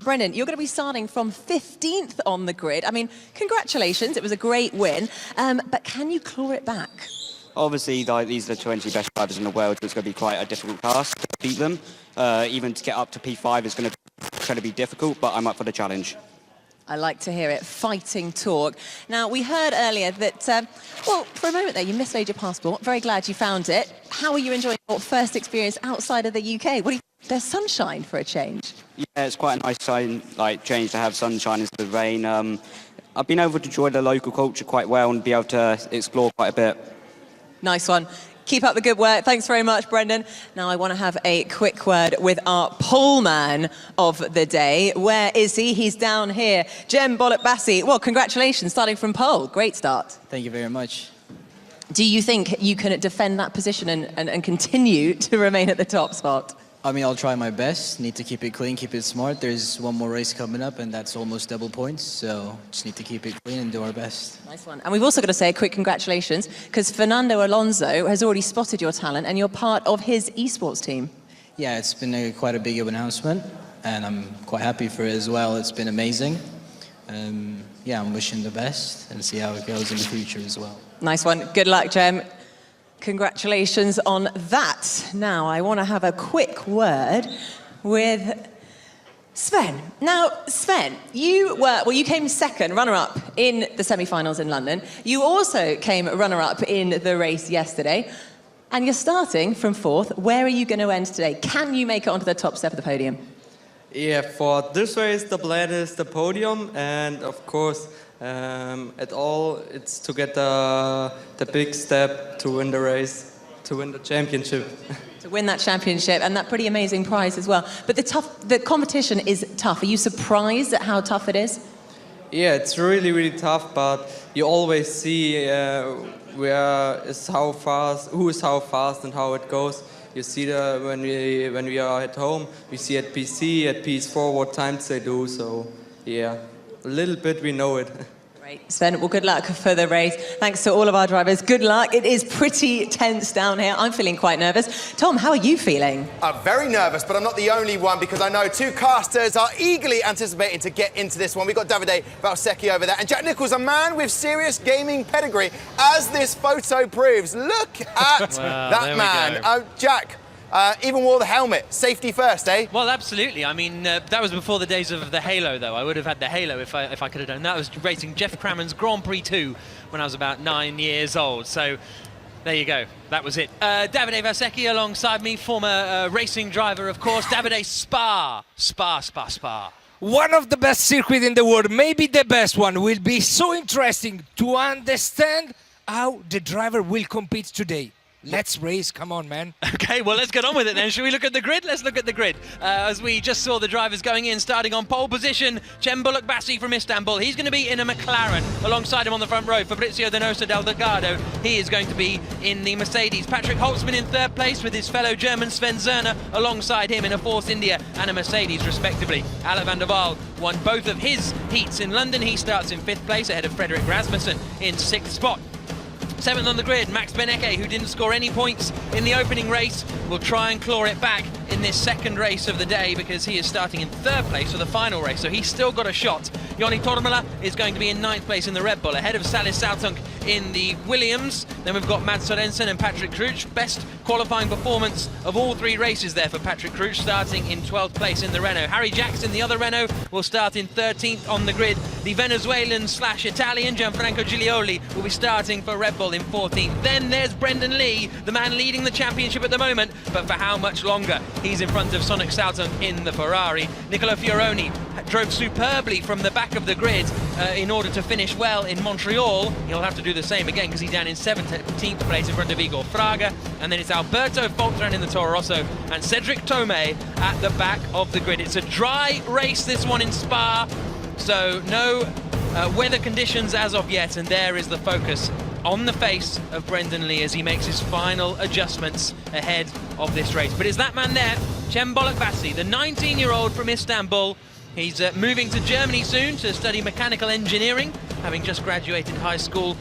Brendan, you're going to be starting from 15th on the grid. I mean, congratulations, it was a great win, but can you claw it back? Obviously, these are the 20 best drivers in the world, so it's going to be quite a difficult task to beat them. Even to get up to P5 is going to be incredibly difficult, but I'm up for the challenge. I like to hear it, fighting talk. Now, we heard earlier that, well, for a moment there, you mislaid your passport. Very glad you found it. How are you enjoying your first experience outside of the UK? What do you think? There's sunshine for a change. Yeah, it's quite a nice change to have sunshine instead of rain. I've been able to enjoy the local culture quite well and be able to explore quite a bit. Nice one. Keep up the good work. Thanks very much, Brendan. Now I want to have a quick word with our pole man of the day. Where is he? He's down here. Jem Bollock-Bassi. Well, congratulations, starting from pole. Great start. Thank you very much. Do you think you can defend that position and continue to remain at the top spot? I mean, I'll try my best. Need to keep it clean, keep it smart. There's one more race coming up, and that's almost double points. So just need to keep it clean and do our best. Nice one. And we've also got to say a quick congratulations, because Fernando Alonso has already spotted your talent, and you're part of his eSports team. Yeah, it's been quite a big announcement, and I'm quite happy for it as well. It's been amazing. Yeah, I'm wishing the best and see how it goes in the future as well. Nice one. Good luck, Jem. Congratulations on that. Now, I want to have a quick word with Sven. Now, Sven, you came second, runner-up in the semi-finals in London. You also came runner-up in the race yesterday. And you're starting from fourth. Where are you going to end today? Can you make it onto the top step of the podium? Yeah, for this race, the plan is the podium, and of course, it's to get the big step to win the race, to win the championship. To win that championship and that pretty amazing prize as well. But the competition is tough. Are you surprised at how tough it is? Yeah, it's really, really tough, but you always see who is how fast and how it goes. You see when we are at home, we see at PC, at PS4 what times they do, so yeah, a little bit we know it. Great. Sven, well, good luck for the race. Thanks to all of our drivers. Good luck. It is pretty tense down here. I'm feeling quite nervous. Tom, how are you feeling? I'm very nervous, but I'm not the only one, because I know two casters are eagerly anticipating to get into this one. We've got Davide Valsecchi over there, and Jack Nicholls, a man with serious gaming pedigree, as this photo proves. Look at that man. Jack, even wore the helmet. Safety first, eh? Well, absolutely. I mean, that was before the days of the Halo, though. I would have had the Halo if I could have done that. I was racing Jeff Crammond's Grand Prix 2 when I was about 9 years old. So there you go. That was it. Davide Valsecchi alongside me, former racing driver, of course. Davide, Spa. One of the best circuits in the world, maybe the best one. Will be so interesting to understand how the driver will compete today. Let's race, come on, man. Okay, well, let's get on with it then. Shall we look at the grid? Let's look at the grid. As we just saw the drivers going in, starting on pole position, Jem Bollock-Bassi from Istanbul. He's going to be in a McLaren. Alongside him on the front row, Fabrizio Donoso del Delgado. He is going to be in the Mercedes. Patrick Holtzman in third place with his fellow German Sven Zerner alongside him in a Force India and a Mercedes, respectively. Alec van der Waal won both of his heats in London. He starts in fifth place ahead of Frederik Rasmussen in sixth spot. Seventh on the grid, Max Benneke, who didn't score any points in the opening race, will try and claw it back in this second race of the day, because he is starting in third place for the final race, so he's still got a shot. Joni Tormela is going to be in ninth place in the Red Bull, ahead of Salis Sautunk in the Williams. Then we've got Mads Sorensen and Patrick Crouch. Best qualifying performance of all three races there for Patrick Crouch, starting in 12th place in the Renault. Harry Jackson, the other Renault, will start in 13th on the grid. The Venezuelan/Italian Gianfranco Giglioli will be starting for Red Bull in 14th. Then there's Brendan Lee, the man leading the championship at the moment, but for how much longer? He's in front of Sonic Sautunk in the Ferrari. Nicola Fioroni drove superbly from the back of the grid in order to finish well in Montreal. He'll have to do the same again, because he's down in 17th place in front of Igor Fraga. And then it's Alberto Foltran in the Toro Rosso and Cedric Tomei at the back of the grid. It's a dry race, this one in Spa, so no weather conditions as of yet, and there is the focus on the face of Brendan Lee as he makes his final adjustments ahead of this race. But is that man there, Jem Bollock-Bassi, the 19-year-old from Istanbul. He's moving to Germany soon to study mechanical engineering, having just graduated high school,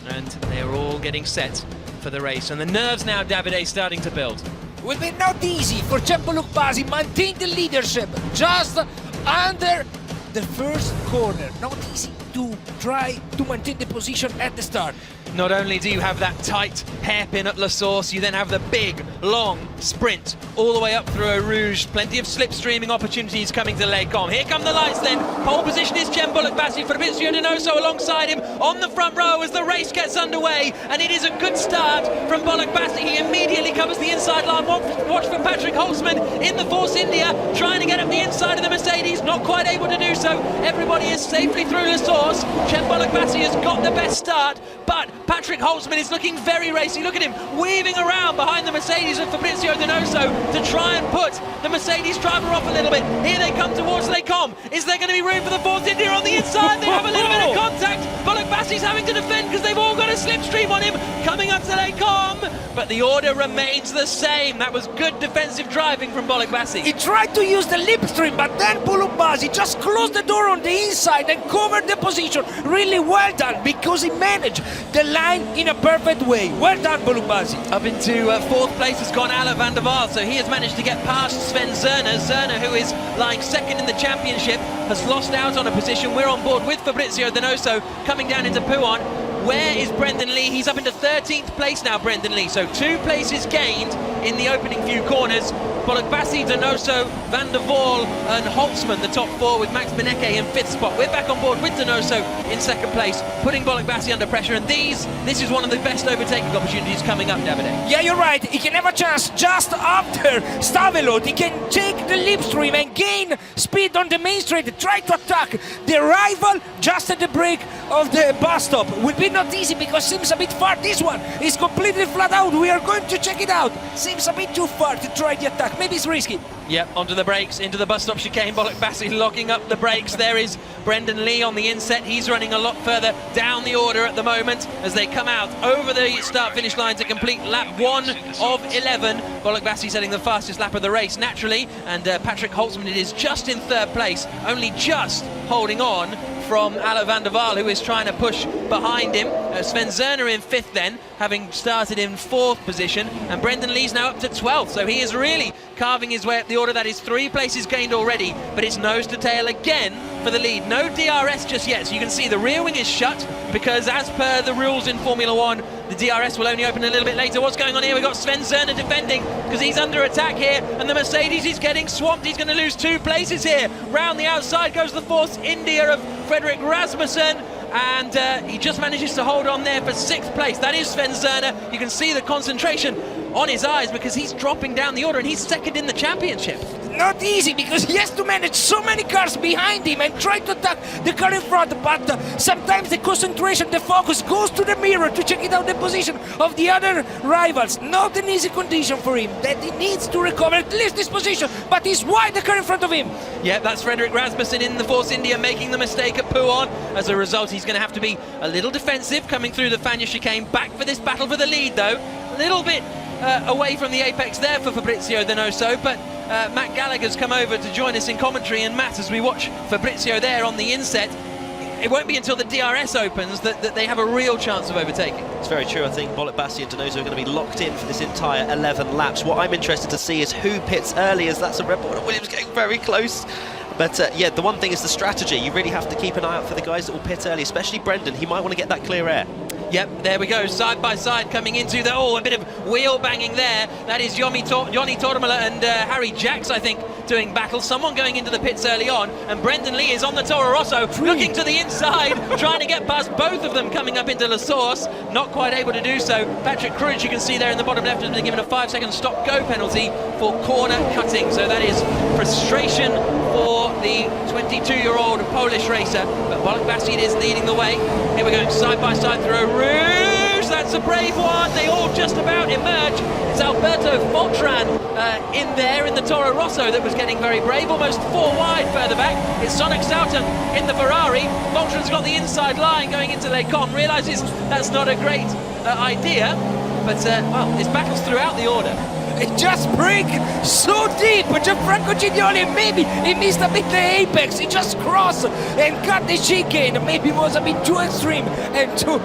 and they are all getting set for the race. And the nerves now, Davide, starting to build. Will be not easy for Jem Bollock-Bassi maintain the leadership. Just under the first corner. Not easy to try to maintain the position at the start. Not only do you have that tight hairpin at La Source, you then have the big, long sprint all the way up through Eau Rouge. Plenty of slipstreaming opportunities coming to Les Combes. Here come the lights then. Pole position is Cem Bullock-Bassi. Fabrizio Donoso alongside him on the front row as the race gets underway. And it is a good start from Bullock-Bassi. He immediately covers the inside line. Watch for Patrick Holzman in the Force India, trying to get up the inside of the Mercedes. Not quite able to do so. Everybody is safely through La Source. Cem Bullock-Bassi has got the best start, but Patrick Holzman is looking very racy. Look at him weaving around behind the Mercedes of Fabrizio Donoso to try and put the Mercedes driver off a little bit. Here they come towards Les Combes. Is there going to be room for the Force India on the inside? They have a little bit of contact. Bullock-Bassi's having to defend because they've all got a slipstream on him coming up to Les Combes. But the order remains the same. That was good defensive driving from Bullock-Bassi. He tried to use the slipstream, but then Bullock-Bassi just closed the door on the inside and covered the position. Really well done, because he managed the line in a perfect way. Well done, Bullock-Bassi. Up into fourth place has gone Alain van der Waal, so he has managed to get past Sven Zerner. Zerner, who is lying second in the championship, has lost out on a position. We're on board with Fabrizio Donoso coming down into Pouhon. Where is Brendan Lee? He's up into 13th place now, Brendan Lee. So 2 places gained in the opening few corners. Bullock-Bassi, Donoso, Van der Waal and Holtzman, the top 4, with Max Benecke in 5th spot. We're back on board with Donoso in 2nd place, putting Bullock-Bassi under pressure. And this is one of the best overtaking opportunities coming up, Davide. Yeah, you're right. He can have a chance just after Stavelot. He can take the slipstream and gain speed on the main straight, try to attack the rival just at the break of the bus stop. Will be not easy because seems a bit far. This one is completely flat out. We are going to check it out. Seems a bit too far to try the attack. Maybe it's risky. Yep, onto the brakes, into the bus stop chicane. Bullock-Bassi locking up the brakes. There is Brendan Lee on the inset. He's running a lot further down the order at the moment as they come out over the start-finish line to complete lap 1 of 11. Bullock-Bassi setting the fastest lap of the race, naturally, and Patrick Holtzman it is just in 3rd place, only just holding on from Alain van der Waal, who is trying to push behind him. Sven Zerner in 5th then, having started in 4th position, and Brendan Lee's now up to 12th, so he is really carving his way up the order. That is 3 places gained already, but it's nose to tail again for the lead. No DRS just yet, so you can see the rear wing is shut, because as per the rules in Formula 1, the DRS will only open a little bit later. What's going on here? We've got Sven Zerner defending, because he's under attack here, and the Mercedes is getting swamped. He's going to lose 2 places here. Round the outside goes the Force India of Frederick Rasmussen, and he just manages to hold on there for 6th place. That is Sven Zerner. You can see the concentration on his eyes because he's dropping down the order and he's 2nd in the championship. Not easy because he has to manage so many cars behind him and try to attack the car in front, but sometimes the concentration, the focus goes to the mirror to check it out the position of the other rivals. Not an easy condition for him, that he needs to recover at least this position, but he's wide the car in front of him. Yeah, that's Frederick Rasmussen in the Force India making the mistake at Pouhon. As a result, he's going to have to be a little defensive coming through the Fagnes chicane. Back for this battle for the lead though. A little bit away from the apex there for Fabrizio Donoso, but Matt Gallagher's come over to join us in commentary, and Matt, as we watch Fabrizio there on the inset, it won't be until the DRS opens that they have a real chance of overtaking. It's very true. I think Bullock-Bassi and Donoso are going to be locked in for this entire 11 laps. What I'm interested to see is who pits early, as that's a Red Bull and Williams getting very close. But yeah, the one thing is the strategy. You really have to keep an eye out for the guys that will pit early, especially Brendan. He might want to get that clear air. Yep, there we go, side by side coming into the, a bit of wheel banging there. That is Joni Tormela and Harry Jacks, I think, doing battle. Someone going into the pits early on, and Brendan Lee is on the Toro Rosso, looking to the inside, trying to get past both of them coming up into La Source. Not quite able to do so. Patrick Cruz, you can see there in the bottom left, has been given a 5-second stop-go penalty for corner cutting. So that is frustration for the 22-year-old Polish racer. But Bullock-Bassi is leading the way. Here we're going side by side through a Rouge, that's a brave one. They all just about emerge. It's Alberto Fortran in there in the Toro Rosso that was getting very brave, almost 4 wide further back. It's Sonic Soughton in the Ferrari. Fortran's got the inside line going into Les Combes, realises that's not a great idea, but well, there's battles throughout the order. It just break so deep, but Gianfranco Giglioli, maybe he missed a bit the apex. He just crossed and cut the chicane. Maybe it was a bit too extreme and too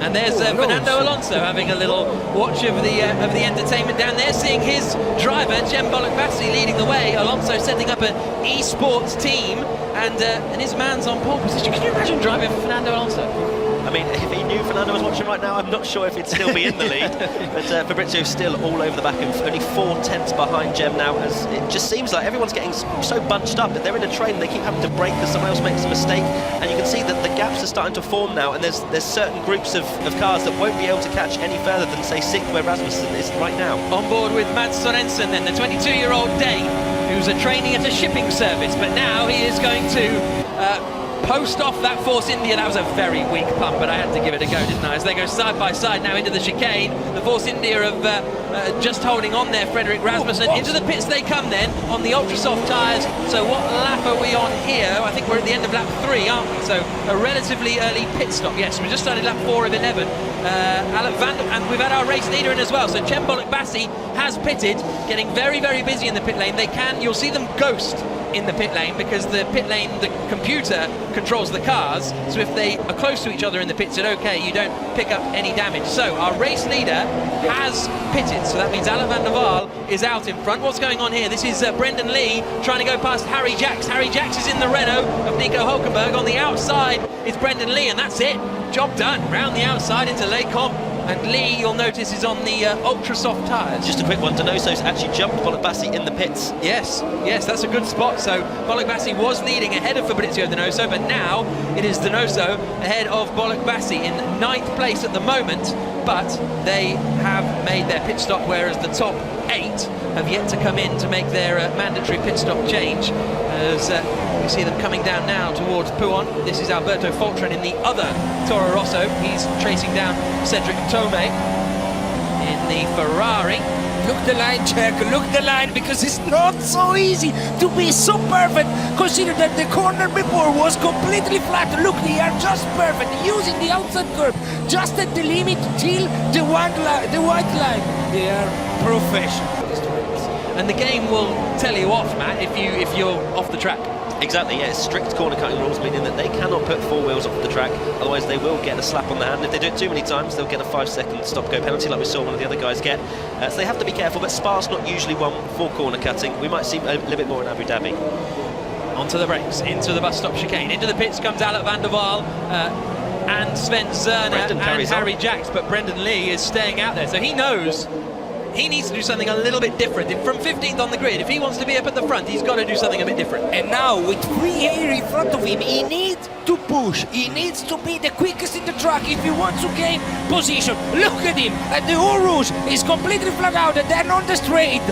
And there's Fernando Alonso having a little watch of the entertainment down there, seeing his driver, Cem Bolokbasi, leading the way. Alonso setting up an eSports team, and his man's on pole position. Can you imagine driving Fernando Alonso? I mean, if he knew Fernando was watching right now, I'm not sure if he'd still be in the lead. But Fabrizio's still all over the back of only 4 tenths behind Cem now, as it just seems like everyone's getting so bunched up that they're in a train, they keep having to brake because someone else makes a mistake. And you can see that the gaps are starting to form now, and there's certain groups of cars that won't be able to catch any further than, say, 6th, where Rasmussen is right now. On board with Mads Sorensen then, the 22-year-old Dane, who's a trainee at a shipping service, but now he is going to post off that Force India. That was a very weak pump, but I had to give it a go, didn't I? As they go side by side now into the chicane, the Force India of just holding on there, Frederick Rasmussen. Into the pits they come then on the ultra soft tyres. So what lap are we on here? I think we're at the end of lap 3, aren't we? So a relatively early pit stop. Yes, we just started lap 4 of 11. And we've had our race leader in as well. So Cem Bolokbasi has pitted, getting very, very busy in the pit lane. You'll see them ghost in the pit lane because the pit lane, the computer controls the cars, so if they are close to each other in the pits, it's okay, you don't pick up any damage. So our race leader has pitted, so that means Alain van der Waal is out in front. What's going on here? This is Brendan Lee trying to go past Harry Jacks. Harry Jacks is in the Renault of Nico Hulkenberg. On the outside is Brendan Lee, and that's it. Job done. Round the outside into Les Comps. And Lee, you'll notice, is on the ultra soft tyres. Just a quick one, Donoso's actually jumped Bolokbasi in the pits. Yes, that's a good spot. So Bolokbasi was leading ahead of Fabrizio Donoso, but now it is Donoso ahead of Bolokbasi in 9th place at the moment. But they have made their pit stop, whereas the top 8 have yet to come in to make their mandatory pit stop change. As we see them coming down now towards Pouhon. This is Alberto Foltren in the other Toro Rosso. He's tracing down Cedric Tome in the Ferrari. Look the line, Jack, look the line, because it's not so easy to be so perfect. Consider that the corner before was completely flat. Look, they are just perfect, using the outside curve, just at the limit till the white line. They are professional. And the game will tell you off, Matt, if you're off the track. Exactly, yeah, it's strict corner cutting rules, meaning that they cannot put 4 wheels off the track, otherwise they will get a slap on the hand. If they do it too many times, they'll get a 5-second stop-go penalty like we saw one of the other guys get. So they have to be careful, but Spa's not usually one for corner cutting. We might see a little bit more in Abu Dhabi. Onto the brakes, into the bus stop chicane. Into the pits comes Alain van der Waal and Sven Zerner and Harry Jacks, but Brendan Lee is staying out there, so he knows he needs to do something a little bit different. From 15th on the grid, if he wants to be up at the front, he's got to do something a bit different. And now, with free air in front of him, he needs to push. He needs to be the quickest in the track if he wants to gain position. Look at him, and the Eau Rouge is completely flat out, and then on the straight.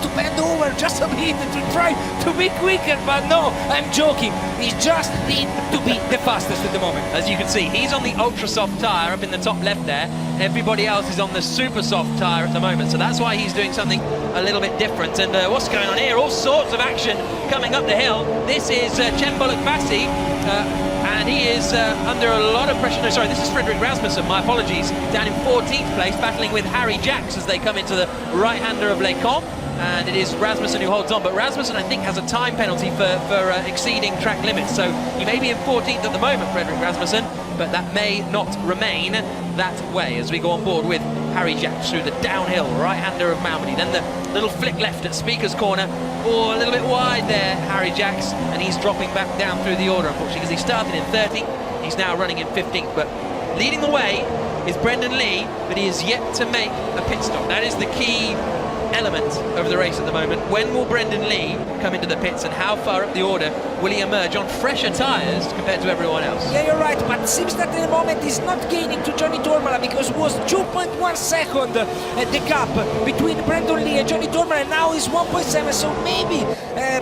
To bend over just a bit to try to be quicker, but no, I'm joking. He just needs to be the fastest at the moment. As you can see, he's on the ultra soft tyre up in the top left there. Everybody else is on the super soft tyre at the moment, so that's why he's doing something a little bit different. And what's going on here? All sorts of action coming up the hill. This is Cem Bolokbasi, and he is under a lot of pressure. No, sorry, this is Frederick Rasmussen, my apologies, down in 14th place, battling with Harry Jacks as they come into the right-hander of Les Comps. And it is Rasmussen who holds on, but Rasmussen I think has a time penalty for exceeding track limits, so he may be in 14th at the moment, Frederick Rasmussen, but that may not remain that way as we go on board with Harry Jacks through the downhill right-hander of Malmedy. Then the little flick left at Speaker's Corner, a little bit wide there, Harry Jacks, and he's dropping back down through the order, unfortunately, because he started in 30th, he's now running in 15th, but leading the way is Brendan Lee, but he is yet to make a pit stop. That is the key element of the race at the moment. When will Brendan Lee come into the pits, and how far up the order will he emerge on fresher tyres compared to everyone else? Yeah, you're right, but it seems that at the moment he's not gaining to Johnny Dormala, because it was 2.1 second the gap between Brendan Lee and Johnny Dormala, and now he's 1.7, so maybe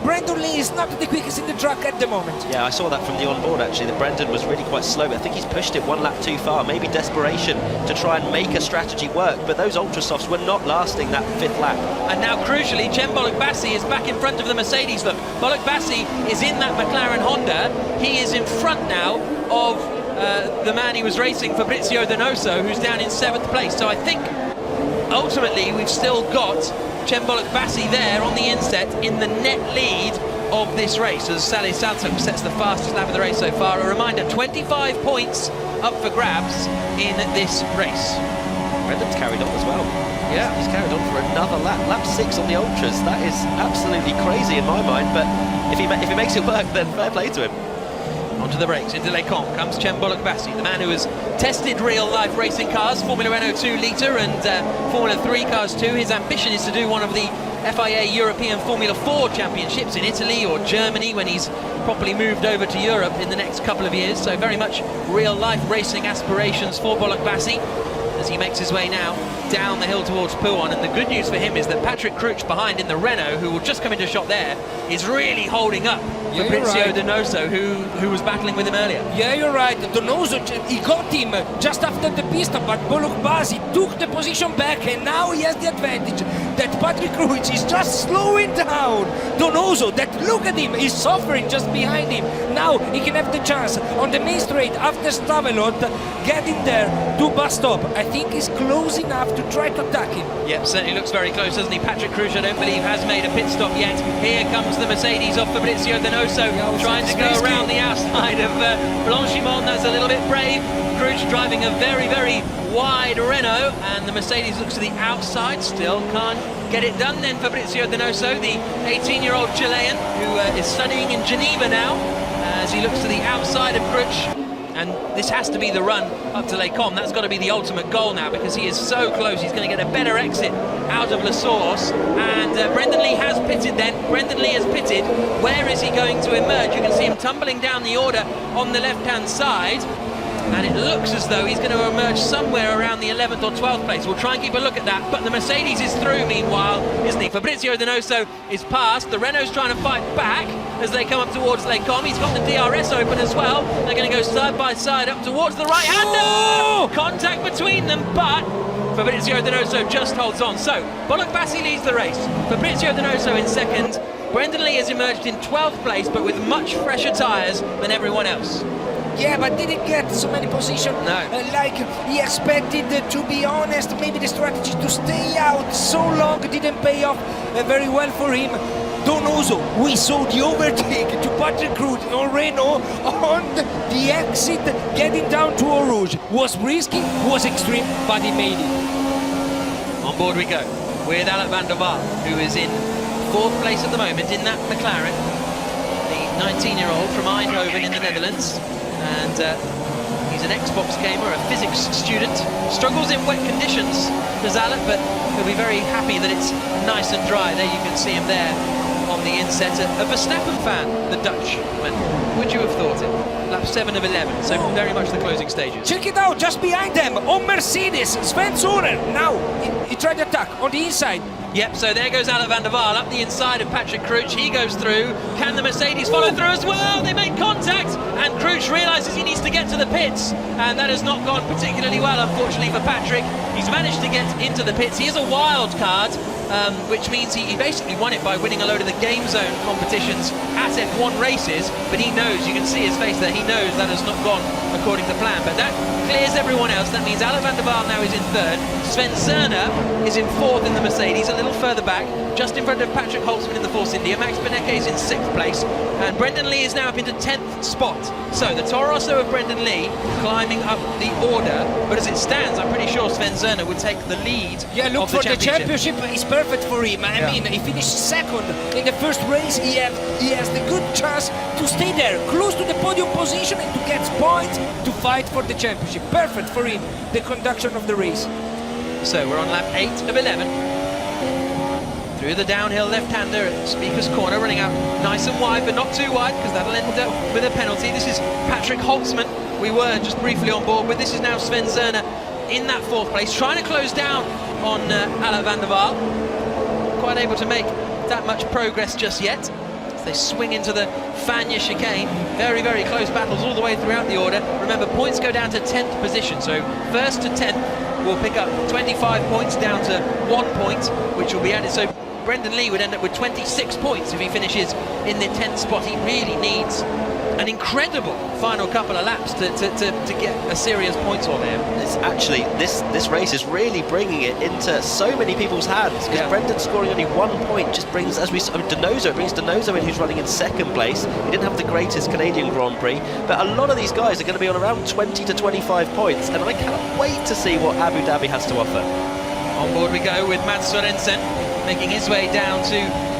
Brendan Lee is not the quickest in the track at the moment. Yeah, I saw that from the onboard actually, that Brendan was really quite slow, but I think he's pushed it 1 lap too far, maybe desperation to try and make a strategy work, but those ultra softs were not lasting that 5th lap. And now crucially, Cem Bolokbasi is back in front of the Mercedes. Look, Bolokbasi is in that McLaren Honda. He is in front now of the man he was racing, Fabrizio Donoso, who's down in 7th place. So I think ultimately we've still got Cem Bolokbasi there on the inset in the net lead of this race as Sally Saltum sets the fastest lap of the race so far. A reminder, 25 points up for grabs in this race. Brendan's carried on as well. Yeah, he's carried on for another lap. Lap 6 on the ultras. That is absolutely crazy in my mind. But if he makes it work, then fair play to him. Onto the brakes, into Les Combes comes Cem Bullock-Bassi, the man who has tested real-life racing cars, Formula Renault 2 litre and Formula 3 cars too. His ambition is to do one of the FIA European Formula 4 championships in Italy or Germany when he's properly moved over to Europe in the next couple of years. So very much real-life racing aspirations for Bullock-Bassi as he makes his way now down the hill towards Pouhon. And the good news for him is that Patrick Crouch behind in the Renault, who will just come into shot there, is really holding up Fabrizio Donoso, who was battling with him earlier. Yeah, you're right. Donoso, he got him just after the pista, but Bullock-Bassi took the position back, and now he has the advantage that Patrick Crouch is just slowing down Donoso. That, look at him, he's suffering just behind him. Now he can have the chance on the main straight after Stavelot, getting there to bus stop. I think he's close enough to try to attack him. Yep, certainly looks very close, doesn't he? Patrick Crouch, I don't believe, has made a pit stop yet. Here comes the Mercedes of Fabrizio Donoso, trying to go around the outside of Blanchimont. That's a little bit brave. Crouch driving a very, very wide Renault, and the Mercedes looks to the outside, still can't get it done. Then Fabrizio Donoso, the 18-year-old Chilean, who is studying in Geneva now, as he looks to the outside of Crouch. And this has to be the run up to Les Combes. That's got to be the ultimate goal now, because he is so close. He's going to get a better exit out of La Source. And Brendan Lee has pitted then. Brendan Lee has pitted. Where is he going to emerge? You can see him tumbling down the order on the left-hand side. And it looks as though he's going to emerge somewhere around the 11th or 12th place. We'll try and keep a look at that. But the Mercedes is through meanwhile, isn't he? Fabrizio Donoso is past. The Renault's trying to fight back as they come up towards Les Combes. He's got the DRS open as well. They're going to go side by side up towards the right-hander. Contact between them, but Fabrizio Donoso just holds on. So Bullock-Bassi leads the race. Fabrizio Donoso in second. Brendan Lee has emerged in 12th place, but with much fresher tyres than everyone else. Yeah, but didn't get so many positions like he expected. To be honest, maybe the strategy to stay out so long didn't pay off very well for him. Donoso, we saw the overtake to Patrick Crouch on Renault on the exit, getting down to Eau Rouge. Was risky, was extreme, but he made it. On board we go with Alec van der Waal, who is in 4th place at the moment in that McLaren. The 19-year-old from Eindhoven in the Netherlands. And he's an Xbox gamer, a physics student. Struggles in wet conditions, does Alec, but he'll be very happy that it's nice and dry. There you can see him there on the inset. A Verstappen fan, the Dutchman. Would you have thought it? Lap 7 of 11, so very much the closing stages. Check it out, just behind them, on Mercedes, Sven Zoner. Now, he tried to attack on the inside. Yep, so there goes Alec van der Waal up the inside of Patrick Crouch. He goes through. Can the Mercedes follow through as well? They make contact, and Crouch realises he needs to get to the pits, and that has not gone particularly well, unfortunately, for Patrick. He's managed to get into the pits. He is a wild card, which means he basically won it by winning a load of the game zone competitions at F1 races, but he knows, you can see his face there, he knows that has not gone according to plan, but that clears everyone else. That means Alec van der Waal now is in 3rd. Sven Zerner is in 4th in the Mercedes, a little further back, just in front of Patrick Holtzman in the Force India. Max Benecke is in 6th place, and Brendan Lee is now up into 10th spot. So the Toro Rosso of Brendan Lee climbing up the order, but as it stands, I'm pretty sure Sven Zerner would take the lead. Yeah, look, for the championship is perfect for him. I mean, he finished 2nd in the first race. He has the good chance to stay there, close to the podium position, and to get points to fight for the championship. Perfect for him, the conduction of the race. So we're on lap 8 of 11. Through the downhill left-hander at Speaker's Corner, running out nice and wide, but not too wide, because that'll end up with a penalty. This is Patrick Holtzman, we were just briefly on board with. This is now Sven Zerner in that 4th place, trying to close down on Alec van der Waal. Quite able to make that much progress just yet. As they swing into the Fagnes chicane. Very, very close battles all the way throughout the order. Remember, points go down to 10th position, so 1st to 10th will pick up 25 points down to 1 point, which will be added. So Brendan Lee would end up with 26 points if he finishes in the 10th spot. He really needs an incredible final couple of laps to get a serious points on him. It's actually, this race is really bringing it into so many people's hands, because Brendan scoring only 1 point just brings, as we saw, Denozo brings Denozo in, who's running in second place. He didn't have the greatest Canadian Grand Prix, but a lot of these guys are going to be on around 20 to 25 points, and I cannot wait to see what Abu Dhabi has to offer. On board we go with Mads Sørensen making his way down to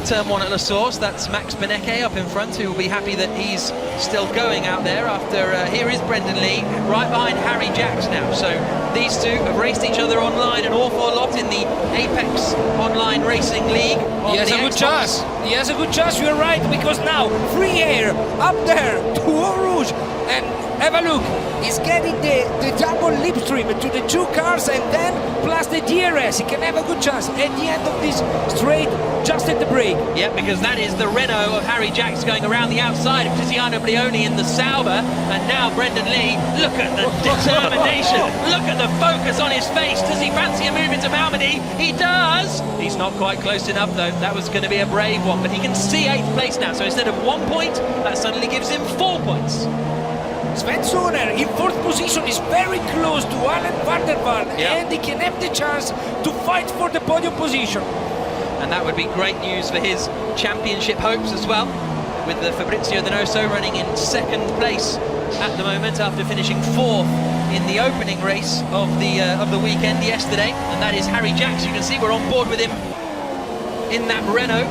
Turn 1 at La Source. That's Max Benecke up in front, who will be happy that he's still going out there after, here is Brendan Lee, right behind Harry Jacks now. So these two have raced each other online an awful lot in the Apex Online Racing League. He has a good chance. He has a good chance, you're right, because now free air up there to Eau Rouge, and have a look. He's getting the double lip stream to the two cars, and then plus the DRS. He can have a good chance at the end of this straight, just at the break. Yeah, because that is the Renault of Harry Jacks going around the outside of Tiziano Brioni in the Sauber, and now Brendan Lee. Look at the determination. Look at the focus on his face. Does he fancy a move into Malmedy? He does. He's not quite close enough though. That was going to be a brave one, but he can see 8th place now. So instead of 1 point, that suddenly gives him 4 points. Sven Soner in 4th position is very close to Alan van der Waal, and he can have the chance to fight for the podium position. And that would be great news for his championship hopes as well, with Fabrizio Donoso running in 2nd place at the moment after finishing 4th in the opening race of the weekend yesterday. And that is Harry Jacks. You can see we're on board with him in that Renault.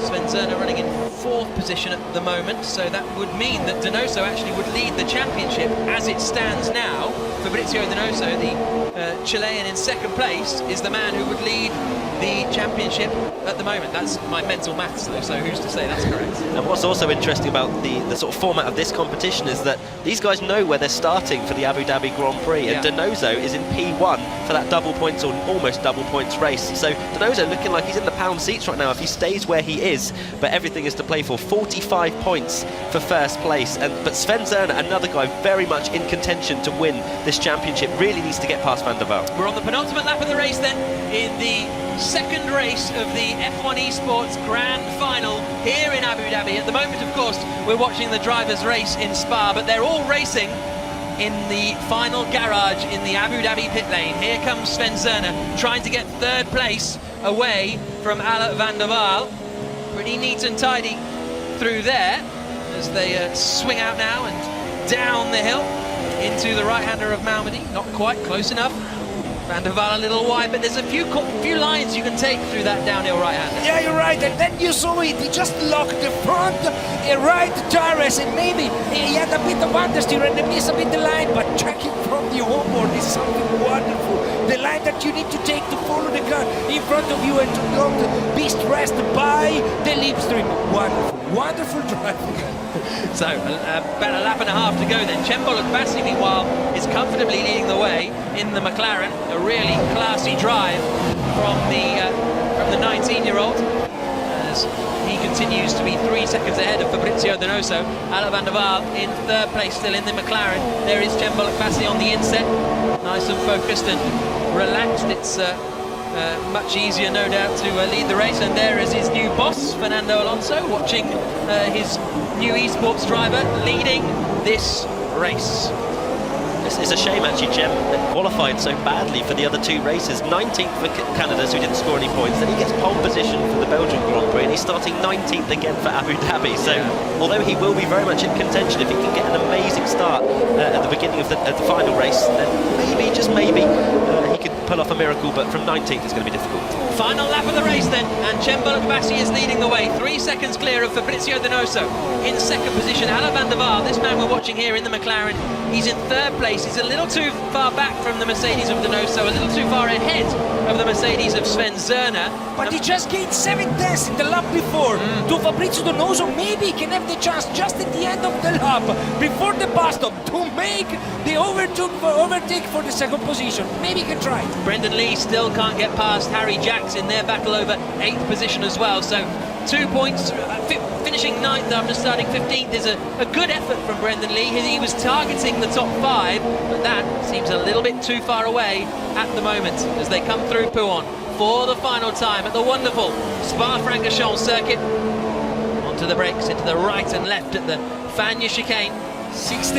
Sven Zerner running in 4th position at the moment, so that would mean that Donoso actually would lead the championship as it stands now. Fabrizio Donoso, the Chilean in 2nd place, is the man who would lead the championship at the moment. That's my mental maths though, so who's to say that's correct? And what's also interesting about the sort of format of this competition is that these guys know where they're starting for the Abu Dhabi Grand Prix, and Donoso is in P1 for that double points or almost double points race. So Donoso looking like he's in the pound seats right now if he stays where he is, but everything is to play for. 45 points for 1st place, but Sven Zerner, another guy very much in contention to win this championship, really needs to get past Van der Waal. We're on the penultimate lap of the race then, in the 2nd race of the F1 eSports Grand Final here in Abu Dhabi. At the moment, of course, we're watching the drivers race in Spa, but they're all racing in the final garage in the Abu Dhabi pit lane. Here comes Sven Zerner trying to get 3rd place away from Alain van der Waal. Pretty neat and tidy through there as they swing out now and down the hill into the right-hander of Malmedy. Not quite close enough. Van der Waal a little wide, but there's a few lines you can take through that downhill right-hander. Yeah, you're right, and then you saw it. He just locked the front right tires, and maybe he had a bit of understeer and missed a bit the line, but checking from the onboard is something wonderful. The line that you need to take to follow the car in front of you and to not be stressed by the slipstream. Wonderful, wonderful driving. So about a lap and a half to go then. Cembolo Bassi, meanwhile, is comfortably leading the way in the McLaren. A really classy drive from the 19-year-old, as he continues to be 3 seconds ahead of Fabrizio Donoso. Alain van der Waal in 3rd place still in the McLaren. There is Cembolo Bassi on the inset, nice and focused and relaxed. It's much easier, no doubt, to lead the race. And there is his new boss, Fernando Alonso, watching his new eSports driver leading this race. It's a shame actually, Jem qualified so badly for the other 2 races. 19th for Canada, so he didn't score any points. Then he gets pole position for the Belgian Grand Prix, and he's starting 19th again for Abu Dhabi. So although he will be very much in contention, if he can get an amazing start at the beginning of the final race, then maybe, just maybe, he could pull off a miracle, but from 19th it's going to be difficult. Final lap of the race then, and Cembolo Bassi is leading the way, 3 seconds clear of Fabrizio Donoso. In 2nd position, Alain van der Waal, this man we're watching here in the McLaren, he's in 3rd place. He's a little too far back from the Mercedes of Donoso, a little too far ahead of the Mercedes of Sven Zerner. But he just gained 7 tenths in the lap before to Fabrizio Donoso. Maybe he can have the chance just at the end of the lap, before the bus stop, to make the overtake for the 2nd position. Maybe he can try. Brendan Lee still can't get past Harry Jacks in their battle over 8th position as well. So 2 points, finishing 9th after starting 15th is a good effort from Brendan Lee. He was targeting the top 5, but that seems a little bit too far away at the moment as they come through Pouhon for the final time at the wonderful Spa-Francorchamps circuit on onto the brakes, into the right and left at the Fania chicane. 6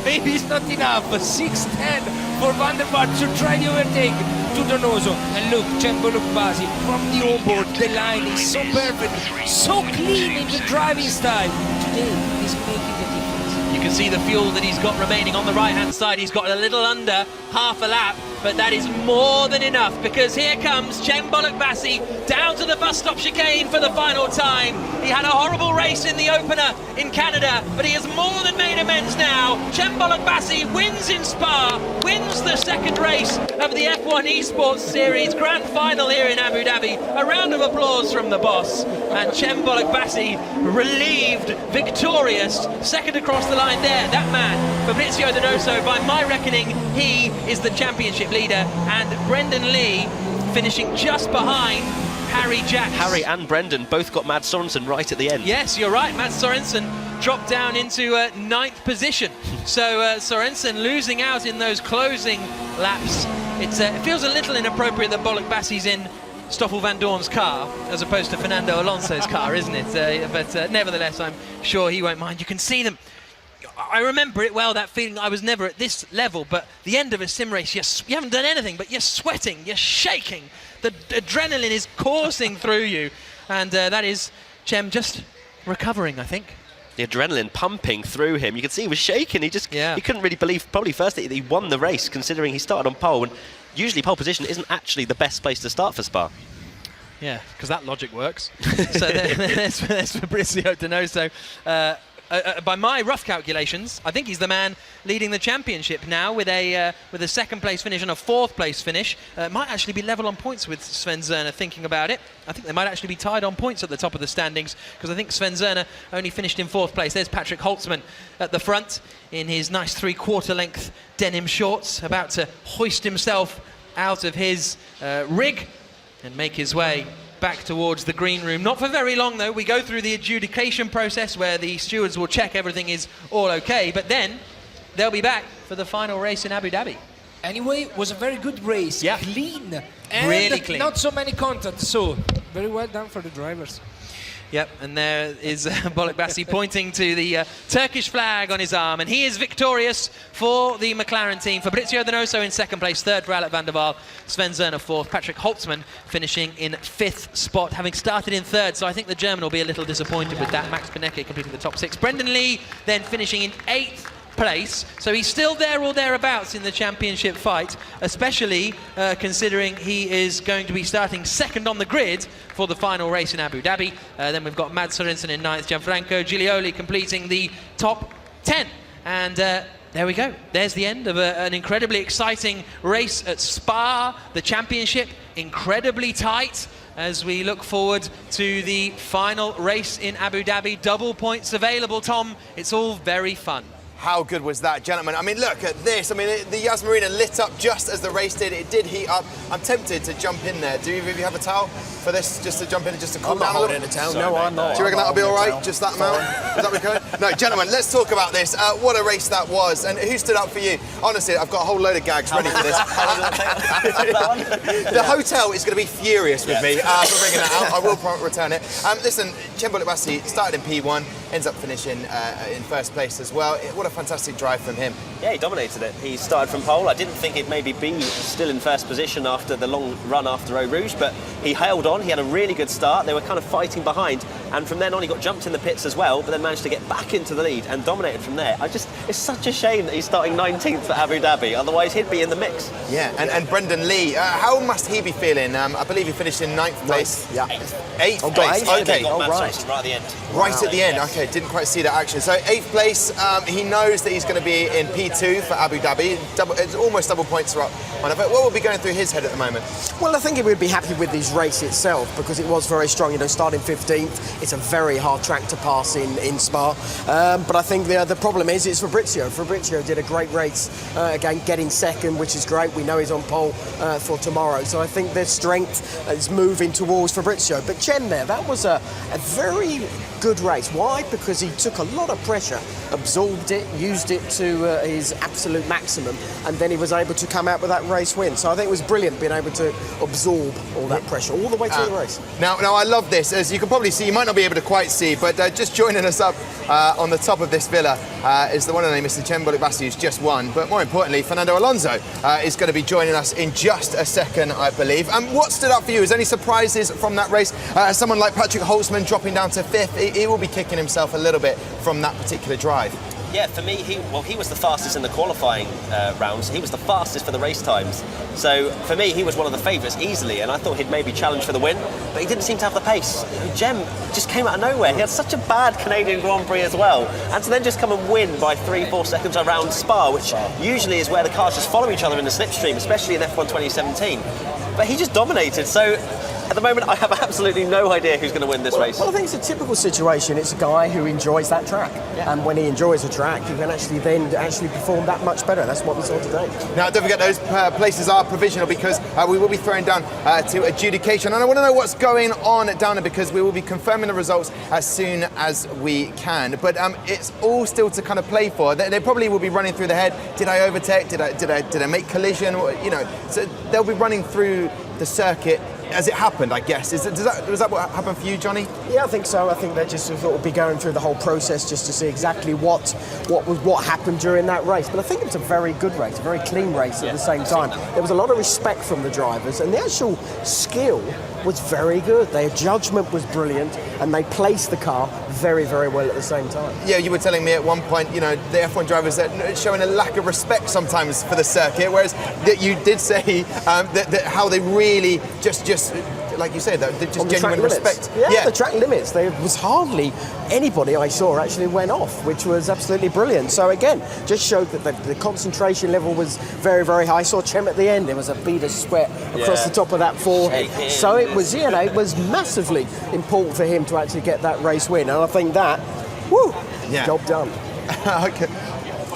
maybe it's not enough, but 6-10 for Van der Vaart to try the overtake to Donoso. And look, Cembo Basi from the onboard, the line is so perfect, so clean in the driving style. Today he's making the difference. You can see the fuel that he's got remaining on the right-hand side. He's got a little under half a lap, but that is more than enough, because here comes Cembo Basi down to the bus stop chicane for the final time. He had a horrible race in the opener in Canada, but he has more than made amends now. Cembo Basi wins in Spa, wins the second race of the F1 eSports Series Grand Final here in Abu Dhabi. A round of applause from the boss. And Cembo Basi relieved, victorious, second across the line there. That man, Fabrizio Donoso, by my reckoning, he is the championship leader, and Brendan Lee finishing just behind Harry Jacks. Harry and Brendan both got Mads Sorensen right at the end. Yes, you're right. Mads Sorensen dropped down into 9th position. So Sorensen losing out in those closing laps. It feels a little inappropriate that Bollock Bassi's in Stoffel Van Dorn's car as opposed to Fernando Alonso's car, isn't it? But nevertheless, I'm sure he won't mind. You can see them. I remember it well, that feeling. I was never at this level, but the end of a sim race, you haven't done anything, but you're sweating, you're shaking. The adrenaline is coursing through you, and that is Cem just recovering, I think. The adrenaline pumping through him. You could see he was shaking. He couldn't really believe, probably first, that he won the race, considering he started on pole, and usually pole position isn't actually the best place to start for Spa. Yeah, because that logic works. So there's Fabrizio Donoso. By my rough calculations, I think he's the man leading the championship now with a second place finish and a 4th place finish. Might actually be level on points with Sven Zerner, thinking about it. I think they might actually be tied on points at the top of the standings, because I think Sven Zerner only finished in 4th place. There's Patrick Holtzman at the front in his nice 3/4 length denim shorts, about to hoist himself out of his rig and make his way back towards the green room. Not for very long, though. We go through the adjudication process where the stewards will check everything is all okay, but then they'll be back for the final race in Abu Dhabi. Anyway, it was a very good race. Yeah. Clean. And really clean. Not so many contacts, so very well done for the drivers. Yep, and there is Bollock Bassi pointing to the Turkish flag on his arm, and he is victorious for the McLaren team. Fabrizio Donoso in 2nd place, 3rd for Alec van der Waal, Sven Zerner 4th, Patrick Holtzman finishing in 5th spot, having started in 3rd, so I think the German will be a little disappointed with that. Max Benecke completing the top 6. Brendan Lee then finishing in 8th place, so he's still there or thereabouts in the championship fight, especially considering he is going to be starting 2nd on the grid for the final race in Abu Dhabi. Then we've got Mads Sorensen in 9th, Gianfranco Giglioli completing the top 10, and there we go. There's the end of an incredibly exciting race at Spa. The championship incredibly tight as we look forward to the final race in Abu Dhabi. Double points available, Tom. It's all very fun. How good was that, gentlemen? I mean, look at this. I mean, the Yas Marina lit up just as the race did. It did heat up. I'm tempted to jump in there. Do either of you have a towel for this, just to jump in and just to cool down a little? I'm not holding a towel. No, I'm not. Do you reckon that'll be all right? Just that amount? Is that what we're going? No, gentlemen, let's talk about this. What a race that was. And who stood up for you? Honestly, I've got a whole load of gags ready for this. The hotel is going to be furious with me for bringing that out. I will return it. Listen, Cembo Basi started in P1, ends up finishing in 1st place as well. What a fantastic drive from him. Yeah, he dominated it. He started from pole. I didn't think he'd maybe be still in 1st position after the long run after Eau Rouge, but he held on. He had a really good start. They were kind of fighting behind, and from then on he got jumped in the pits as well, but then managed to get back into the lead and dominated from there. It's such a shame that he's starting 19th for Abu Dhabi, otherwise he'd be in the mix. Yeah, and Brendan Lee, how must he be feeling? I believe he finished in 9th place. Yeah. 8th place, okay. Got right at the end. Right at the end, okay, didn't quite see that action. So 8th place, he knows that he's going to be in P2 for Abu Dhabi. It's almost double points are up on it. What will be going through his head at the moment? Well, I think he would be happy with his race itself because it was very strong. You know, starting 15th, it's a very hard track to pass in Spa. But I think the problem is it's Fabrizio. Fabrizio did a great race, again, getting 2nd, which is great. We know he's on pole for tomorrow. So I think the strength is moving towards Fabrizio. But Chen there, that was a very good race. Why? Because he took a lot of pressure, absorbed it, used it to his absolute maximum, and then he was able to come out with that race win. So I think it was brilliant being able to absorb all that pressure. crash all the way through the race. Now I love this. As you can probably see, you might not be able to quite see, but just joining us up on the top of this villa is the one and only Mr. Cem Bullock-Bassi, who's just won. But more importantly, Fernando Alonso is going to be joining us in just a second, I believe. What stood out for you? Is there any surprises from that race? Someone like Patrick Holtzman dropping down to 5th, he will be kicking himself a little bit from that particular drive. Yeah, for me, he was the fastest in the qualifying rounds. He was the fastest for the race times. So for me, he was one of the favourites easily, and I thought he'd maybe challenge for the win, but he didn't seem to have the pace. Cem just came out of nowhere. He had such a bad Canadian Grand Prix as well, and to then just come and win by 3-4 seconds around Spa, which usually is where the cars just follow each other in the slipstream, especially in F1 2017. But he just dominated. So at the moment, I have absolutely no idea who's going to win this race. Well, I think it's a typical situation. It's a guy who enjoys that track. Yeah. And when he enjoys a track, he can actually perform that much better. That's what we saw today. Now, don't forget those places are provisional because we will be throwing down to adjudication. And I want to know what's going on down there because we will be confirming the results as soon as we can. But it's all still to kind of play for. They probably will be running through the head. Did I overtake? Did I make collision? You know, so they'll be running through the circuit as it happened, I guess. Was that what happened for you, Johnny? Yeah, I think so. I think they just sort of be going through the whole process just to see exactly what happened during that race. But I think it was a very good race, a very clean race at the same time. There was a lot of respect from the drivers, and the actual skill was very good. Their judgment was brilliant, and they placed the car very, very well at the same time. Yeah, you were telling me at one point, you know, the F1 drivers are showing a lack of respect sometimes for the circuit, whereas that you did say that how they really just like you said, that just genuine respect. Yeah, the track limits. There was hardly anybody I saw actually went off, which was absolutely brilliant. So again, just showed that the concentration level was very, very high. I saw Cem at the end. There was a bead of sweat across the top of that forehead. So it was, you know, it was massively important for him to actually get that race win. And I think that, job done.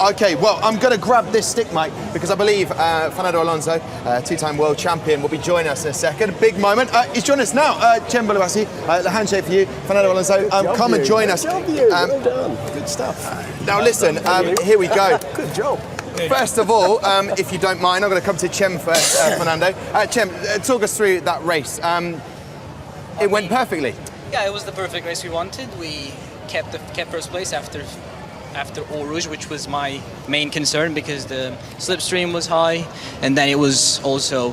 Okay, well, I'm going to grab this stick mic because I believe Fernando Alonso, two-time world champion, will be joining us in a second. Big moment. He's joining us now. Cem Bullock-Bassi, the handshake for you. Fernando Alonso, come and join us. Good job, well done. Good stuff. Now listen, here we go. Good job. First of all, if you don't mind, I'm going to come to Cem first, Fernando. Cem, talk us through that race. It went perfectly. Yeah, it was the perfect race we wanted. We kept first place after Eau Rouge, which was my main concern because the slipstream was high, and then it was also,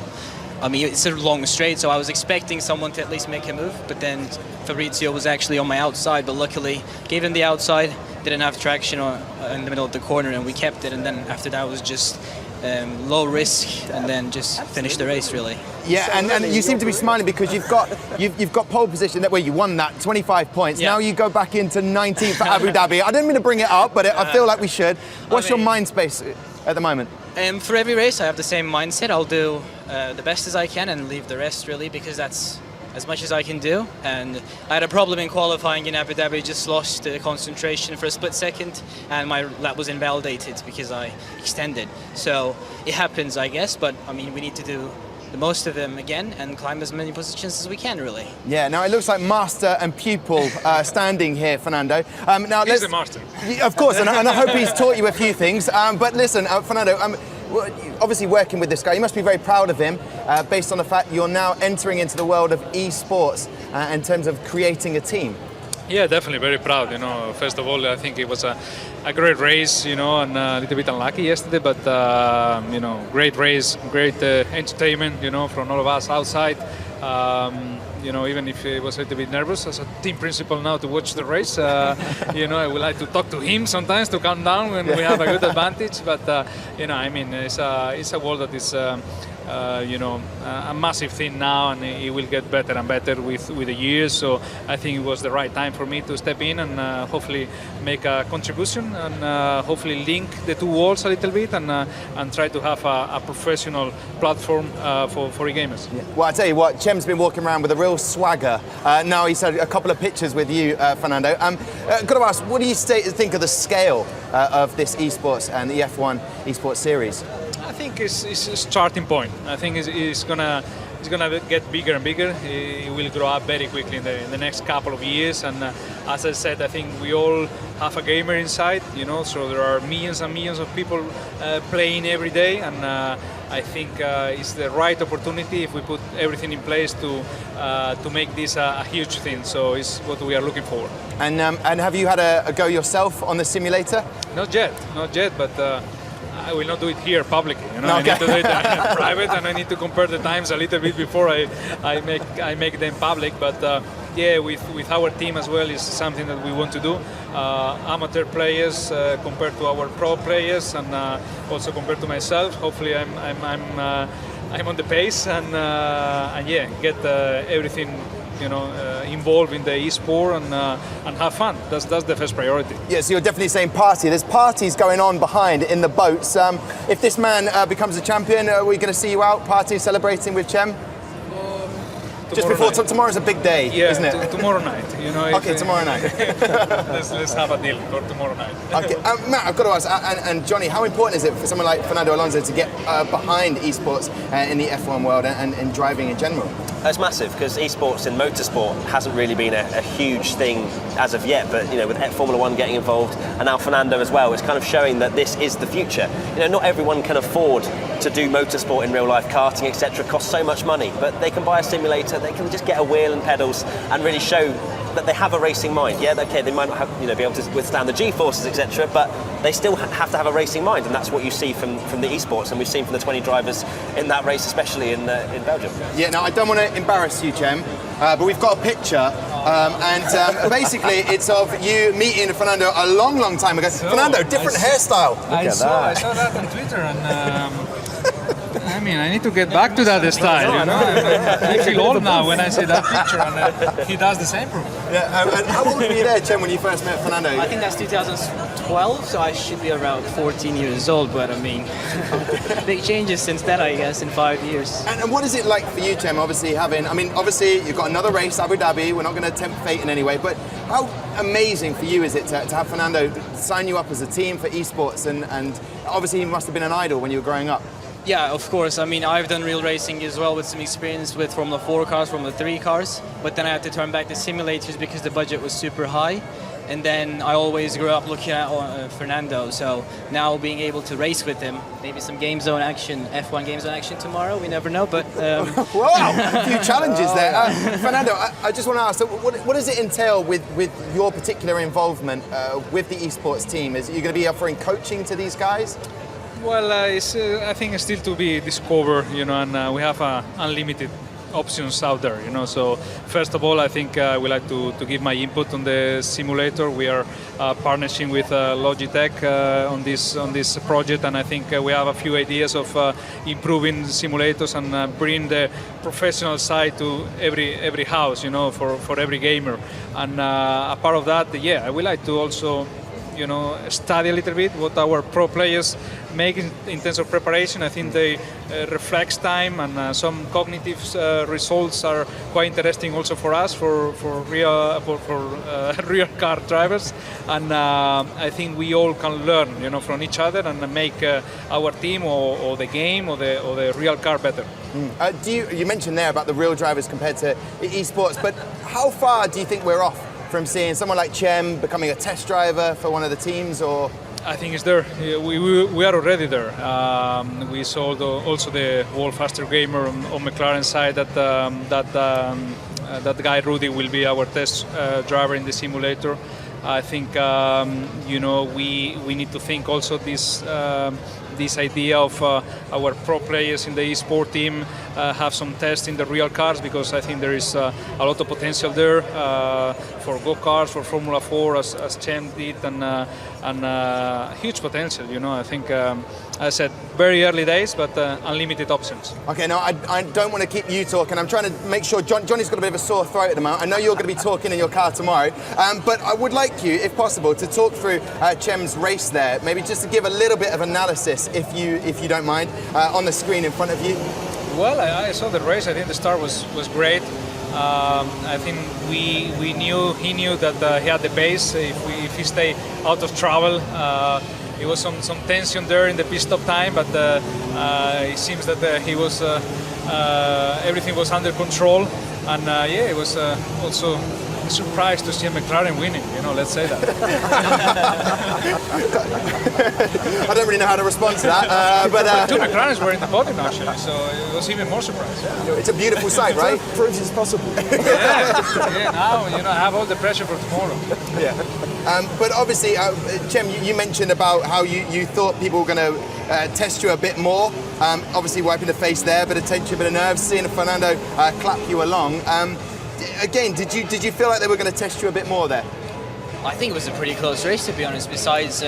I mean, it's a long straight, so I was expecting someone to at least make a move, but then Fabrizio was actually on my outside, but luckily gave him the outside, didn't have traction in the middle of the corner, and we kept it, and then after that was just low risk, and then just finished the race really. Yeah, and you seem to be smiling because you've got pole position where you won that 25 points. Yeah. Now you go back into 19th for Abu Dhabi. I didn't mean to bring it up, but I feel like we should. What's your mind space at the moment? For every race, I have the same mindset. I'll do the best as I can and leave the rest really because that's as much as I can do. And I had a problem in qualifying in Abu Dhabi, just lost concentration for a split second, and my lap was invalidated because I extended. So it happens, I guess, but I mean, we need to do the most of them again and climb as many positions as we can, really. Yeah, now it looks like master and pupil standing here, Fernando. Now he's the master. Of course, and I hope he's taught you a few things. But listen, Fernando, obviously working with this guy, you must be very proud of him based on the fact you're now entering into the world of eSports in terms of creating a team. Yeah, definitely very proud. You know, first of all, I think it was a great race. You know, and a little bit unlucky yesterday, but you know, great race, great entertainment. You know, from all of us outside. You know, even if it was a little bit nervous as a team principal now to watch the race, you know, I would like to talk to him sometimes to calm down when we have a good advantage. But you know, I mean, it's a world that is. You know, a massive thing now, and it will get better and better with the years. So I think it was the right time for me to step in and hopefully make a contribution and hopefully link the two worlds a little bit and try to have a professional platform for e-gamers. Yeah. Well, I tell you what, Cem's been walking around with a real swagger. Now he's had a couple of pictures with you, Fernando. Got to ask, what do you think of the scale of this eSports and the F1 eSports series? I think it's a starting point. I think it's gonna he's gonna get bigger and bigger. He will grow up very quickly in the next couple of years. And as I said, I think we all have a gamer inside, you know. So there are millions and millions of people playing every day, and I think it's the right opportunity if we put everything in place to make this a huge thing. So it's what we are looking for. And have you had a go yourself on the simulator? Not yet, but I will not do it here publicly. You know, No, okay. I need to do it in private, and I need to compare the times a little bit before I make them public. But yeah, with our team as well is something that we want to do. Amateur players compared to our pro players, and also compared to myself. Hopefully, I'm on the pace, and yeah, get everything, you know, involved in the eSport and have fun. That's the first priority. Yeah, so you're definitely saying party. There's parties going on behind in the boats. If this man becomes a champion, are we going to see you out party celebrating with Cem? Just before tomorrow's a big day, isn't it? Tomorrow night, you know. Okay, tomorrow night. let's have a deal for tomorrow night. Okay, Matt, I've got to ask, and Johnny, how important is it for someone like Fernando Alonso to get behind esports in the F1 world and driving in general? It's massive because esports in motorsport hasn't really been a huge thing as of yet, but you know, with Formula One getting involved and now Fernando as well, it's kind of showing that this is the future. You know, not everyone can afford to do motorsport in real life, karting, etc. Costs so much money, but they can buy a simulator, they can just get a wheel and pedals and really show that they have a racing mind. Yeah, okay, they might not have, you know, be able to withstand the G-forces, etc., but they still have to have a racing mind, and that's what you see from the esports, and we've seen from the 20 drivers in that race, especially in Belgium. Yeah, now I don't want to embarrass you, Cem, but we've got a picture, and basically it's of you meeting Fernando a long time ago. Fernando, different hairstyle. I saw that on Twitter, and I mean, I need to get back to that style, you know. I feel old now when I see that picture, and he does the same for me. Yeah, and how old were you there, Cem, when you first met Fernando? I think that's 2012, so I should be around 14 years old, but I mean, big changes since then, I guess, in 5 years. And what is it like for you, Cem, obviously obviously you've got another race, Abu Dhabi, we're not going to tempt fate in any way, but how amazing for you is it to have Fernando sign you up as a team for esports, and obviously he must have been an idol when you were growing up. Yeah, of course. I mean, I've done real racing as well with some experience with Formula 4 cars, Formula 3 cars, but then I had to turn back to simulators because the budget was super high. And then I always grew up looking at Fernando, so now being able to race with him, maybe some game zone action, F1 game zone action tomorrow, we never know, but... Wow, a few challenges there. Fernando, I just want to ask, so what does it entail with your particular involvement with the esports team? Is you going to be offering coaching to these guys? Well, I think it's still to be discovered, you know, and we have unlimited options out there, you know. So first of all, I think we like to give my input on the simulator. We are partnering with Logitech on this project, and I think we have a few ideas of improving simulators and bring the professional side to every house, you know, for every gamer. And a part of that, yeah, I would like to also, you know, study a little bit what our pro players make in terms of preparation. I think the reflex time and some cognitive results are quite interesting also for us, for real car drivers. And I think we all can learn, you know, from each other and make our team or the game or the real car better. You mentioned there about the real drivers compared to esports, but how far do you think we're off from seeing someone like Cem becoming a test driver for one of the teams? Or I think it's there. We are already there. We saw also the world faster gamer on McLaren side that guy Rudy will be our test driver in the simulator. I think you know, we need to think also this idea of our pro players in the eSport team have some tests in the real cars, because I think there is a lot of potential there for go-karts, for Formula 4, as Cem did, and huge potential, you know. I think, I said, very early days, but unlimited options. Okay, now I don't want to keep you talking. I'm trying to make sure Johnny's got a bit of a sore throat at the moment. I know you're going to be talking in your car tomorrow, but I would like you, if possible, to talk through Cem's race there, maybe just to give a little bit of analysis, if you don't mind, on the screen in front of you. Well, I saw the race. I think the start was great. I think he knew that he had the pace. If he stay out of trouble, there was some tension there in the pit stop time, but it seems that he was everything was under control, and yeah, it was also a surprise to see a McLaren winning. You know, let's say that. I don't really know how to respond to that, but two McLarens were in the podium actually, so it was even more surprise. It's a beautiful sight, right? Proves it's possible. Yeah, now you know I have all the pressure for tomorrow. Yeah. But obviously, Cem, you mentioned about how you thought people were going to test you a bit more. Obviously, wiping the face there, a bit of tension, a bit of nerves, seeing Fernando clap you along. Again, did you feel like they were going to test you a bit more there? I think it was a pretty close race, to be honest. Besides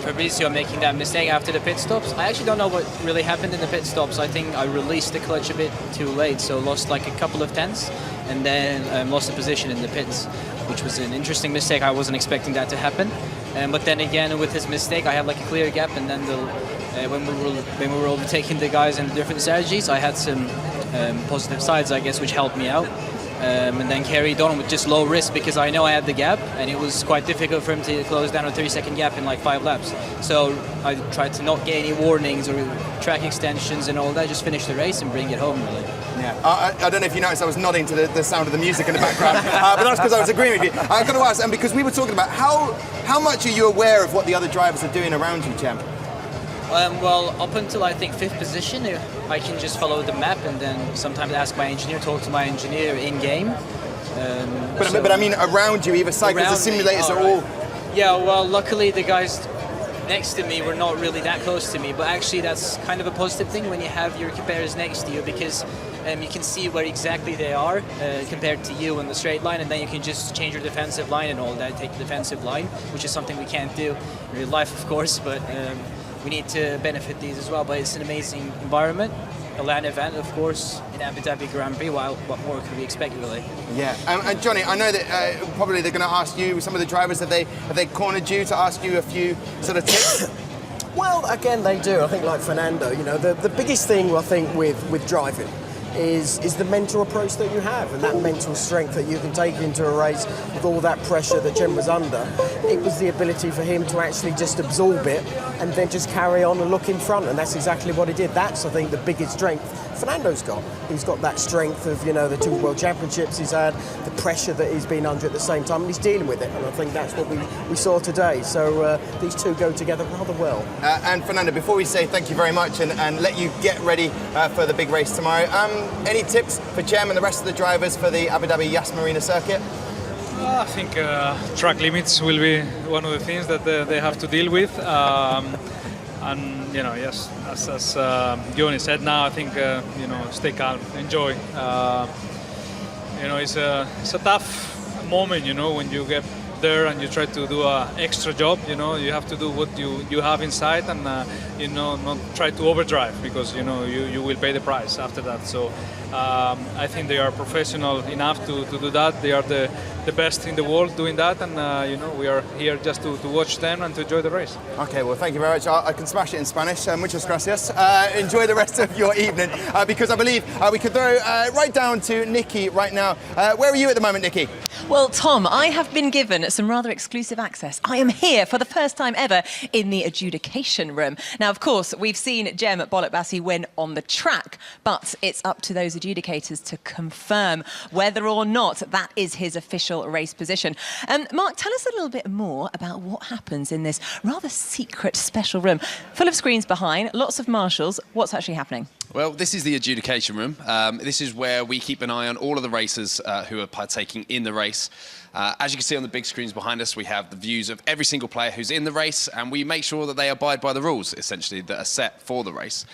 Fabrizio making that mistake after the pit stops, I actually don't know what really happened in the pit stops. I think I released the clutch a bit too late, so lost like a couple of tenths, and then lost the position in the pits, which was an interesting mistake. I wasn't expecting that to happen. But then again, with his mistake, I had like a clear gap, and then when we were overtaking the guys in the different strategies, I had some positive sides, I guess, which helped me out. And then carried on with just low risk because I know I had the gap, and it was quite difficult for him to close down a 30-second gap in like 5 laps. So I tried to not get any warnings or track extensions and all that, just finish the race and bring it home, really. Yeah, I don't know if you noticed, I was nodding to the sound of the music in the background, but that's because I was agreeing with you. I've got to ask, and because we were talking about how much are you aware of what the other drivers are doing around you, Cem? Well, up until I think 5th position, I can just follow the map and then sometimes ask my engineer, talk to my engineer in game. But I mean around you, either side, because the simulators are all... Yeah, well, luckily the guys next to me were not really that close to me, but actually that's kind of a positive thing when you have your competitors next to you, because you can see where exactly they are compared to you in the straight line, and then you can just change your defensive line and all that, take the defensive line, which is something we can't do in real life, of course, but we need to benefit these as well. But it's an amazing environment, a LAN event, of course, in Abu Dhabi Grand Prix. Well, what more could we expect, really? Yeah, and Johnny, I know that probably they're going to ask you, some of the drivers, have they cornered you to ask you a few sort of tips? Well, again, they do. I think like Fernando, you know, the biggest thing I think with driving is the mental approach that you have and that mental strength that you can take into a race with all that pressure that Cem was under. It was the ability for him to actually just absorb it and then just carry on and look in front, and that's exactly what he did. That's, I think, the biggest strength Fernando's got. He's got that strength of, you know, the 2 World Championships he's had, the pressure that he's been under at the same time, and he's dealing with it, and I think that's what we saw today. So these two go together rather well. And Fernando, before we say thank you very much and let you get ready for the big race tomorrow, any tips for Cem and the rest of the drivers for the Abu Dhabi Yas Marina circuit? I think track limits will be one of the things that they have to deal with. And you know, yes, as Johnny said, now I think you know, stay calm, enjoy. You know, it's a tough moment, you know, when you get there and you try to do an extra job. You know, you have to do what you have inside, and you know, not try to overdrive, because you know you will pay the price after that. So I think they are professional enough to do that. They are the best in the world doing that, and you know, we are here just to watch them and to enjoy the race. Okay, well, thank you very much. I can smash it in Spanish. Muchas gracias. Enjoy the rest of your evening, because I believe we could throw right down to Nikki right now. Where are you at the moment, Nikki? Well, Tom, I have been given some rather exclusive access. I am here for the first time ever in the adjudication room. Now, of course, we've seen Cem Bolotbasi win on the track, but it's up to those adjudicators to confirm whether or not that is his official race position. Mark, tell us a little bit more about what happens in this rather secret special room. Full of screens behind, lots of marshals. What's actually happening? Well, this is the adjudication room. This is where we keep an eye on all of the racers who are partaking in the race. As you can see on the big screens behind us, we have the views of every single player who's in the race, and we make sure that they abide by the rules, essentially, that are set for the race.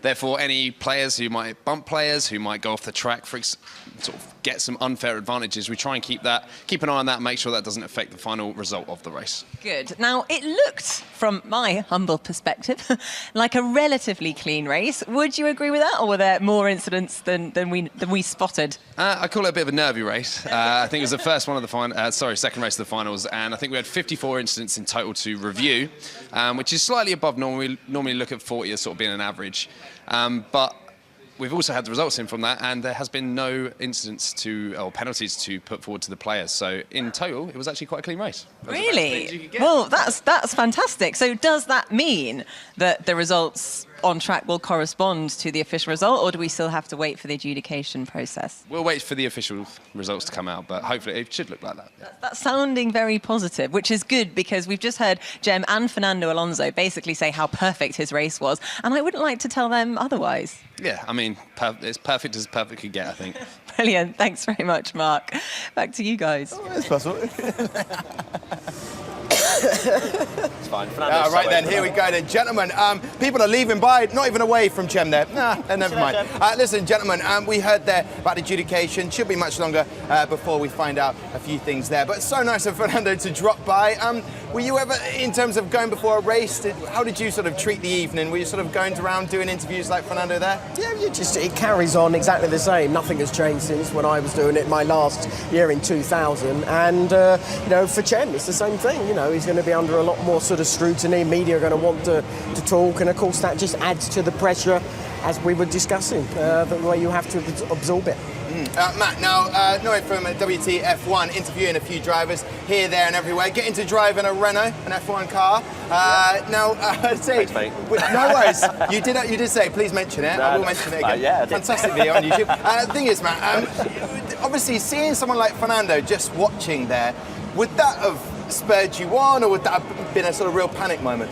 Therefore, any players who might bump players, who might go off the track, sort of get some unfair advantages, we try and keep an eye on that and make sure that doesn't affect the final result of the race. Good. Now, it looked, from my humble perspective, like a relatively clean race. Would you agree with that, or were there more incidents than we spotted? I call it a bit of a nervy race. I think it was the first one of the second race of the finals, and I think we had 54 incidents in total to review, which is slightly above normal. We normally look at 40 as sort of being an average. But we've also had the results in from that, and there has been no incidents or penalties to put forward to the players. So in total, it was actually quite a clean race. Really? Well, that's fantastic. So does that mean that the results on track will correspond to the official result, or do we still have to wait for the adjudication process? We'll wait for the official results to come out, but hopefully it should look like that. That's sounding very positive, which is good because we've just heard Jem and Fernando Alonso basically say how perfect his race was, and I wouldn't like to tell them otherwise. Yeah, I mean, it's perfect as perfect could get, I think. Brilliant. Thanks very much, Mark. Back to you guys. Oh, it's possible. It's fine. Right then, here we go then. Gentlemen, people are leaving by, not even away from Jem there. Nah, never mind. Listen, gentlemen, we heard there about adjudication. Should be much longer before we find out a few things there. But so nice of Fernando to drop by. Were you ever, in terms of going before a race, how did you sort of treat the evening? Were you sort of going around doing interviews like Fernando there? Yeah, it carries on exactly the same. Nothing has changed since when I was doing it my last year in 2000. And, for Jem, it's the same thing. He's going to be under a lot more sort of scrutiny. Media are going to want to talk. And, of course, that just adds to the pressure, as we were discussing, the way you have to absorb it. Matt, now, Noe from WTF1, interviewing a few drivers here, there and everywhere, getting to drive in a Renault, an F1 car. Now, say, no worries, you did say, please mention it, I will mention it again. Yeah, fantastic video on YouTube. The thing is, Matt, obviously seeing someone like Fernando just watching there, would that have spurred you on, or would that have been a sort of real panic moment?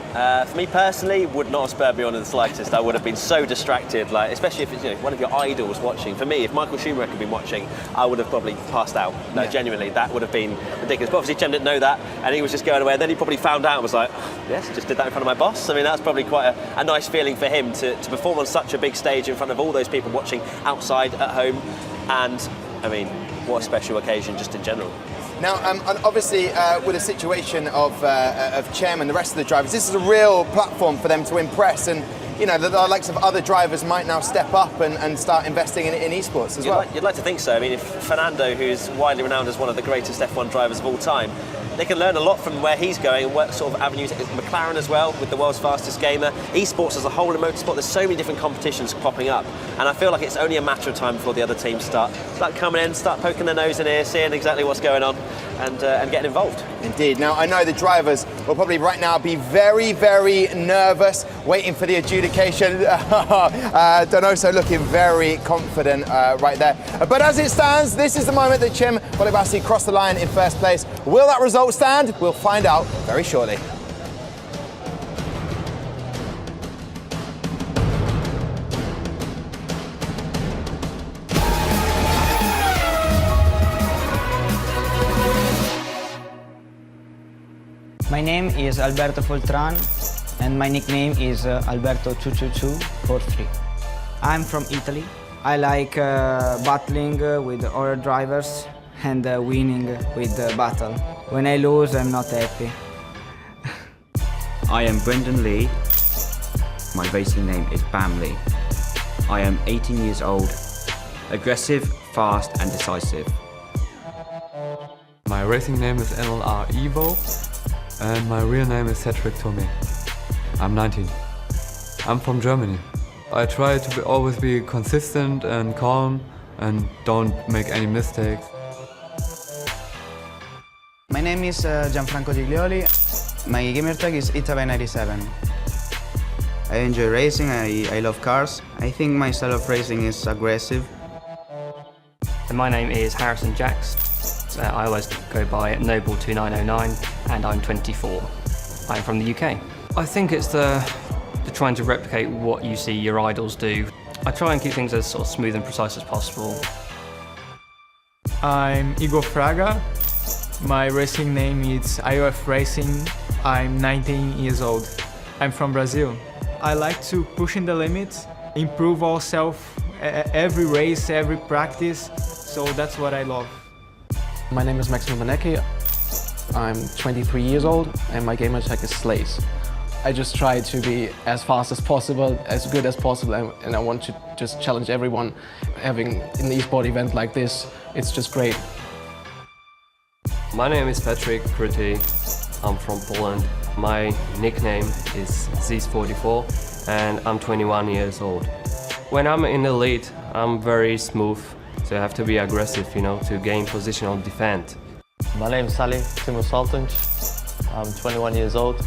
For me personally, would not have spurred me on in the slightest. I would have been so distracted, especially if it's one of your idols watching. For me, if Michael Schumacher had been watching, I would have probably passed out. No, genuinely, that would have been ridiculous. But obviously, Jem didn't know that, and he was just going away. And then he probably found out and was like, oh, yes, just did that in front of my boss. I mean, that's probably quite a nice feeling for him to perform on such a big stage in front of all those people watching outside at home. And I mean, what a special occasion just in general. Now, obviously, with the situation of Jem and the rest of the drivers, this is a real platform for them to impress, and the likes of other drivers might now step up and start investing in eSports as well. You'd like to think so. I mean, if Fernando, who's widely renowned as one of the greatest F1 drivers of all time, they can learn a lot from where he's going and what sort of avenues. McLaren as well, with the world's fastest gamer. Esports as a whole in motorsport, there's so many different competitions popping up, and I feel like it's only a matter of time before the other teams start coming in, start poking their nose in here, seeing exactly what's going on, and getting involved. Indeed. Now, I know the drivers will probably right now be very, very nervous, waiting for the adjudication. Donoso looking very confident right there. But as it stands, this is the moment that Jem Bolibasi crossed the line in first place. Will that result stand? We'll find out very shortly. My name is Alberto Foltran, and my nickname is Alberto22243. I'm from Italy. I like battling with other drivers and winning with battle. When I lose, I'm not happy. I am Brendan Lee. My racing name is Bam Lee. I am 18 years old, aggressive, fast and decisive. My racing name is NLR Evo, and my real name is Cedric Tomé. I'm 19. I'm from Germany. I try to always be consistent and calm and don't make any mistakes. My name is Gianfranco Giglioli. My gamer tag is Itabe97. I enjoy racing, I love cars. I think my style of racing is aggressive. And my name is Harrison Jacks. I always go by Noble2909 and I'm 24. I'm from the UK. I think it's the trying to replicate what you see your idols do. I try and keep things as sort of smooth and precise as possible. I'm Igor Fraga. My racing name is IOF Racing. I'm 19 years old. I'm from Brazil. I like to push in the limits, improve ourselves every race, every practice, so that's what I love. My name is Maxim Manecki. I'm 23 years old and my gamer tag is Slays. I just try to be as fast as possible, as good as possible, and I want to just challenge everyone. Having an eSport event like this, it's just great. My name is Patrick Kruty. I'm from Poland. My nickname is Zis44 and I'm 21 years old. When I'm in the lead, I'm very smooth, so I have to be aggressive, to gain positional defend. My name is Salih Timur Saltunç. I'm 21 years old.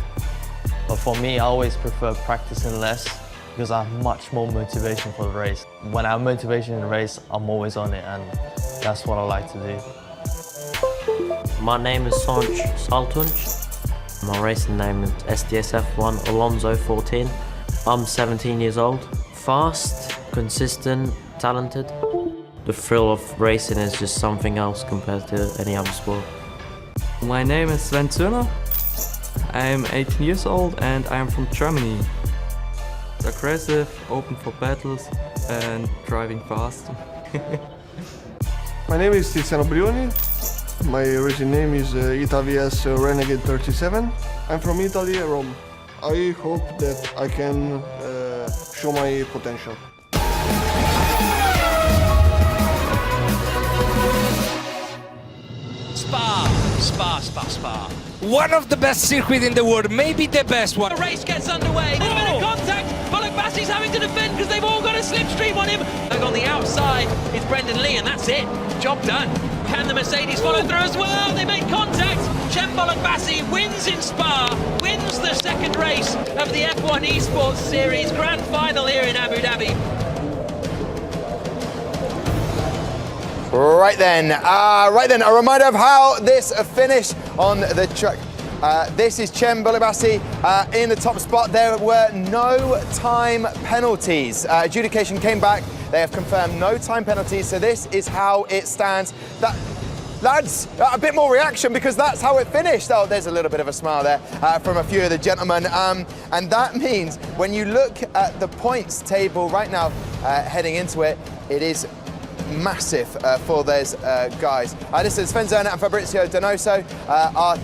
But for me, I always prefer practicing less because I have much more motivation for the race. When I have motivation in the race, I'm always on it, and that's what I like to do. My name is Sanj Saltunj. My racing name is SDSF1 Alonso 14. I'm 17 years old. Fast, consistent, talented. The thrill of racing is just something else compared to any other sport. My name is Sven Zöner. I am 18 years old and I am from Germany. Aggressive, open for battles and driving fast. My name is Tiziano Brioni. My racing name is ItaVS Renegade 37. I'm from Italy, Rome. I hope that I can show my potential. Spa. One of the best circuits in the world, maybe the best one. The race gets underway. There's a bit of contact. Bullock Bassey's having to defend because they've all got a slipstream on him. On the outside is Brendan Lee, and that's it. Job done. Can the Mercedes follow through as well? They made contact. Cem Bullock Bassey wins in Spa, wins the second race of the F1 eSports Series Grand Final here in Abu Dhabi. Right then, a reminder of how this finished on the track. This is Cem Bullock Bassey in the top spot. There were no time penalties. Adjudication came back. They have confirmed no time penalties, so this is how it stands. Lads, a bit more reaction because that's how it finished. Oh, there's a little bit of a smile there from a few of the gentlemen. And that means when you look at the points table right now, heading into it, it is massive for those guys. This is Sven Zöner and Fabrizio Donoso are...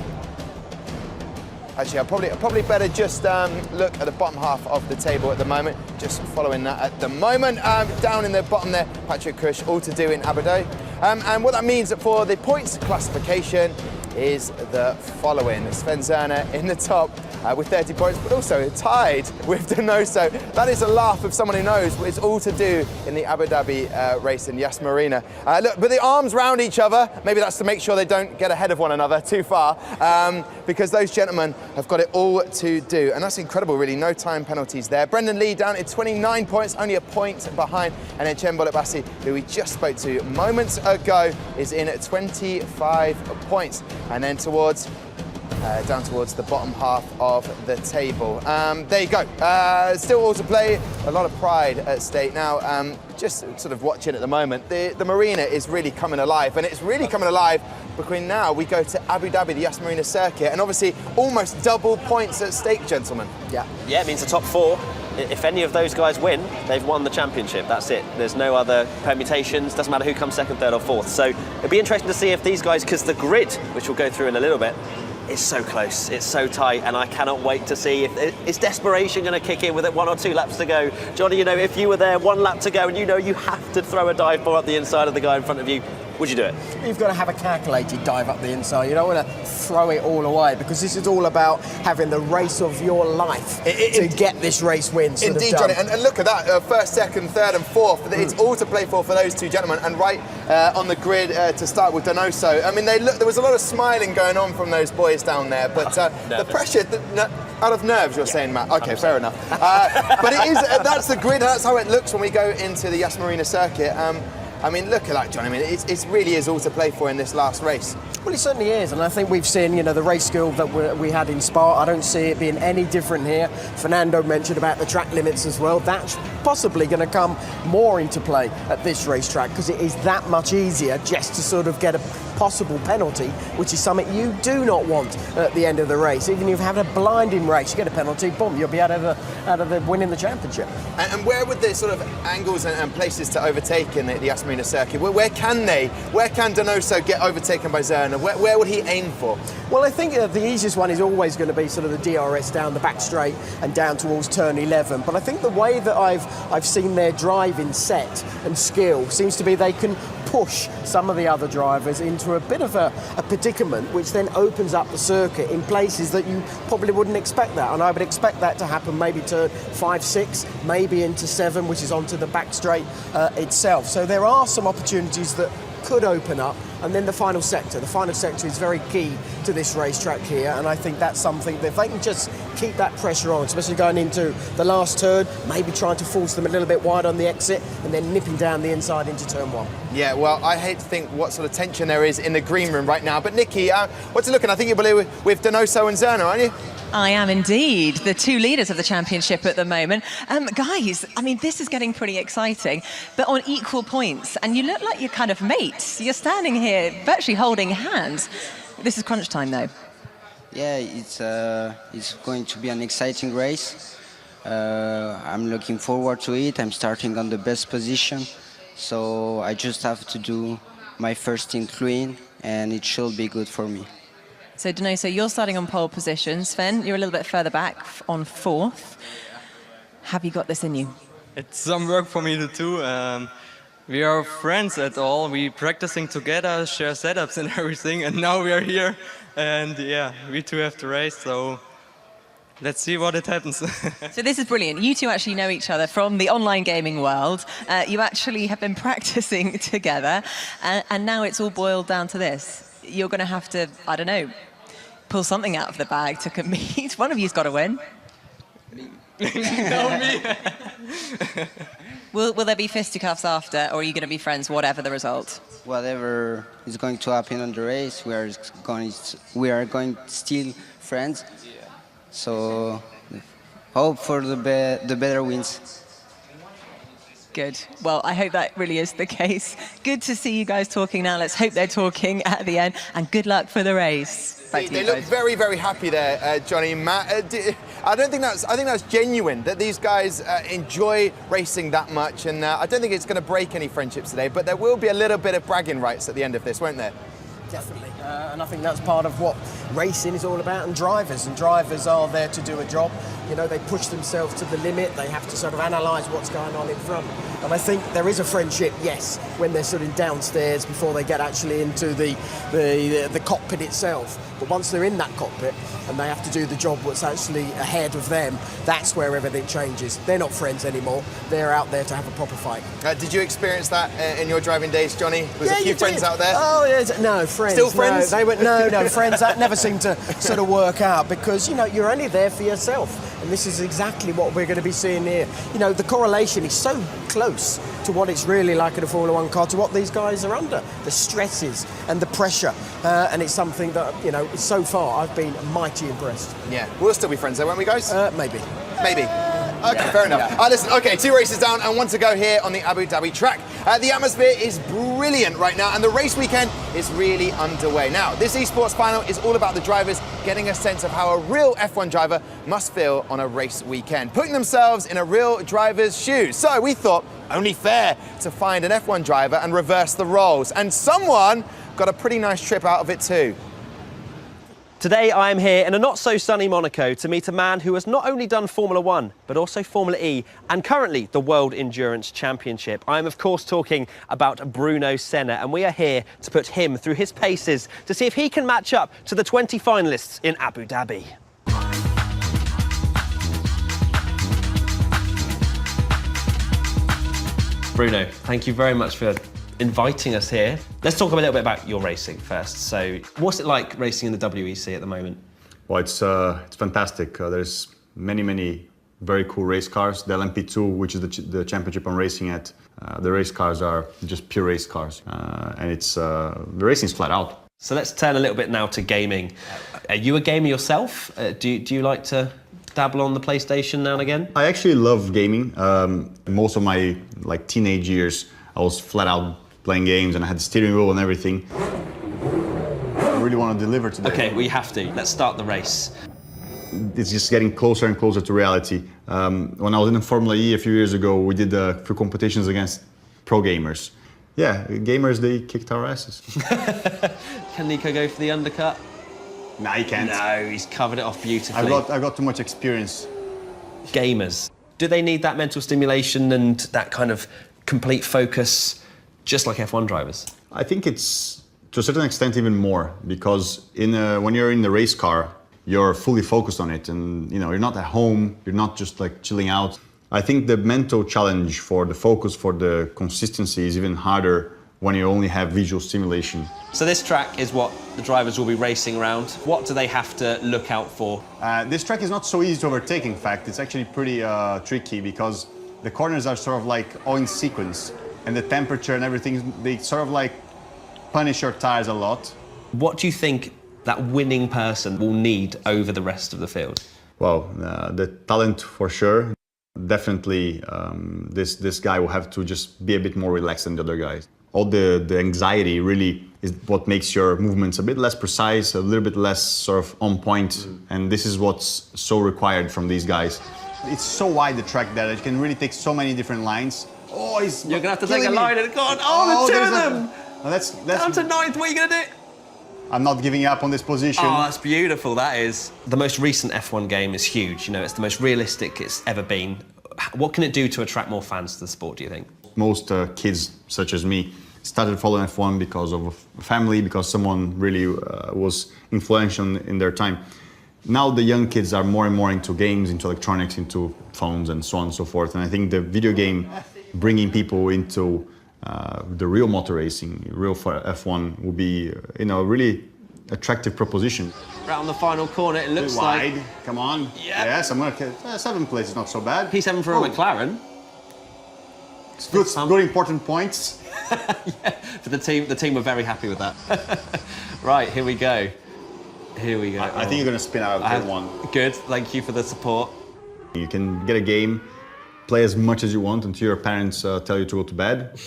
Actually, I'll probably better just look at the bottom half of the table at the moment. Just following that at the moment. Down in the bottom there, Patrick Kush, all to do in Abu Dhabi. And what that means for the points classification is the following. Sven Zöner in the top with 30 points, but also tied with Donoso. That is a laugh of someone who knows what it's all to do in the Abu Dhabi race in Yas Marina. Look, but the arms round each other, maybe that's to make sure they don't get ahead of one another too far, because those gentlemen have got it all to do. And that's incredible, really, no time penalties there. Brendan Lee down at 29 points, only a point behind. And then Cem Bullock Bassey, who we just spoke to moments ago, is in at 25 points. And then down towards the bottom half of the table. There you go. Still all to play. A lot of pride at stake. Now, just sort of watching at the moment, the marina is really coming alive, and it's really coming alive between now we go to Abu Dhabi, the Yas Marina circuit, and obviously almost double points at stake, gentlemen. Yeah, it means the top four. If any of those guys win, they've won the championship. That's it. There's no other permutations. Doesn't matter who comes second, third, or fourth. So it'll be interesting to see if these guys, because the grid, which we'll go through in a little bit, is so close, it's so tight, and I cannot wait to see if is desperation going to kick in with it 1 or 2 laps to go. Johnny, you know, if you were there 1 lap to go and you know you have to throw a dive ball up the inside of the guy in front of you, would you do it? You've got to have a calculated dive up the inside. You don't want to throw it all away, because this is all about having the race of your life to get this race win. Indeed, Johnny, and look at that, first, second, third and fourth. It's all to play for those two gentlemen, and right on the grid to start with Donoso. I mean, there was a lot of smiling going on from those boys down there, but the pressure, out of nerves, you're saying, Matt? Okay, fair enough. But it is, that's the grid, that's how it looks when we go into the Yas Marina circuit. I mean, look at that, John. I mean, it really is all to play for in this last race. Well, it certainly is, and I think we've seen, you know, the race skill that we had in Spa. I don't see it being any different here. Fernando mentioned about the track limits as well. That's possibly going to come more into play at this racetrack, because it is that much easier just to sort of get a possible penalty, which is something you do not want at the end of the race. Even if you've had a blinding race, you get a penalty, boom, you'll be out of the winning the championship. And where would the sort of angles and places to overtake in the Yas Marina circuit? Where can Donoso get overtaken by Zöner? Where would he aim for? Well, I think the easiest one is always going to be sort of the DRS down the back straight and down towards turn 11. But I think the way that I've seen their driving set and skill seems to be they can push some of the other drivers into a bit of a predicament, which then opens up the circuit in places that you probably wouldn't expect that. And I would expect that to happen maybe turn 5, 6, maybe into 7, which is onto the back straight itself. So there are some opportunities that could open up and then the final sector. The final sector is very key to this racetrack here, and I think that's something that if they can just keep that pressure on, especially going into the last turn, maybe trying to force them a little bit wide on the exit, and then nipping down the inside into turn 1. Yeah, well, I hate to think what sort of tension there is in the green room right now. But Nikki, what's it looking? I think you're with Donoso and Zerner, aren't you? I am indeed, the two leaders of the championship at the moment. Guys, I mean, this is getting pretty exciting, but on equal points. And you look like you're kind of mates. You're standing here virtually holding hands. This is crunch time, though. Yeah, it's going to be an exciting race. I'm looking forward to it. I'm starting on the best position, so I just have to do my first thing clean, and it should be good for me. So Donoso, you're starting on pole position. Sven, you're a little bit further back on 4th. Have you got this in you? It's some work for me to do. We are friends at all. We practicing together, share setups and everything, and now we are here. And yeah, we two have to race, so let's see what it happens. So this is brilliant. You two actually know each other from the online gaming world. You actually have been practicing together, and now it's all boiled down to this. You're going to have to, I don't know, pull something out of the bag to compete. One of you's got to win. No, me. Will there be fisticuffs after, or are you going to be friends, whatever the result? Whatever is going to happen on the race, we are going still friends. So hope for the better wins. Good. Well, I hope that really is the case. Good to see you guys talking now. Let's hope they're talking at the end. And good luck for the race. They look very, very happy there, Johnny and Matt. I think that's genuine, that these guys enjoy racing that much. And I don't think it's going to break any friendships today. But there will be a little bit of bragging rights at the end of this, won't there? Definitely. And I think that's part of what racing is all about, and drivers are there to do a job. You know, they push themselves to the limit. They have to sort of analyse what's going on in front. And I think there is a friendship, yes, when they're sort of downstairs before they get actually into the cockpit itself. But once they're in that cockpit and they have to do the job what's actually ahead of them, that's where everything changes. They're not friends anymore. They're out there to have a proper fight. Did you experience that in your driving days, Johnny? Was a few friends out there? Oh, yeah, no, friends. Still friends? No, they were, no, friends. That never seemed to sort of work out because, you know, you're only there for yourself. And this is exactly what we're going to be seeing here. You know, the correlation is so close to what it's really like in a Formula One car, to what these guys are under, the stresses and the pressure. And it's something that, you know, so far I've been mighty impressed. Yeah, we'll still be friends though, won't we, guys? Maybe. Maybe. Okay, fair enough. Listen, okay, 2 races down and 1 to go here on the Abu Dhabi track. The atmosphere is brilliant right now, and the race weekend is really underway. Now, this eSports final is all about the drivers getting a sense of how a real F1 driver must feel on a race weekend, putting themselves in a real driver's shoes. So we thought, only fair to find an F1 driver and reverse the roles. And someone got a pretty nice trip out of it too. Today I am here in a not-so-sunny Monaco to meet a man who has not only done Formula One, but also Formula E, and currently the World Endurance Championship. I am, of course, talking about Bruno Senna, and we are here to put him through his paces to see if he can match up to the 20 finalists in Abu Dhabi. Bruno, thank you very much for inviting us here. Let's talk a little bit about your racing first. So what's it like racing in the WEC at the moment? Well, it's fantastic. There's many very cool race cars. The LMP2, which is the championship I'm racing at, the race cars are just pure race cars. And it's the racing's flat out. So let's turn a little bit now to gaming. Are you a gamer yourself? Do you like to dabble on the PlayStation now and again? I actually love gaming. Most of my teenage years, I was flat out playing games, and I had the steering wheel and everything. I really want to deliver today. Okay, we have to. Let's start the race. It's just getting closer and closer to reality. When I was in Formula E a few years ago, we did a few competitions against pro gamers. Yeah, gamers, they kicked our asses. Can Nico go for the undercut? No, he can't. No, he's covered it off beautifully. I've got too much experience. Gamers, do they need that mental stimulation and that kind of complete focus, just like F1 drivers? I think it's, to a certain extent, even more, because when you're in the race car, you're fully focused on it, and you're not at home, you're not just chilling out. I think the mental challenge for the focus, for the consistency is even harder when you only have visual stimulation. So this track is what the drivers will be racing around. What do they have to look out for? This track is not so easy to overtake, in fact. It's actually pretty tricky because the corners are sort of like all in sequence, and the temperature and everything, they sort of like punish your tires a lot. What do you think that winning person will need over the rest of the field? Well, the talent for sure. Definitely, this guy will have to just be a bit more relaxed than the other guys. All the anxiety really is what makes your movements a bit less precise, a little bit less sort of on point, and this is what's so required from these guys. It's so wide, the track, that it can really take so many different lines. Oh, You're gonna have to take a line and go on. Oh, the two of them! That's Down to ninth, what are you gonna do? I'm not giving up on this position. Oh, that's beautiful, that is. The most recent F1 game is huge, you know, it's the most realistic it's ever been. What can it do to attract more fans to the sport, do you think? Most kids, such as me, started following F1 because of a family, because someone really was influential in their time. Now the young kids are more and more into games, into electronics, into phones and so on and so forth. And I think the video game bringing people into the real motor racing, real F1 will be, you know, a really attractive proposition. Around the final corner, it looks wide. like... Come on. Yeah. Yes, I'm gonna get 7th place is not so bad. P7 for a McLaren. It's good, good important points. Yeah, for the team were very happy with that. Right, here we go. Here we go. I think you're gonna spin out of one. Good, thank you for the support. You can get a game, play as much as you want until your parents tell you to go to bed.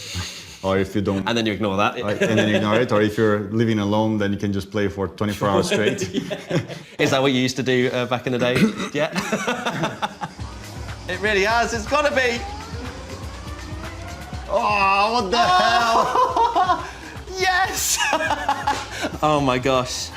Or if you don't... And then you ignore that. And then you ignore it. Or if you're living alone, then you can just play for 24 hours straight. Is that what you used to do back in the day? Yeah. It really has, it's gotta be. Oh, what the hell? Yes! Oh my gosh.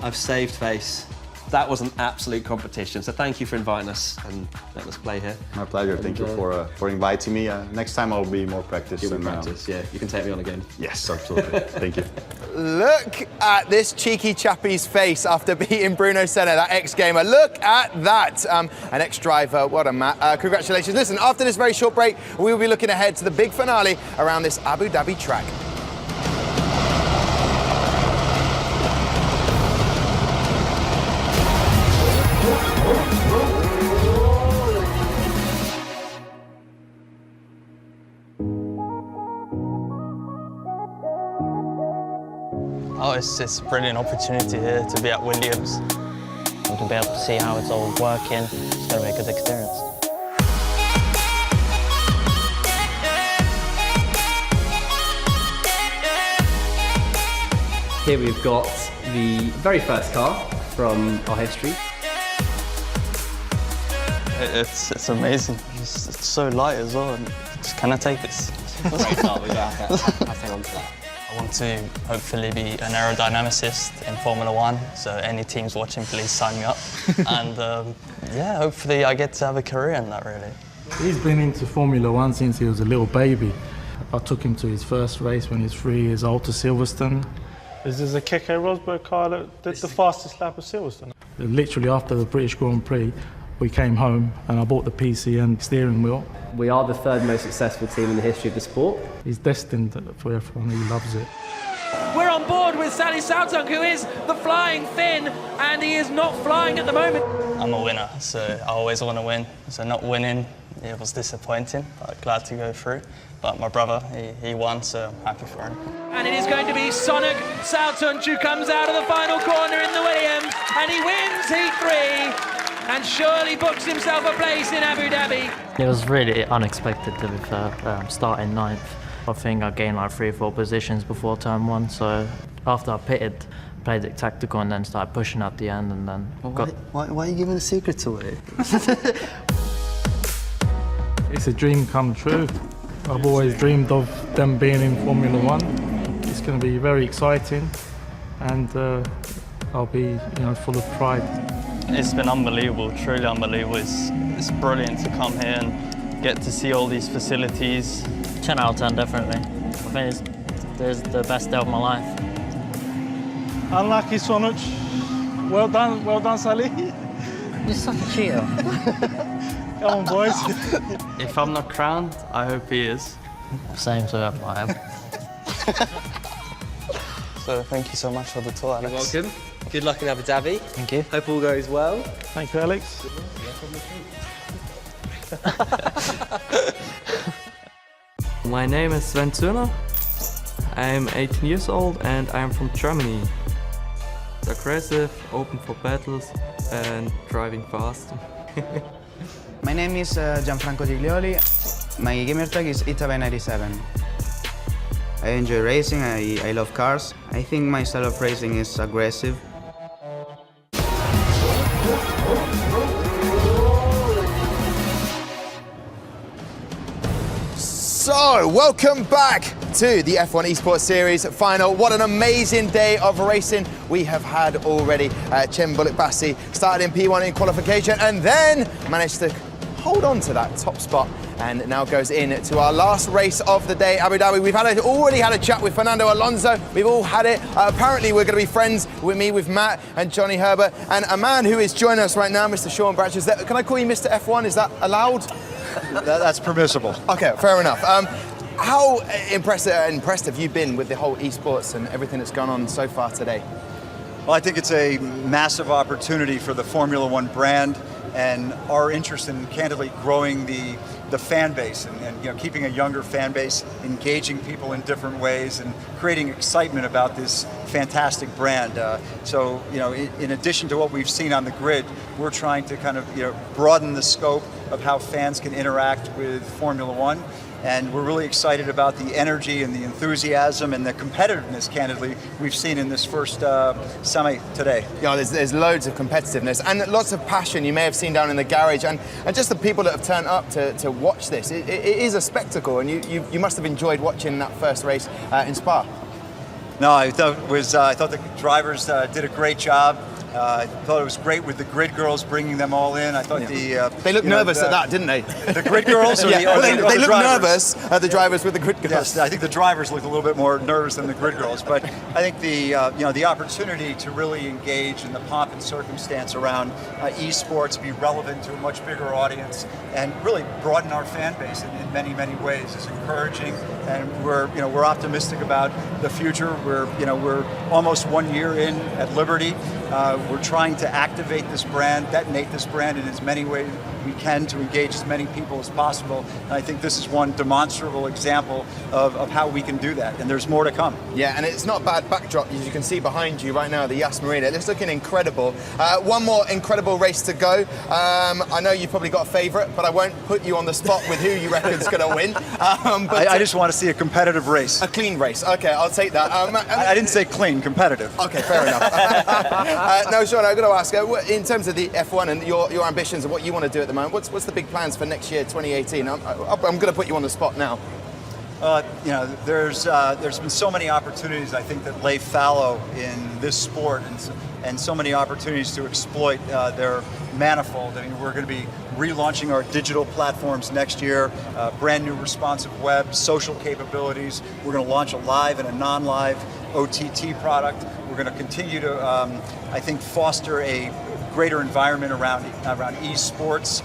I've saved face. That was an absolute competition, so thank you for inviting us and letting us play here. My pleasure. Thank you for inviting me. Next time I'll be more practiced. You'll be practice, yeah. You can take me on again. Yes, absolutely. Thank you. Look at this cheeky chappie's face after beating Bruno Senna, that ex-gamer. Look at that. An ex-driver, what a man. Congratulations. Listen, after this very short break, we will be looking ahead to the big finale around this Abu Dhabi track. Oh, it's a brilliant opportunity here to be at Williams. And to be able to see how it's all working, it's going to be a good experience. Here we've got the very first car from our history. It's amazing. It's so light as well. Can I take this? Great start, we have to hang on to that. I want to hopefully be an aerodynamicist in Formula One, so any teams watching, please sign me up. And yeah, hopefully I get to have a career in that, really. He's been into Formula One since he was a little baby. I took him to his first race when he was 3 years old to Silverstone. This is a Keke Rosberg car that did the fastest lap of Silverstone. Literally after the British Grand Prix, we came home and I bought the PC and steering wheel. We are the 3rd most successful team in the history of the sport. He's destined for F1, he loves it. We're on board with Sally Sautunk, who is the flying Finn, and he is not flying at the moment. I'm a winner, so I always want to win. So not winning, it was disappointing, but glad to go through. But my brother, he won, so I'm happy for him. And it is going to be Sonic Sautunk who comes out of the final corner in the Williams, and he wins Heat 3. And surely books himself a place in Abu Dhabi. It was really unexpected, to be fair, starting 9th. I think I gained like 3 or 4 positions before turn 1, so after I pitted, played it tactical and then started pushing at the end and then Why are you giving a secret away? It's a dream come true. I've always dreamed of them being in Formula One. It's going to be very exciting and I'll be full of pride. It's been unbelievable, truly unbelievable. It's brilliant to come here and get to see all these facilities. 10 out of 10, definitely. I think it's the best day of my life. Unlucky, Sonuch. Well done, Sally. You're such a cheater. Come on, boys. If I'm not crowned, I hope he is. Same, so I am. So thank you so much for the tour, Alex. You're welcome. Good luck in Abu Dhabi. Thank you. Hope all goes well. Thank you, Alex. My name is Sven Zürner. I'm 18 years old and I'm from Germany. Aggressive, open for battles and driving fast. My name is Gianfranco Giglioli. My gamer tag is Itabe97. I enjoy racing, I love cars. I think my style of racing is aggressive. So, welcome back to the F1 Esports Series final. What an amazing day of racing we have had already. Cem Bullock-Bassi started in P1 in qualification and then managed to hold on to that top spot and now goes in to our last race of the day, Abu Dhabi. We've already had a chat with Fernando Alonso. We've all had it. Apparently we're going to be friends with Matt and Johnny Herbert and a man who is joining us right now, Mr. Sean Bratches. Can I call you Mr. F1? Is that allowed? That's permissible. Okay, fair enough. How impressed have you been with the whole esports and everything that's gone on so far today? Well, I think it's a massive opportunity for the Formula One brand and our interest in candidly growing the fan base and keeping a younger fan base, engaging people in different ways and creating excitement about this fantastic brand. So in addition to what we've seen on the grid, we're trying to kind of broaden the scope of how fans can interact with Formula One. And we're really excited about the energy and the enthusiasm and the competitiveness, candidly, we've seen in this first semi today. There's loads of competitiveness and lots of passion you may have seen down in the garage and just the people that have turned up to watch this. It is a spectacle and you must have enjoyed watching that first race in Spa. No, I thought the drivers did a great job. I thought it was great with the grid girls bringing them all in. I thought they looked nervous at that, didn't they? The grid girls, or they looked drivers? nervous at the drivers with the grid girls. Yes, I think the drivers looked a little bit more nervous than the grid girls. But I think the opportunity to really engage in the pomp and circumstance around esports, be relevant to a much bigger audience, and really broaden our fan base in many ways is encouraging. And we're optimistic about the future. We're almost 1 year in at Liberty. We're trying to activate this brand, detonate this brand in as many ways we can to engage as many people as possible. And I think this is one demonstrable example of how we can do that. And there's more to come. Yeah, and it's not a bad backdrop. As you can see behind you right now, the Yas Marina. It's looking incredible. One more incredible race to go. I know you've probably got a favourite, but I won't put you on the spot with who you reckon's going to win. I just want to see a competitive race. A clean race. Okay, I'll take that. I didn't say clean, competitive. Okay, fair enough. No, Sean, I've got to ask, in terms of the F1 and your ambitions and what you want to do at the moment, what's the big plans for next year, 2018? I'm going to put you on the spot now. There's been so many opportunities, I think, that lay fallow in this sport, and so many opportunities to exploit their manifold. I mean, we're going to be relaunching our digital platforms next year, brand new responsive web, social capabilities. We're going to launch a live and a non-live OTT product. We're going to continue to, I think, foster a greater environment around esports.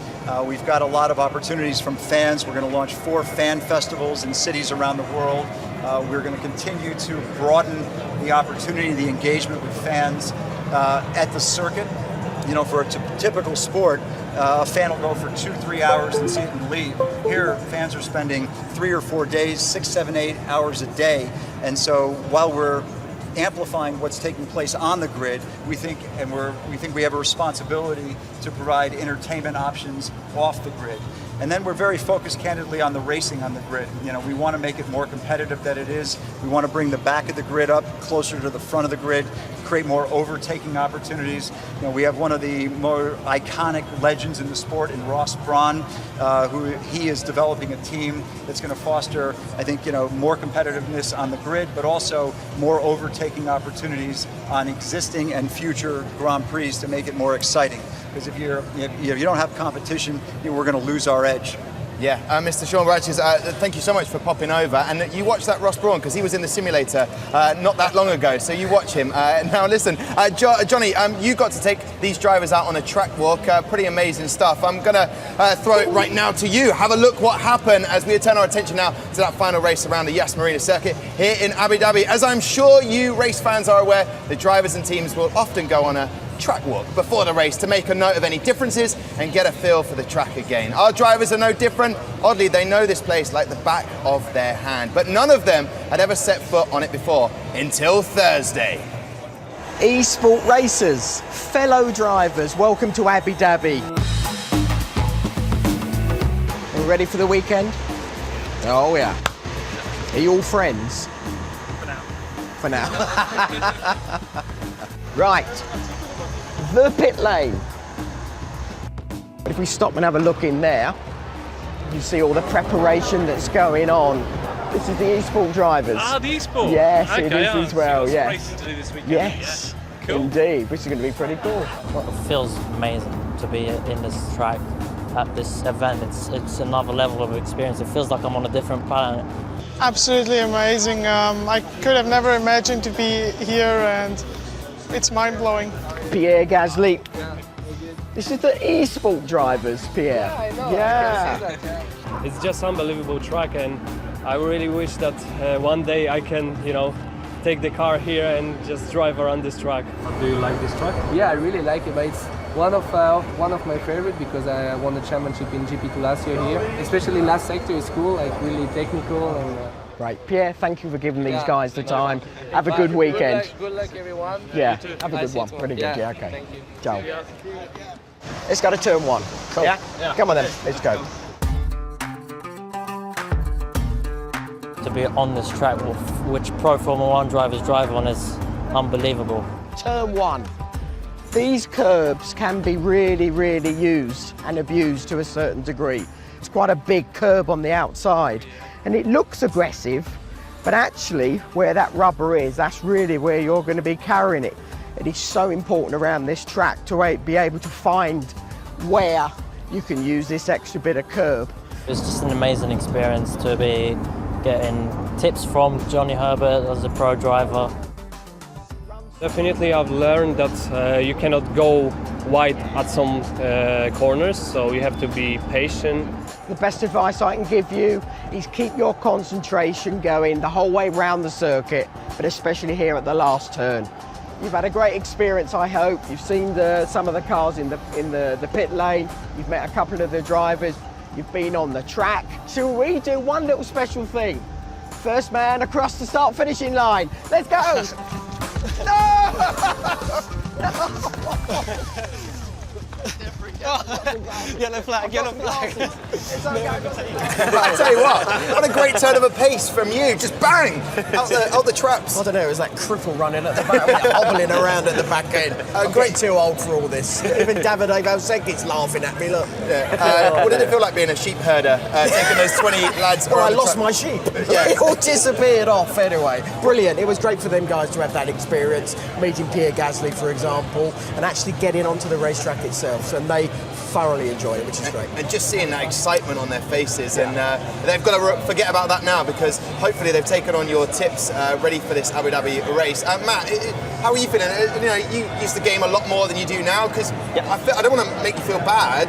We've got a lot of opportunities from fans. We're going to launch 4 fan festivals in cities around the world. We're going to continue to broaden the opportunity, the engagement with fans at the circuit. For a typical sport, a fan will go for 2-3 hours and see it and leave. Here, fans are spending 3 or 4 days, 6, 7, 8 hours a day. And so while we're amplifying what's taking place on the grid, we think we have a responsibility to provide entertainment options off the grid. And then we're very focused, candidly, on the racing on the grid. We want to make it more competitive than it is. We want to bring the back of the grid up closer to the front of the grid, create more overtaking opportunities. We have one of the more iconic legends in the sport in Ross Brawn, he is developing a team that's going to foster, I think, more competitiveness on the grid, but also more overtaking opportunities on existing and future Grand Prix to make it more exciting. Because if you don't have competition, we're going to lose our edge. Yeah, Mr. Sean Ratches, thank you so much for popping over. And you watched that Ross Brawn, because he was in the simulator not that long ago, so you watch him. Now listen, Johnny, you got to take these drivers out on a track walk, pretty amazing stuff. I'm going to throw it right now to you. Have a look what happened as we turn our attention now to that final race around the Yas Marina circuit here in Abu Dhabi. As I'm sure you race fans are aware, the drivers and teams will often go on a track walk before the race to make a note of any differences and get a feel for the track again. Our drivers are no different. Oddly, they know this place like the back of their hand, but none of them had ever set foot on it before until Thursday. eSport racers, fellow drivers, welcome to Abu Dhabi. Are you ready for the weekend? Oh yeah. Are you all friends? For now. Right. The pit lane. But if we stop and have a look in there, you see all the preparation that's going on. This is the eSport drivers. Ah, the eSport? Yes, okay, it is as well, so yes. Racing to do this weekend. Yes, Yeah. Cool. indeed, which is going to be pretty cool. It feels amazing to be in this track at this event. It's another level of experience. It feels like I'm on a different planet. Absolutely amazing. I could have never imagined to be here, and it's mind-blowing. Pierre Gasly. This is the eSport drivers, Pierre. Yeah, I know. Yeah. I can see that, yeah. It's just unbelievable track, and I really wish that one day I can, take the car here and just drive around this track. Do you like this track? Yeah, I really like it, but it's one of my favorite because I won the championship in GP2 last year here. Especially last sector is cool, like really technical and. Right, Pierre, thank you for giving these guys the time. Have a good weekend. Good luck everyone. Yeah, have a good one. Pretty good, yeah, okay. Thank you. Ciao. Let's go to turn one. Cool. Yeah? Come on then, let's go. To be on this track, which Pro Formula 1 drivers drive on, is unbelievable. Turn one. These curbs can be really, really used and abused to a certain degree. It's quite a big curb on the outside, and it looks aggressive, but actually where that rubber is, that's really where you're going to be carrying it. It is so important around this track to be able to find where you can use this extra bit of curb. It's just an amazing experience to be getting tips from Johnny Herbert as a pro driver. Definitely I've learned that you cannot go wide at some corners, so you have to be patient. The best advice I can give you is keep your concentration going the whole way around the circuit, but especially here at the last turn. You've had a great experience, I hope. You've seen some of the cars in the pit lane. You've met a couple of the drivers. You've been on the track. Shall we do one little special thing? First man across the start finishing line. Let's go! Yellow flag, yellow flag. I tell you what a great turn of a pace from you. Just bang, out the traps. I don't know, it was that cripple running at the back, hobbling around at the back end. I'm getting too old for all this. Even Davide Valseki's laughing at me, look. Yeah. What did it feel like being a sheep herder, taking those 20 lads Well, around I the lost track? my sheep. Yeah. They all disappeared off anyway. Brilliant. It was great for them guys to have that experience, meeting Pierre Gasly, for example, and actually getting onto the racetrack itself. And they thoroughly enjoyed it, which is great. And just seeing that excitement on their faces, and they've got to forget about that now, because hopefully they've taken on your tips ready for this Abu Dhabi race. Matt, how are you feeling? You used the game a lot more than you do now, because I don't want to make you feel bad,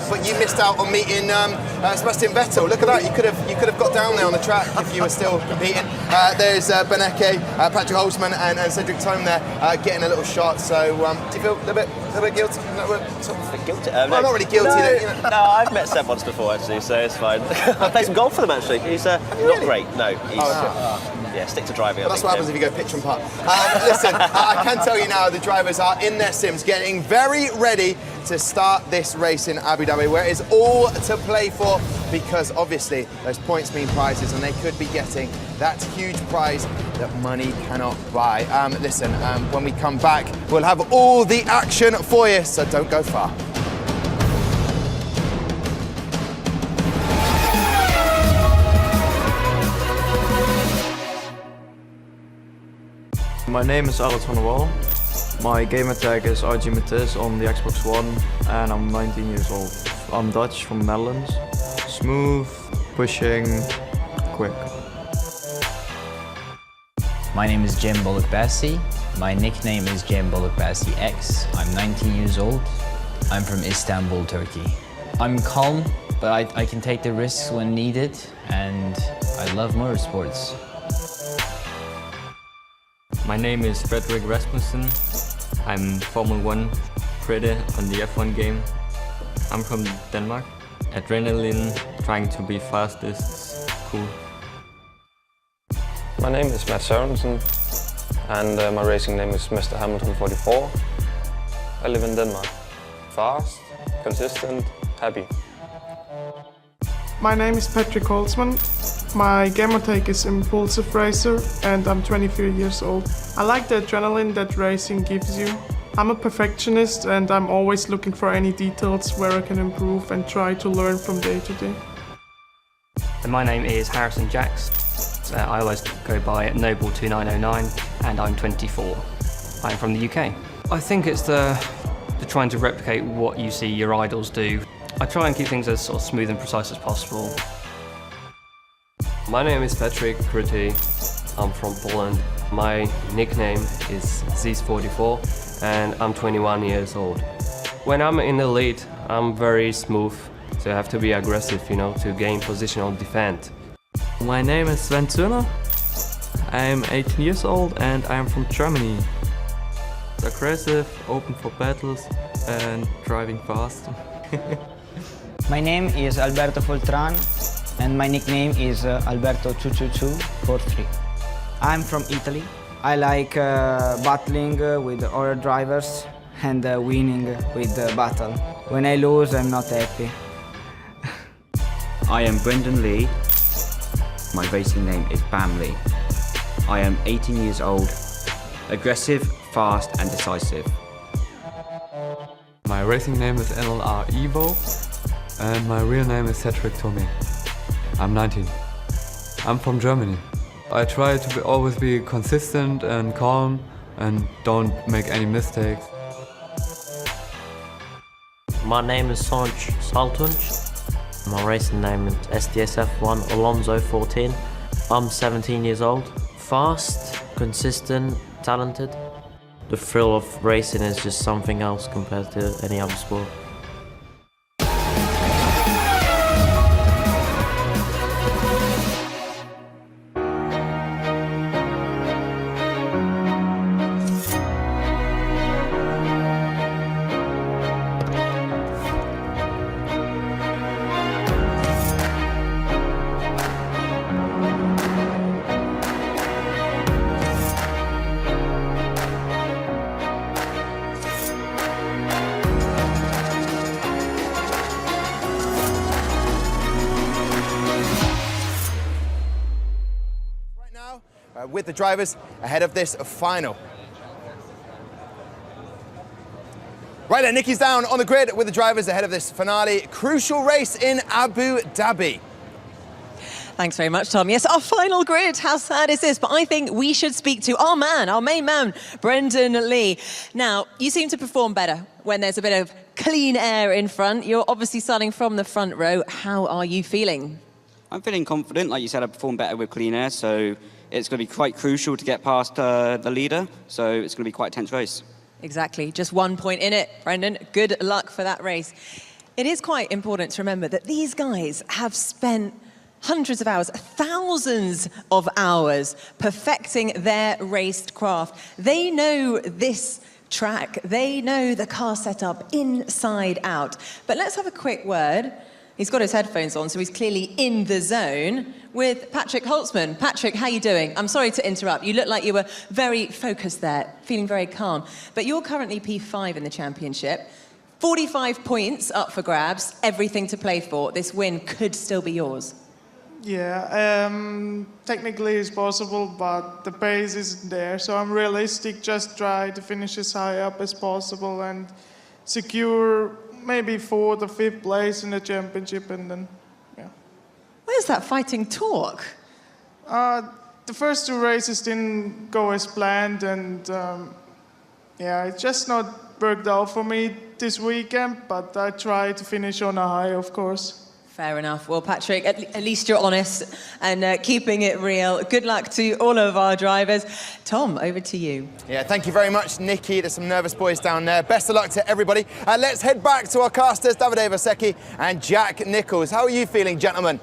but you missed out on meeting Sebastian Vettel. Look at that, you could have got down there on the track if you were still competing. There's Ben Eke, Patrick Holzman, and Cedric Tome there getting a little shot. So do you feel a little bit guilty? Guilty? Well, not really guilty. No, I've met Seb once before actually, so it's fine. I played some golf for them actually. He's not great. No, he's stick to driving. Well, that's what happens if you go pitch and putt. Listen, I can tell you now, the drivers are in their sims, getting very ready to start this race in Abu Dhabi, where it's all to play for, because obviously those points mean prizes, and they could be getting that huge prize that money cannot buy. Listen, when we come back, we'll have all the action for you, so don't go far. My name is Alex van der Wal. My gamer tag is RG Matisse on the Xbox One, and I'm 19 years old. I'm Dutch from the Netherlands, Smooth, pushing, quick. My name is Jem Bolukbasi. My nickname is Jem Bolukbasi X. I'm 19 years old. I'm from Istanbul, Turkey. I'm calm, but I can take the risks when needed, and I love motorsports. My name is Fredrik Rasmussen. I'm Formula 1 creator on the F1 game. I'm from Denmark. Adrenaline, trying to be fastest, cool. My name is Matt Sørensen, and my racing name is Mr. Hamilton 44. I live in Denmark. Fast, consistent, happy. My name is Patrick Holtzman. My gamertag is Impulsive Racer, and I'm 23 years old. I like the adrenaline that racing gives you. I'm a perfectionist, and I'm always looking for any details where I can improve and try to learn from day to day. And my name is Harrison Jacks. I always go by Noble2909, and I'm 24. I'm from the UK. I think it's the trying to replicate what you see your idols do. I try and keep things as sort of smooth and precise as possible. My name is Patrick Kryty. I'm from Poland. My nickname is Zis44, and I'm 21 years old. When I'm in the lead, I'm very smooth, so I have to be aggressive, to gain position or defend. My name is Sven Zürner. I'm 18 years old and I'm from Germany. Aggressive, open for battles and driving fast. My name is Alberto Foltran and my nickname is Alberto22243. I'm from Italy. I like battling with other drivers and winning with the battle. When I lose, I'm not happy. I am Brendan Lee. My racing name is Bam Lee. I am 18 years old, aggressive, fast and decisive. My racing name is NLR Evo and my real name is Cedric Tommy. I'm 19. I'm from Germany. I try to always be consistent and calm and don't make any mistakes. My name is Sanj Saltunç. My racing name is SDSF1 Alonso 14. I'm 17 years old. Fast, consistent, talented. The thrill of racing is just something else compared to any other sport. With the drivers ahead of this final. Right then, Nicky's down on the grid with the drivers ahead of this finale. Crucial race in Abu Dhabi. Thanks very much, Tom. Yes, our final grid. How sad is this? But I think we should speak to our man, our main man, Brendan Lee. Now, you seem to perform better when there's a bit of clean air in front. You're obviously starting from the front row. How are you feeling? I'm feeling confident. Like you said, I perform better with clean air, so it's going to be quite crucial to get past the leader, so it's going to be quite a tense race. Exactly. Just 1 point in it, Brendan. Good luck for that race. It is quite important to remember that these guys have spent hundreds of hours, thousands of hours perfecting their raced craft. They know this track. They know the car setup inside out. But let's have a quick word. He's got his headphones on, so he's clearly in the zone with Patrick Holtzman. Patrick, how are you doing? I'm sorry to interrupt. You look like you were very focused there, feeling very calm. But you're currently P5 in the championship. 45 points up for grabs, everything to play for. This win could still be yours. Yeah, technically it's possible, but the pace isn't there. So I'm realistic, just try to finish as high up as possible and secure maybe 4th or 5th place in the championship, and then, yeah. Where's that fighting talk? The first 2 races didn't go as planned, and yeah, it's just not worked out for me this weekend, but I try to finish on a high, of course. Fair enough. Well, Patrick, at least you're honest and keeping it real. Good luck to all of our drivers. Tom, over to you. Yeah, thank you very much, Nikki. There's some nervous boys down there. Best of luck to everybody. Let's head back to our casters, Davide Vasecki and Jack Nichols. How are you feeling, gentlemen?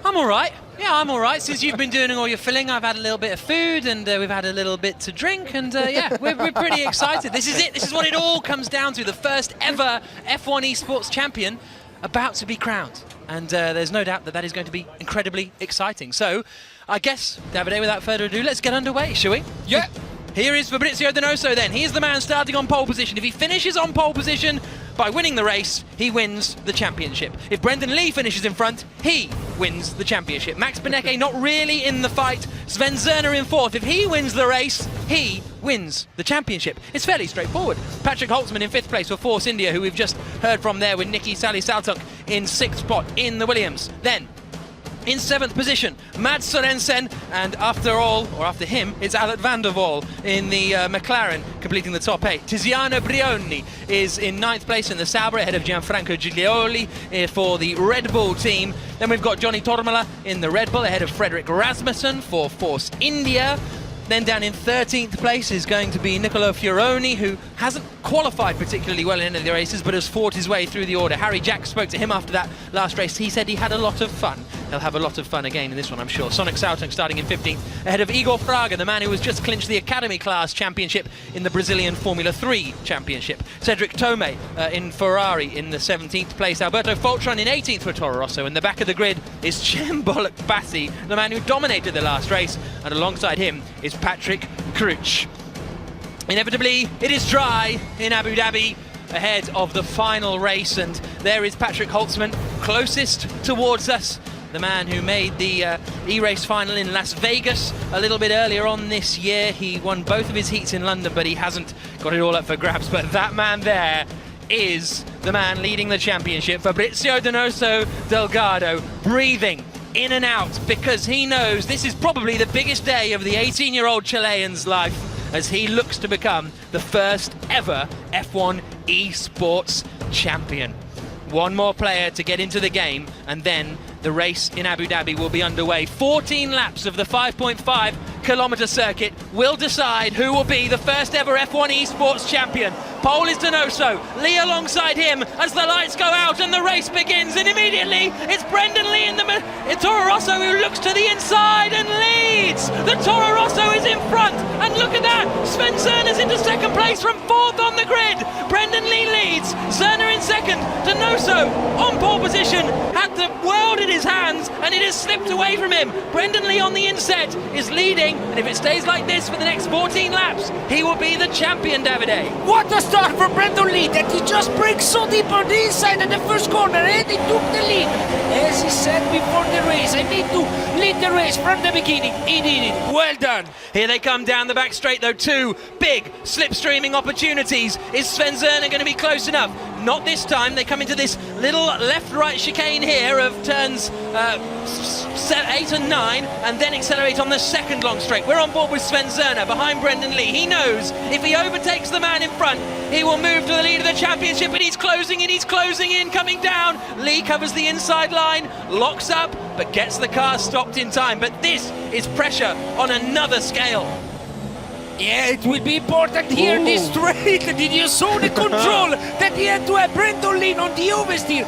I'm all right. Yeah, I'm all right. Since you've been doing all your filling, I've had a little bit of food and we've had a little bit to drink. And yeah, we're pretty excited. This is it. This is what it all comes down to. The first ever F1 eSports champion about to be crowned. And there's no doubt that that is going to be incredibly exciting. So I guess, Davide, without further ado, let's get underway, shall we? Yeah. Here is Fabrizio Donoso then. He's the man starting on pole position. If he finishes on pole position by winning the race, he wins the championship. If Brendan Lee finishes in front, he wins the championship. Max Benecke not really in the fight. Sven Zerner in fourth. If he wins the race, he wins the championship. It's fairly straightforward. Patrick Holtzman in fifth place for Force India, who we've just heard from there, with Nikki Sally Saltunk in sixth spot in the Williams. Then in seventh position, Mads Sorensen, and after him, it's Alec van der Waal in the McLaren, completing the top 8. Tiziano Brioni is in ninth place in the Sauber, ahead of Gianfranco Giglioli for the Red Bull team. Then we've got Johnny Tormala in the Red Bull, ahead of Frederick Rasmussen for Force India. Then down in 13th place is going to be Nicolo Fioroni, who hasn't qualified particularly well in any of the races, but has fought his way through the order. Harry Jack spoke to him after that last race. He said he had a lot of fun. He'll have a lot of fun again in this one, I'm sure. Sonic Sautunk starting in 15th, ahead of Igor Fraga, the man who has just clinched the Academy Class Championship in the Brazilian Formula 3 Championship. Cedric Tomei in Ferrari in the 17th place. Alberto Foltron in 18th for Toro Rosso. In the back of the grid is Cem Bollock Bassi, the man who dominated the last race, and alongside him is Patrick Crouch. Inevitably, it is dry in Abu Dhabi ahead of the final race, and there is Patrick Holtzman closest towards us, the man who made the E-Race final in Las Vegas a little bit earlier on this year. He won both of his heats in London, but he hasn't got it all up for grabs. But that man there is the man leading the championship, Fabrizio Donoso Delgado, breathing in and out because he knows this is probably the biggest day of the 18-year-old Chilean's life, as he looks to become the first ever F1 eSports champion. One more player to get into the game, and then the race in Abu Dhabi will be underway. 14 laps of the 5.5-kilometre circuit will decide who will be the first ever F1 eSports champion. Pole is Donoso, Lee alongside him as the lights go out and the race begins, and immediately it's Brendan Lee in the Toro Rosso, who looks to the inside and leads. The Toro Rosso is in front, and look at that, Sven Zerner's into second place from fourth on the grid. Brendan Lee leads, Zerner in second, Donoso on pole position, had the world in his hands and it has slipped away from him. Brendan Lee on the inset is leading, and if it stays like this for the next 14 laps, he will be the champion, Davide. What a start for Brendan Lee, that he just breaks so deep on the inside at the first corner, and he took the lead. As he said before the race, I need to lead the race from the beginning. He did it. Well done. Here they come down the back straight though. Two big slipstreaming opportunities. Is Sven Zerner going to be close enough? Not this time. They come into this little left-right chicane here of turns 8 and 9, and then accelerate on the second long straight. We're on board with Sven Zerner behind Brendan Lee. He knows if he overtakes the man in front, he will move to the lead of the championship, and he's closing in, coming down. Lee covers the inside line, locks up, but gets the car stopped in time. But this is pressure on another scale. Yeah, it will be important here in this straight. Did you saw the control that he had to have Brendan Lee on the oversteer?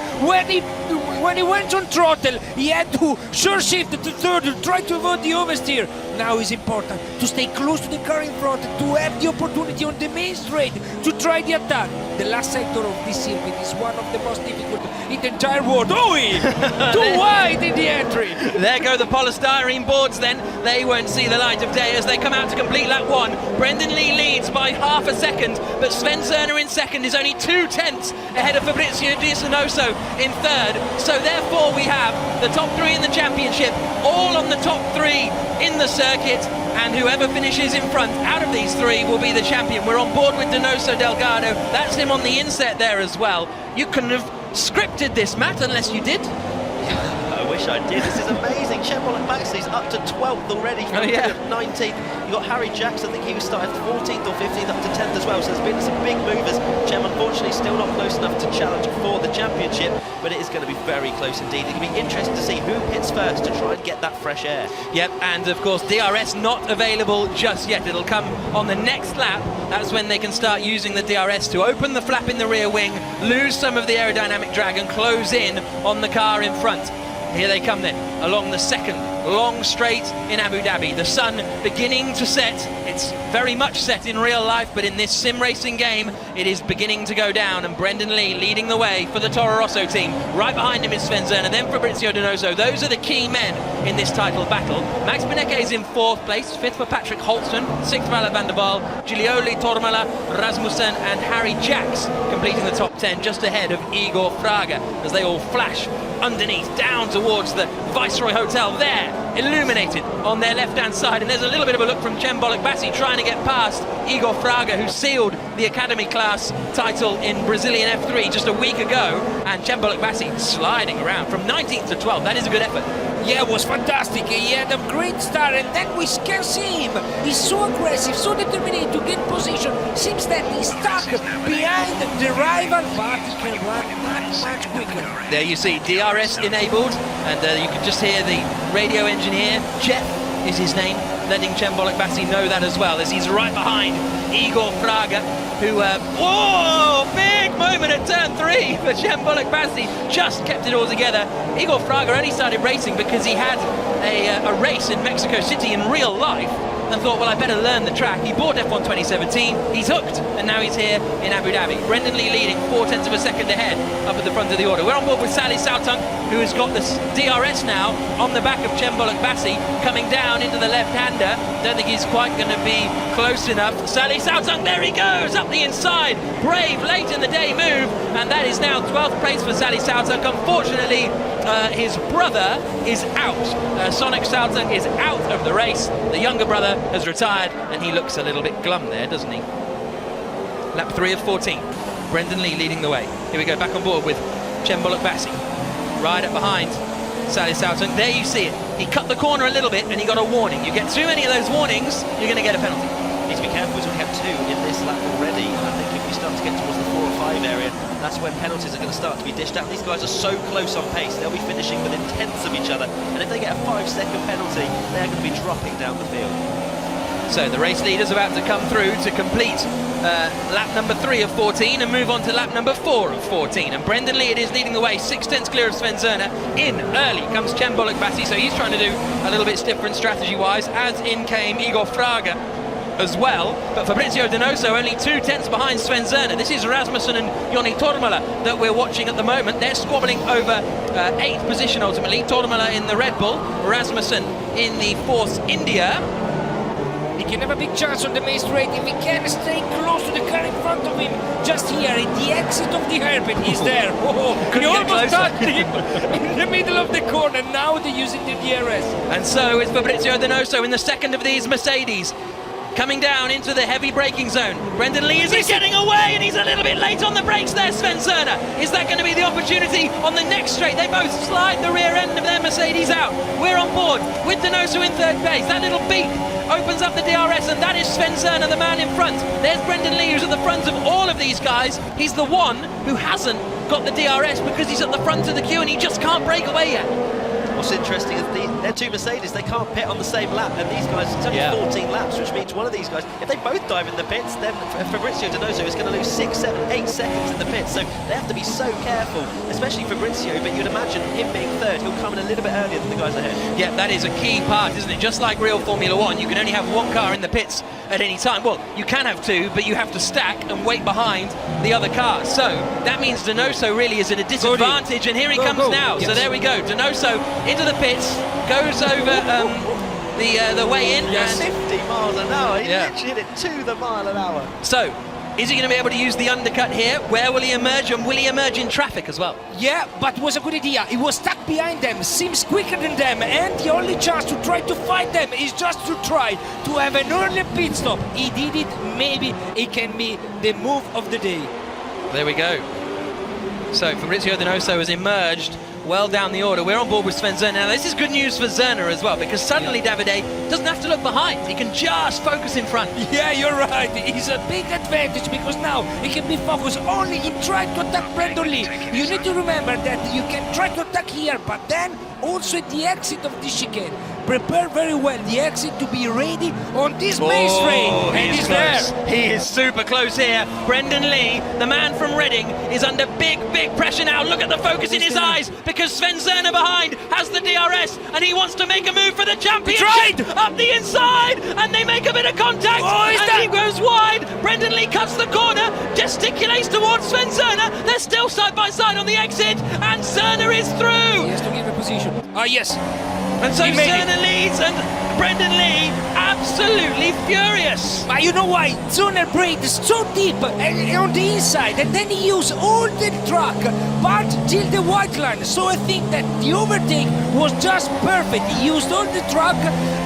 When he went on throttle, he had to sure shift to third to try to avoid the oversteer. Now it's important to stay close to the car in front, to have the opportunity on the main straight to try the attack. The last sector of this circuit is one of the most difficult in the entire world. Too wide in the entry. There go the polystyrene boards then. They won't see the light of day as they come out to complete lap 1. Brendan Lee leads by half a second, but Sven Zerner in second is only 2/10 ahead of Fabrizio Donoso in third. So therefore we have the top 3 in the championship, all on the top 3 in the circuit, and whoever finishes in front out of these 3 will be the champion. We're on board with Donoso Delgado. That's him on the inset there as well. You couldn't have scripted this, Matt, unless you did. I wish wish I did. This is amazing. Chembol Baxi's up to 12th already from 19th. You've got Harry Jacks, I think he was started 14th or 15th, up to 10th as well. So there's been some big movers. Chem unfortunately still not close enough to challenge for the championship, but it is going to be very close indeed. It's going to be interesting to see who hits first to try and get that fresh air. Yep, and of course DRS not available just yet. It'll come on the next lap. That's when they can start using the DRS to open the flap in the rear wing, lose some of the aerodynamic drag and close in on the car in front. Here they come then, along the second long straight in Abu Dhabi. The sun beginning to set. It's very much set in real life, but in this sim racing game, it is beginning to go down. And Brendan Lee leading the way for the Toro Rosso team. Right behind him is Sven Zerner, then Fabrizio Donoso. Those are the key men in this title battle. Max Benecke is in 4th place, 5th for Patrick Holston, 6th for Alec van der Waal, Giulioli, Tormala, Rasmussen and Harry Jacks completing the top 10, just ahead of Igor Fraga as they all flash underneath, down towards the Viceroy Hotel there, illuminated on their left-hand side. And there's a little bit of a look from Chembol Baxi trying to get past Igor Fraga, who sealed the Academy class title in Brazilian F3 just a week ago. And Chembol Baxi sliding around from 19th to 12th. That is a good effort. Yeah, it was fantastic. He had a great start, and then we can see him. He's so aggressive, so determined to get position. Seems that he's stuck behind the rival, but he can run much quicker. There you see DRS enabled, and you can just hear the radio engineer, Jeff is his name, letting Chembol Baxi know that as well, as he's right behind Igor Fraga, who, whoa, big moment at turn 3 for Chembol Baxi, just kept it all together. Igor Fraga only started racing because he had a race in Mexico City in real life, and thought, well, I better learn the track. He bought F1 2017, he's hooked, and now he's here in Abu Dhabi. Brendan Lee leading 0.4 of a second ahead up at the front of the order. We're on board with Sally Sautung, who has got this DRS now on the back of Chembol Baxi, coming down into the left-hander. Don't think he's quite going to be close enough. Sally Sautung, there he goes, up the inside. Brave, late in the day move, and that is now 12th place for Sally Sautung. Unfortunately, his brother is out. Sonic Sautung is out of the race. The younger brother has retired, and he looks a little bit glum there, doesn't he? Lap 3 of 14. Brendan Lee leading the way. Here we go, back on board with Chembol Baxi. Right up behind Sally Sautung. There you see it. He cut the corner a little bit, and he got a warning. You get too many of those warnings, you're going to get a penalty. Need to be careful as we have 2 in this lap already. And I think if we start to get towards the 4 or 5 area, that's when penalties are going to start to be dished out. These guys are so close on pace, they'll be finishing within tenths of each other. And if they get a 5-second penalty, they're going to be dropping down the field. So the race leader's about to come through to complete lap number 3 of 14 and move on to lap number 4 of 14. And Brendan Lee is leading the way, 6/10 clear of Sven Zerner. In early comes Chembol Baxi, so he's trying to do a little bit different strategy-wise, as in came Igor Fraga as well, but Fabrizio Donoso only 2/10 behind Sven Zerner. This is Rasmussen and Joni Tormala that we're watching at the moment. They're squabbling over 8th position ultimately. Tormala in the Red Bull, Rasmussen in the Force India. He can have a big chance on the main straight if he can stay close to the car in front of him. Just here, at the exit of the hairpin, he's there. Oh, he almost touched him in the middle of the corner. Now they're using the DRS. And so is Fabrizio Donoso in the second of these Mercedes. Coming down into the heavy braking zone. Brendan Lee is getting away, and he's a little bit late on the brakes there, Sven Zerner. Is that going to be the opportunity on the next straight? They both slide the rear end of their Mercedes out. We're on board with Donoso in 3rd place. That little beep opens up the DRS, and that is Sven Zerner, the man in front. There's Brendan Lee, who's at the front of all of these guys. He's the one who hasn't got the DRS because he's at the front of the queue and he just can't break away yet. What's interesting is they're 2 Mercedes, they can't pit on the same lap, and these guys, it's only 14 laps, which means one of these guys, if they both dive in the pits, then Fabrizio Donoso is going to lose 6, 7, 8 seconds in the pits, so they have to be so careful, especially Fabrizio, but you'd imagine him being 3rd, he'll come in a little bit earlier than the guys ahead. Yeah, that is a key part, isn't it? Just like real Formula 1, you can only have 1 car in the pits at any time. Well, you can have 2, but you have to stack and wait behind the other cars. So that means Donoso really is at a disadvantage, and here he comes now. Yes. So there we go, Donoso into the pits, goes over the way in. Yes. 50 miles an hour, he literally hit it to the mile an hour. So, is he going to be able to use the undercut here? Where will he emerge, and will he emerge in traffic as well? Yeah, but it was a good idea. He was stuck behind them, seems quicker than them, and the only chance to try to fight them is just to try to have an early pit stop. He did it, maybe it can be the move of the day. There we go. So Fabrizio Donoso has emerged well down the order. We're on board with Sven Zerner. Now, this is good news for Zerner as well, because suddenly Davide doesn't have to look behind. He can just focus in front. Yeah, you're right. It's a big advantage because now he can be focused only in trying to attack Brandon Lee. You need to remember that you can try to attack here, but then also at the exit of this chicane. Prepare very well the exit to be ready on this main straight. And he's there. He is super close here. Brendan Lee, the man from Reading, is under big pressure now. Look at the focus in his eyes, because Sven Zerner behind has the DRS and he wants to make a move for the championship. Up the inside, and they make a bit of contact, and he goes wide. Brendan Lee cuts the corner, gesticulates towards Sven Zerner. They're still side by side on the exit, and Zerner is through. He has to give a position. Yes. And so Zerner leads, and Brendan Lee absolutely furious. But you know why? Zerner breathed so deep and on the inside, and then he used all the track but till the white line. So I think that the overtake was just perfect. He used all the track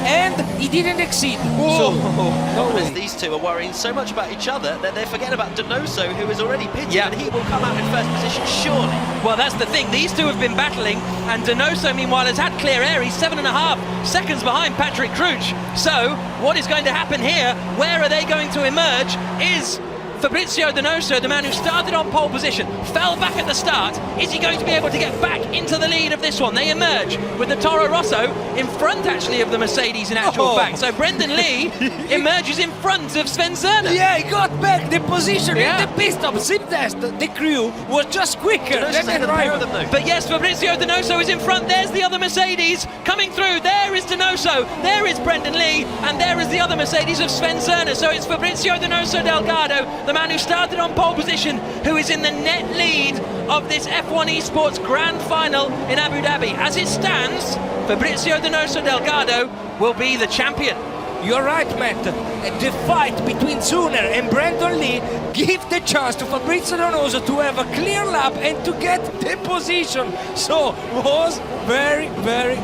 and he didn't exceed. As these two are worrying so much about each other that they're forgetting about Donoso, who is already pitted, and he will come out in first position, surely. Well, that's the thing. These two have been battling, and Donoso, meanwhile, has had clear air. He's 7.5 seconds behind Patrick Crouch. So, what is going to happen here? Where are they going to emerge? Is Fabrizio Donoso, the man who started on pole position, fell back at the start. Is he going to be able to get back into the lead of this one? They emerge with the Toro Rosso in front, actually, of the Mercedes in actual fact. So Brendan Lee emerges in front of Sven Zerner. Yeah, he got back the position in the pit stop. Sim test, the crew was just quicker than the driver. But yes, Fabrizio Donoso is in front. There's the other Mercedes coming through. There is Donoso, there is Brendan Lee, and there is the other Mercedes of Sven Zerner. So it's Fabrizio Donoso Delgado, the man who started on pole position, who is in the net lead of this F1 eSports Grand Final in Abu Dhabi. As it stands, Fabrizio Donoso Delgado will be the champion. You're right, Matt. The fight between Zerner and Brendan Lee give the chance to Fabrizio Donoso to have a clear lap and to get the position. So, was very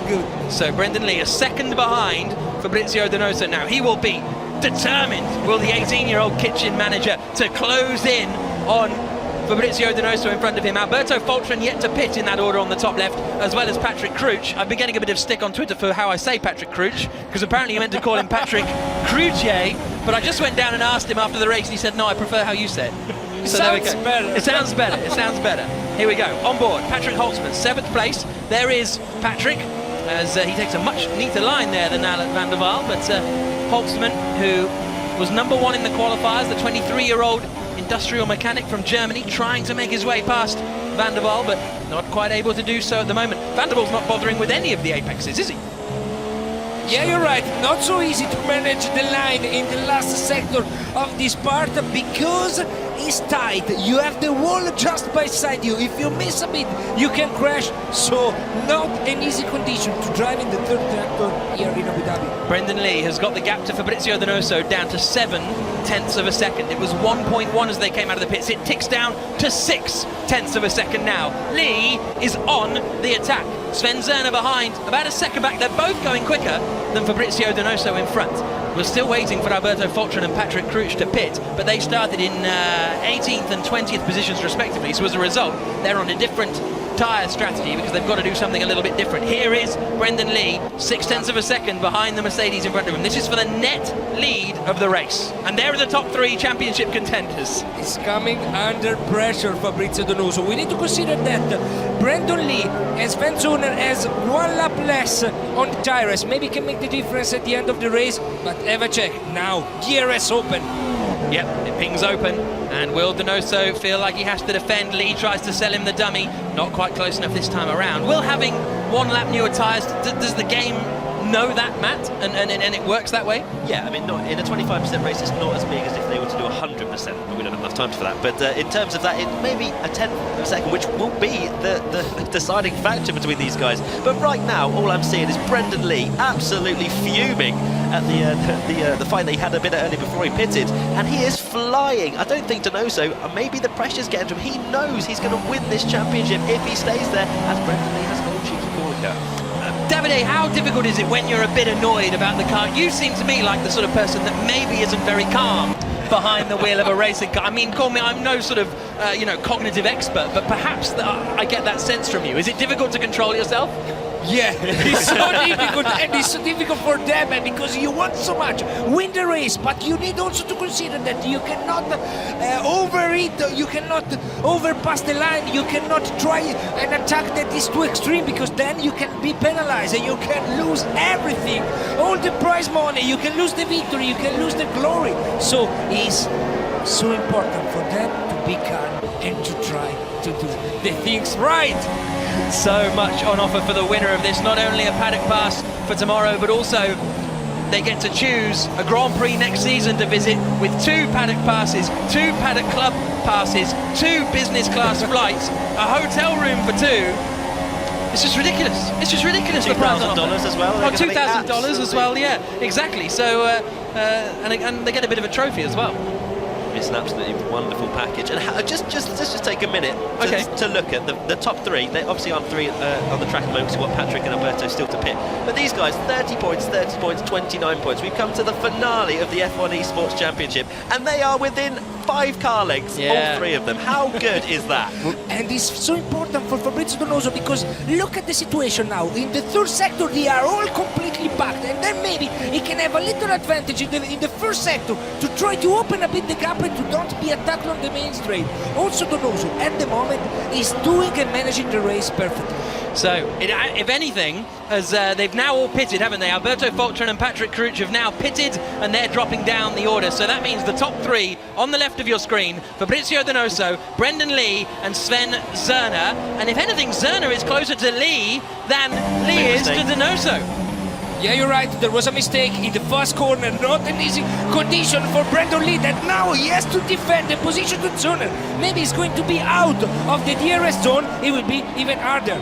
good. So Brendan Lee is second behind Fabrizio Donoso now. He will be determined, will the 18-year-old kitchen manager, to close in on Fabrizio Donoso in front of him. Alberto Foltran yet to pit in that order on the top left, as well as Patrick Crouch. I've been getting a bit of stick on Twitter for how I say Patrick Crouch, because apparently you meant to call him Patrick Crouchier, but I just went down and asked him after the race, and he said, no, I prefer how you say it. So there we go. It sounds better. It sounds better. Here we go. On board, Patrick Holtzman, 7th place. There is Patrick, as he takes a much neater line there than Alan van der Waal, but Holtzman, who was number 1 in the qualifiers, the 23-year-old industrial mechanic from Germany, trying to make his way past Van der Waal, but not quite able to do so at the moment. Van der Waal's not bothering with any of the apexes, is he? Yeah, you're right. Not so easy to manage the line in the last sector of this part because it's tight. You have the wall just beside you. If you miss a bit, you can crash. So, not an easy condition to drive in the third tractor here in Abu Dhabi. Brendan Lee has got the gap to Fabrizio Donoso down to 0.7 of a second. It was 1.1 as they came out of the pits. It ticks down to 0.6 of a second now. Lee is on the attack. Sven Zerner behind, about a second back. They're both going quicker than Fabrizio Donoso in front. We're still waiting for Alberto Foltran and Patrick Crouch to pit, but they started in 18th and 20th positions respectively, so as a result they're on a different tyre strategy because they've got to do something a little bit different. Here is Brendan Lee, 0.6 of a second behind the Mercedes in front of him. This is for the net lead of the race, and there are the top 3 championship contenders. It's coming under pressure, Fabrizio Donoso. We need to consider that Brendan Lee and Sven Zerner has 1 lap less on the tyres. Maybe can make the difference at the end of the race, but have a check. Now, DRS open. Yep, it pings open, and will Donoso feel like he has to defend? Lee tries to sell him the dummy, not quite close enough this time around. Will having 1 lap newer tyres, does the game know that, Matt, and it works that way? Yeah, I mean, not in a 25% race, it's not as big as if they were to do 100%, but we don't have enough time for that. But in terms of that, it may be a 10th of a second, which will be the deciding factor between these guys. But right now, all I'm seeing is Brendan Lee absolutely fuming at the fight that he had a bit early before he pitted, and he is flying. I don't think Donoso, maybe the pressure's getting to him. He knows he's going to win this championship if he stays there, as Brendan Lee has got a cheeky corner. Davide, how difficult is it when you're a bit annoyed about the car? You seem to me like the sort of person that maybe isn't very calm behind the wheel of a racing car. I mean, call me, I'm no sort of, cognitive expert, but perhaps I get that sense from you. Is it difficult to control yourself? Yeah, it's so difficult, and it's so difficult for them, and because you want so much win the race, but you need also to consider that you cannot overeat, you cannot overpass the line, you cannot try an attack that is too extreme, because then you can be penalized and you can lose everything, all the prize money, you can lose the victory, you can lose the glory. So it's so important for them to be calm and to try to do the things right. So much on offer for the winner of this, not only a paddock pass for tomorrow, but also they get to choose a Grand Prix next season to visit with 2 paddock passes, 2 paddock club passes, 2 business class flights, a hotel room for 2. It's just ridiculous. It's just ridiculous. $2,000 as well. Oh, $2,000 as well, yeah, exactly. So, and they get a bit of a trophy as well. It's an absolutely wonderful package, and let's just take a minute to look at the top 3. They obviously aren't 3 on the track at the moment, because we've got Patrick and Alberto still to pit. But these guys, 30 points, 29 points. We've come to the finale of the F1 eSports Championship, and they are within 5 car lengths, all 3 of them. How good is that? And it's so important for Fabrizio Donoso, because look at the situation now. In the 3rd sector, they are all completely packed, and then maybe he can have a little advantage in the 1st sector to try to open a bit the gap and to don't be attacked on the main straight. Also Donoso, at the moment, is doing and managing the race perfectly. So, if anything, as they've now all pitted, haven't they? Alberto Foltran and Patrick Crouch have now pitted, and they're dropping down the order. So that means the top 3 on the left of your screen: Fabrizio Donoso, Brendan Lee, and Sven Zerner. And if anything, Zerner is closer to Lee than Lee is to Donoso. Yeah, you're right. There was a mistake in the first corner. Not an easy condition for Brendan Lee, that now he has to defend the position to Zerner. Maybe he's going to be out of the DRS zone. It will be even harder.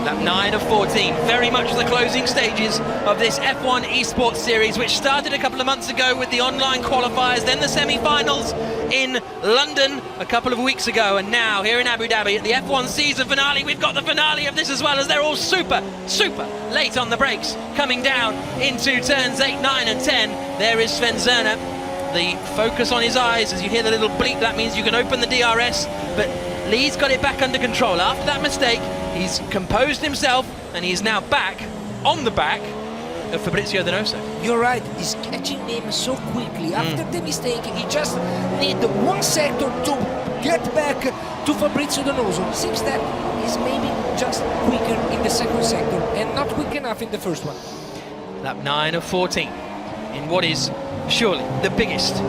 Lap 9 of 14, very much the closing stages of this F1 eSports series, which started a couple of months ago with the online qualifiers, then the semi-finals in London a couple of weeks ago, and now here in Abu Dhabi at the F1 season finale. We've got the finale of this as well, as they're all super late on the brakes, coming down into turns 8, 9 and 10. There is Sven Zerner, the focus on his eyes. As you hear the little bleep, that means you can open the DRS, but Lee's got it back under control. After that mistake, he's composed himself, and he's now back on the back of Fabrizio Donoso. You're right, he's catching him so quickly. After the mistake, he just need 1 sector to get back to Fabrizio Donoso. Seems that he's maybe just quicker in the 2nd sector and not quick enough in the 1st one. Lap 9 of 14 in what is surely the biggest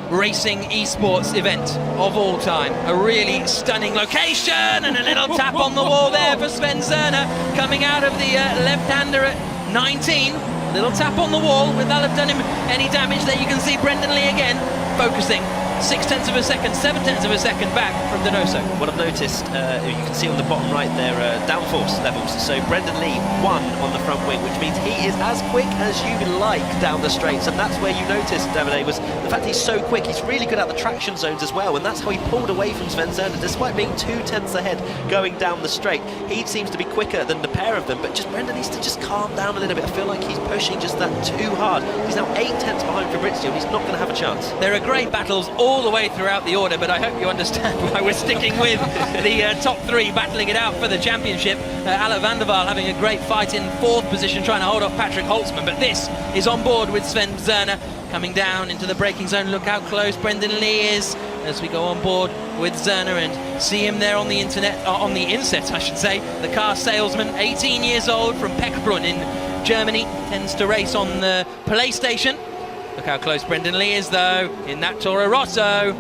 racing esports event of all time. A really stunning location, and a little tap on the wall there for Sven Zerner, coming out of the left-hander at 19. Little tap on the wall, without have done him any damage. There you can see Brendan Lee again, focusing 0.6 of a second, 0.7 of a second back from Donoso. What I've noticed, you can see on the bottom right there, downforce levels. So Brendan Lee won on the front wing, which means he is as quick as you like down the straights, and that's where you noticed, Davide, was the fact he's so quick. He's really good at the traction zones as well, and that's how he pulled away from Sven Zerner, despite being 0.2 ahead going down the straight. He seems to be quicker than the pair of them, but just Brendan needs to just calm down a little bit. I feel like he's pushing just that too hard. He's now 0.8 behind Fabrizio, and he's not going to have a chance. There are great battles all the way throughout the order, but I hope you understand why we're sticking with the top 3 battling it out for the championship. Alec van der Waal having a great fight in 4th position, trying to hold off Patrick Holtzman, but this is on board with Sven Zerner coming down into the braking zone. Look how close Brendan Lee is as we go on board with Zerner and see him there on the inset, I should say. The car salesman, 18 years old, from Pechbrunn in Germany, tends to race on the PlayStation. Look how close Brendan Lee is, though, in that Toro Rosso.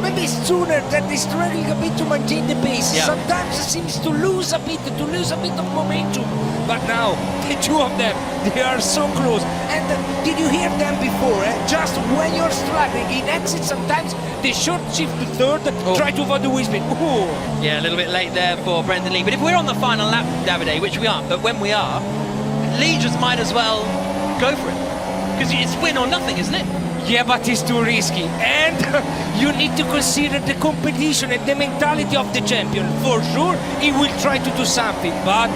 Maybe sooner that he's struggling a bit to maintain the pace. Yeah. Sometimes it seems to lose a bit of momentum. But now, the 2 of them, they are so close. And did you hear them before? Just when you're struggling in exit, sometimes they short shift to 3rd, try to avoid the wheel spin. Yeah, a little bit late there for Brendan Lee. But if we're on the final lap, Davide, which we aren't, but when we are, Lee just might as well go for it. Because it's win or nothing, isn't it? Yeah, but it's too risky. And you need to consider the competition and the mentality of the champion. For sure, he will try to do something, but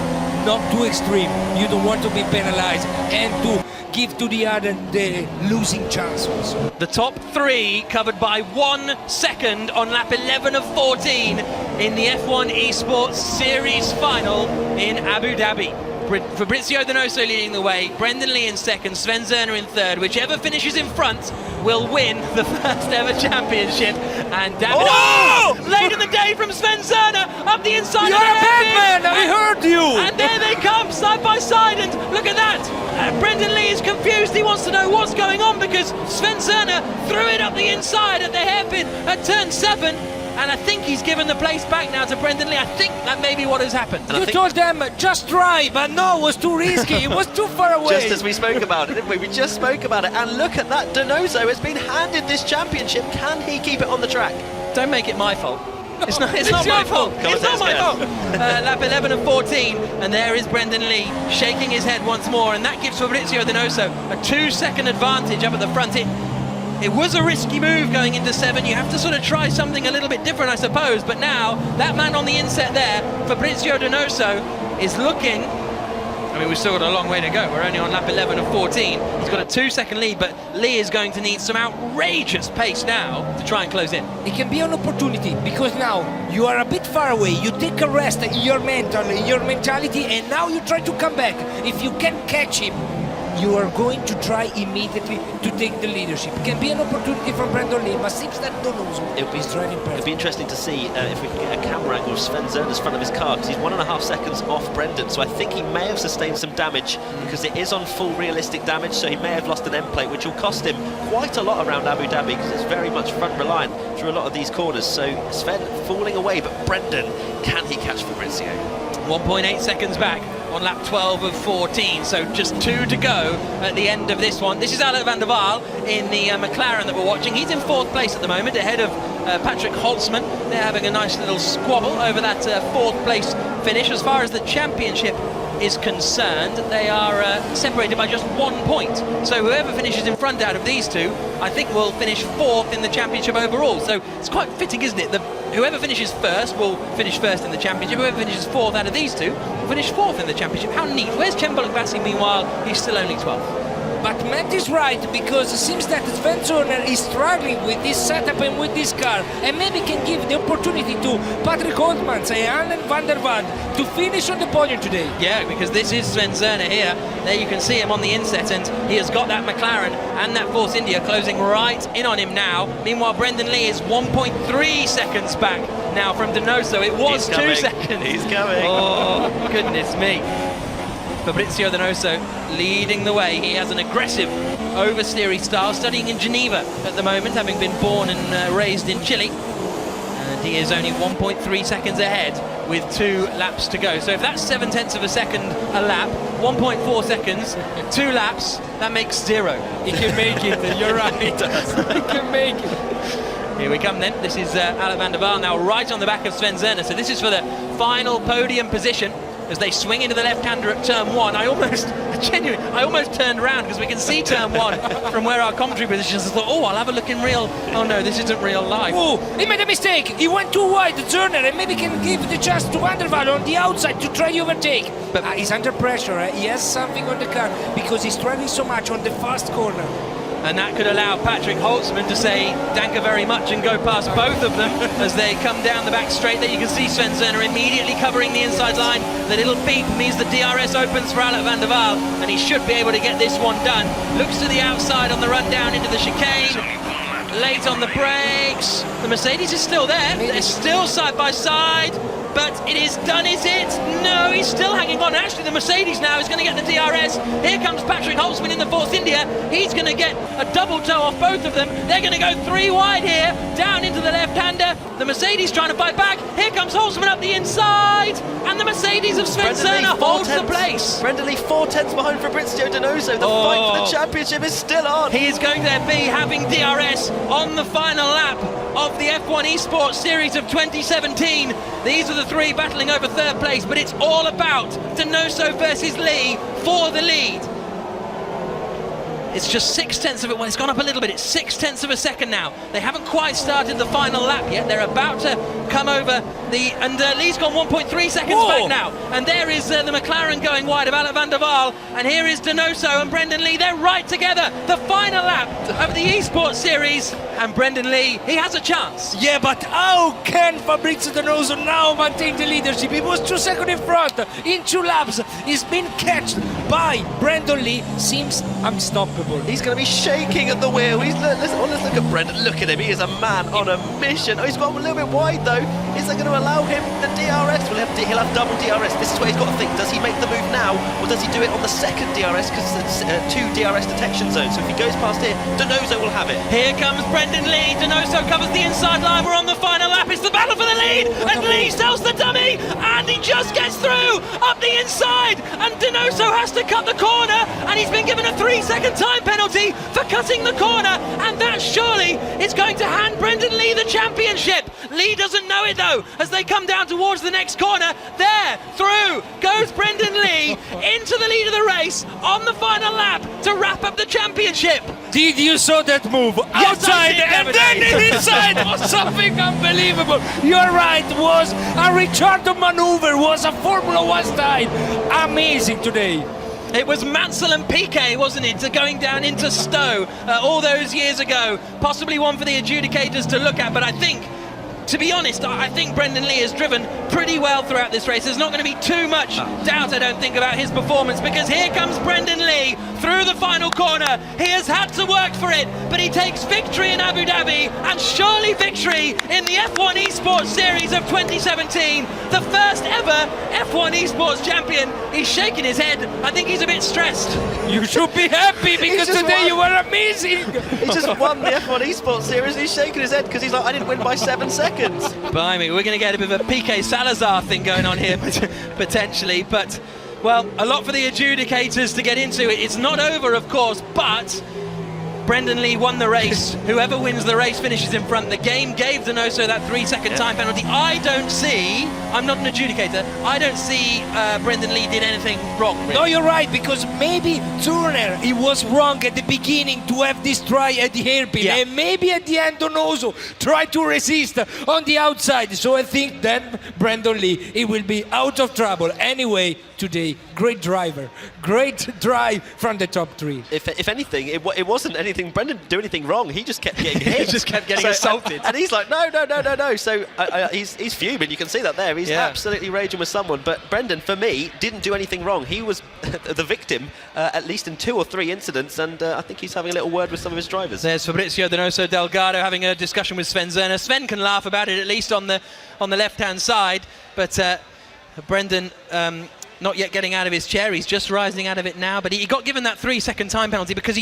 not too extreme. You don't want to be penalized and to give to the other the losing chance also. The top three covered by 1 second on lap 11 of 14 in the F1 eSports Series final in Abu Dhabi. Fabrizio Donoso leading the way, Brendan Lee in second, Sven Zerner in third. Whichever finishes in front will win the first ever championship. And David, late in the day from Sven Zerner up the inside. You're a Batman, I heard you. And there they come side by side, and look at that. Brendan Lee is confused. He wants to know what's going on because Sven Zerner threw it up the inside at the hairpin at turn 7. And I think he's given the place back now to Brendan Lee. I think that may be what has happened. You told them, just try, but no, it was too risky. It was too far away. Just as we spoke about it, didn't we? We just spoke about it. And look at that. Donoso has been handed this championship. Can he keep it on the track? Don't make it my fault. It's not my fault. It's not my fault. Lap 11 of 14, and there is Brendan Lee shaking his head once more, and that gives Fabrizio Donoso a 2-second advantage up at the front. It was a risky move going into 7. You have to sort of try something a little bit different, I suppose. But now, that man on the inset there, Fabrizio Donoso, is looking... I mean, we've still got a long way to go. We're only on lap 11 of 14. He's got a 2-second lead, but Lee is going to need some outrageous pace now to try and close in. It can be an opportunity, because now you are a bit far away. You take a rest in your mentality, and now you try to come back. If you can catch him, you are going to try immediately to take the leadership. It can be an opportunity for Brendan Lee, but seems that Donoso is driving perfect. It'll be interesting to see if we can get a camera angle of Sven Zerner's front of his car, because he's 1.5 seconds off Brendan, so I think he may have sustained some damage because it is on full realistic damage, so he may have lost an end plate, which will cost him quite a lot around Abu Dhabi because it's very much front reliant through a lot of these corners. So Sven falling away, but Brendan, can he catch Fabrizio? 1.8 seconds back on lap 12 of 14, so just 2 to go at the end of this one. This is Alec van der Waal in the McLaren that we're watching. He's in 4th place at the moment, ahead of Patrick Holtzman. They're having a nice little squabble over that 4th place finish. As far as the championship is concerned, they are separated by just 1 point. So whoever finishes in front out of these two, I think will finish 4th in the championship overall. So it's quite fitting, isn't it? Whoever finishes first will finish first in the championship. Whoever finishes 4th out of these two will finish 4th in the championship. How neat. Where's Cem Bullock-Bassi? Meanwhile, he's still only 12th. But Matt is right, because it seems that Sven Zerner is struggling with this setup and with this car, and maybe can give the opportunity to Patrick Holtzman and Alec van der Waal to finish on the podium today. Yeah, because this is Sven Zerner here. There you can see him on the inset, and he has got that McLaren and that Force India closing right in on him now. Meanwhile, Brendan Lee is 1.3 seconds back now from Donoso. It was 2 seconds. He's coming. Oh, goodness me. Fabrizio Donoso leading the way. He has an aggressive oversteery style, studying in Geneva at the moment, having been born and raised in Chile. And he is only 1.3 seconds ahead with 2 laps to go. So if that's 0.7 of a second a lap, 1.4 seconds, 2 laps, that makes 0. He can make it, you're right. He does. He can make it. Here we come then. This is Alec van der Waal now right on the back of Sven Zerner. So this is for the final podium position as they swing into the left-hander at turn 1. I almost turned around because we can see turn 1 from where our commentary positions. I thought, oh, I'll have a look in real. Oh no, this isn't real life. Oh, he made a mistake. He went too wide, Zerner, and maybe can give the chance to van der Waal on the outside to try to overtake. But he's under pressure. He has something on the car because he's struggling so much on the fast corner. And that could allow Patrick Holtzman to say danke very much and go past both of them as they come down the back straight. There you can see Sven Zerner immediately covering the inside line. The little beep means the DRS opens for Alec van der Waal, and he should be able to get this one done. Looks to the outside on the run down into the chicane. Late on the brakes. The Mercedes is still there. They're still side by side. But it is done, is it? No, he's still hanging on. Actually, the Mercedes now is going to get the DRS. Here comes Patrick Holtzman in the Force India. He's going to get a double toe off both of them. They're going to go 3 wide here, down into the left-hander. The Mercedes trying to fight back. Here comes Holtzman up the inside. And the Mercedes of Sven Zerner holds the place. Brendan Lee 4/10 behind Fabrizio Donoso. The fight for the championship is still on. He is going to be having DRS on the final lap of the F1 eSports Series of 2017. These are the 3 battling over 3rd place, but it's all about Donoso versus Lee for the lead. It's just 0.6 of it. Well, it's gone up a little bit. It's 0.6 of a second now. They haven't quite started the final lap yet. They're about to come over Lee's gone 1.3 seconds back now. And there is the McLaren going wide of Alec van der Waal. And here is Donoso and Brendan Lee. They're right together. The final lap of the eSports series. And Brendan Lee, he has a chance. Yeah, but how can Fabrizio Donoso now maintain the leadership? He was 2 seconds in front in 2 laps. He's been catched by Brendan Lee. Seems unstoppable. He's going to be shaking at the wheel. Let's look at Brendan. Look at him. He is a man on a mission. Oh, he's gone a little bit wide though. Is that going to allow him the DRS? Well, he'll have double DRS. This is where he's got to think. Does he make the move now, or does he do it on the second DRS? Because it's 2 DRS detection zones. So if he goes past here, Donoso will have it. Here comes Brendan Lee. Donoso covers the inside line. We're on the final lap. It's the battle for the lead. And Lee sells the dummy. And he just gets through up the inside. And Donoso has to cut the corner. And he's been given a 3-second time penalty for cutting the corner. And that surely is going to hand Brendan Lee the championship. Lee doesn't know it though, as they come down towards the next corner. There, through goes Brendan Lee into the lead of the race on the final lap to wrap up the championship. Did you saw that move? Yes, Outside and then inside was something unbelievable. You're right, was a Ricciardo maneuver, was a Formula 1 style. Amazing today. It was Mansell and Piquet, wasn't it, going down into Stowe all those years ago. Possibly one for the adjudicators to look at, but I think, to be honest, I think Brendan Lee has driven pretty well throughout this race. There's not going to be too much doubt, I don't think, about his performance, because here comes Brendan Lee through the final corner. He has had to work for it, but he takes victory in Abu Dhabi, and surely victory in the F1 Esports Series of 2017. The first ever F1 Esports champion. He's shaking his head. I think he's a bit stressed. You should be happy, because today you were amazing. He just won the F1 Esports Series. He's shaking his head because he's like, I didn't win by 7 seconds. Blimey, we're going to get a bit of a Piquet Salazar thing going on here, potentially. But, well, a lot for the adjudicators to get into. It's not over, of course, but Brendan Lee won the race. Whoever wins the race finishes in front. The game gave Donoso that 3-second time penalty. I don't see, I'm not an adjudicator, I don't see Brendan Lee did anything wrong. Really. No, you're right, because maybe Turner, he was wrong at the beginning to have this try at the hairpin, and maybe at the end Donoso tried to resist on the outside. So I think then Brendan Lee, he will be out of trouble. Anyway, today, great driver, great drive from the top 3. If anything, it wasn't anything. Brendan didn't do anything wrong. He just kept getting hit. He just kept getting assaulted. And he's like, no. So he's fuming. You can see that there. He's absolutely raging with someone. But Brendan, for me, didn't do anything wrong. He was the victim, at least in 2 or 3 incidents. And I think he's having a little word with some of his drivers. There's Fabrizio Donoso Delgado having a discussion with Sven Zerner. Sven can laugh about it, at least on the left-hand side. But Brendan... not yet getting out of his chair. He's just rising out of it now, but he got given that 3-second time penalty because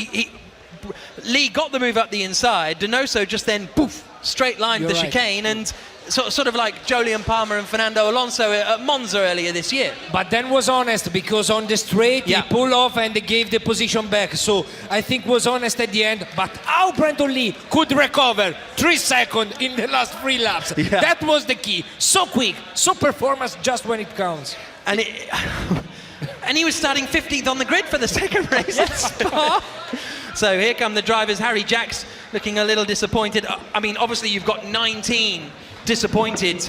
Lee got the move up the inside. Donoso just then, poof, straight lined the chicane, and sort of like Jolyon Palmer and Fernando Alonso at Monza earlier this year. But then was honest, because on the straight he pulled off and they gave the position back. So I think was honest at the end. But how Brendan Lee could recover 3 seconds in the last 3 laps? Yeah. That was the key. So quick, so performance just when it counts. And he was starting 15th on the grid for the second race at Spa. So here come the drivers. Harry Jacks looking a little disappointed. I mean, obviously you've got 19 disappointed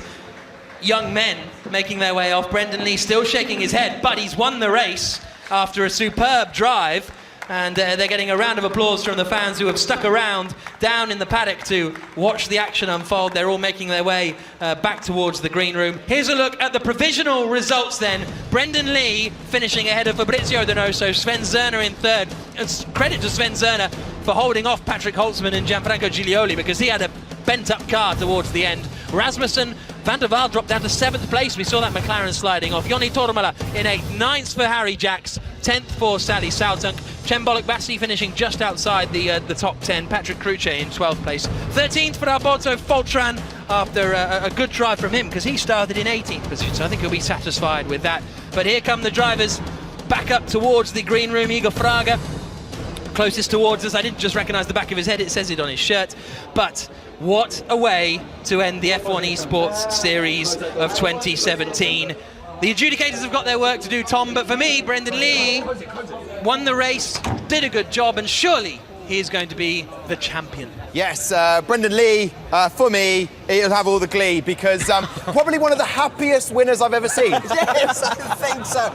young men making their way off. Brendan Lee still shaking his head, but he's won the race after a superb drive. And they're getting a round of applause from the fans who have stuck around down in the paddock to watch the action unfold. They're all making their way back towards the green room. Here's a look at the provisional results then. Brendan Lee finishing ahead of Fabrizio Donoso, Sven Zerner in 3rd. And credit to Sven Zerner for holding off Patrick Holtzman and Gianfranco Giglioli, because he had a bent-up car towards the end. Rasmussen, Van der Waal dropped down to 7th place. We saw that McLaren sliding off. Joni Tormala in 8th, 9th for Harry Jacks, 10th for Sally Sautunk. Cem Bassi finishing just outside the top 10. Patrick Cruce in 12th place. 13th for Alberto Foltran after a good drive from him, because he started in 18th position, so I think he'll be satisfied with that. But here come the drivers back up towards the green room. Igor Fraga closest towards us. I didn't just recognise the back of his head, it says it on his shirt. But what a way to end the F1 Esports Series of 2017. The adjudicators have got their work to do, Tom, but for me, Brendan Lee won the race, did a good job, and surely he is going to be the champion. Yes, Brendan Lee, for me, he'll have all the glee because probably one of the happiest winners I've ever seen. Yes, I think so.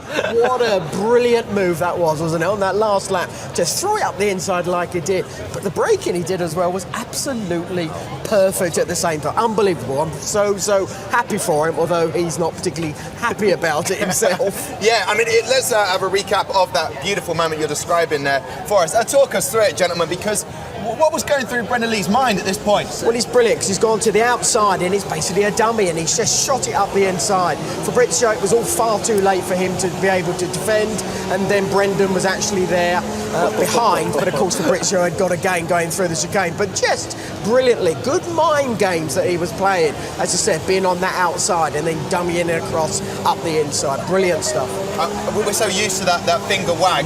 What a brilliant move that was, wasn't it? On that last lap, just throw it up the inside like he did. But the braking he did as well was absolutely perfect at the same time. Unbelievable. I'm so happy for him, although he's not particularly happy about it himself. Yeah, I mean, let's have a recap of that beautiful moment you're describing there for us. Talk us through it, gentlemen, because what was going through Brendan Lee's mind at this point? Well, he's brilliant because he's gone to the outside and he's basically a dummy and he's just shot it up the inside. Fabrizio, it was all far too late for him to be able to defend, and then Brendan was actually there behind, but of course Fabrizio had got a game going through the chicane. But just brilliantly, good mind games that he was playing, as I said, being on that outside and then dummying it across up the inside. Brilliant stuff. We're so used to that finger wag,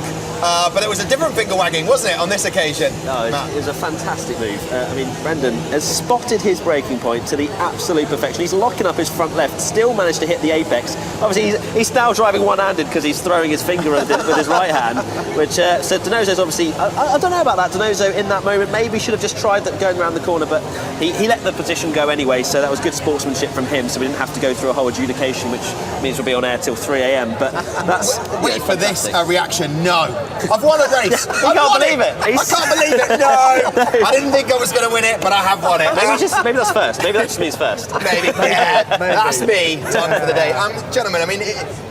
but it was a different finger wagging, wasn't it, on this occasion? No, it was a fantastic move. I mean, Brendan has spotted his braking point to the absolute perfection. He's locking up his front left, still managed to hit the apex. Obviously, he's now driving one-handed because he's throwing his finger with his right hand, which so Donoso's obviously, I don't know about that. Donoso in that moment maybe should have just tried that going around the corner, but he let the position go anyway, so that was good sportsmanship from him, so we didn't have to go through a whole adjudication, which means we'll be on air till 3 a.m. But that's wait for this reaction. No, I've won a race. You can't believe it. I can't believe it. No, I didn't think I was going to win it, but I have won it. Maybe that's first. Maybe that just means first. Maybe, yeah, that's me. Done for the day. Gentlemen, I mean,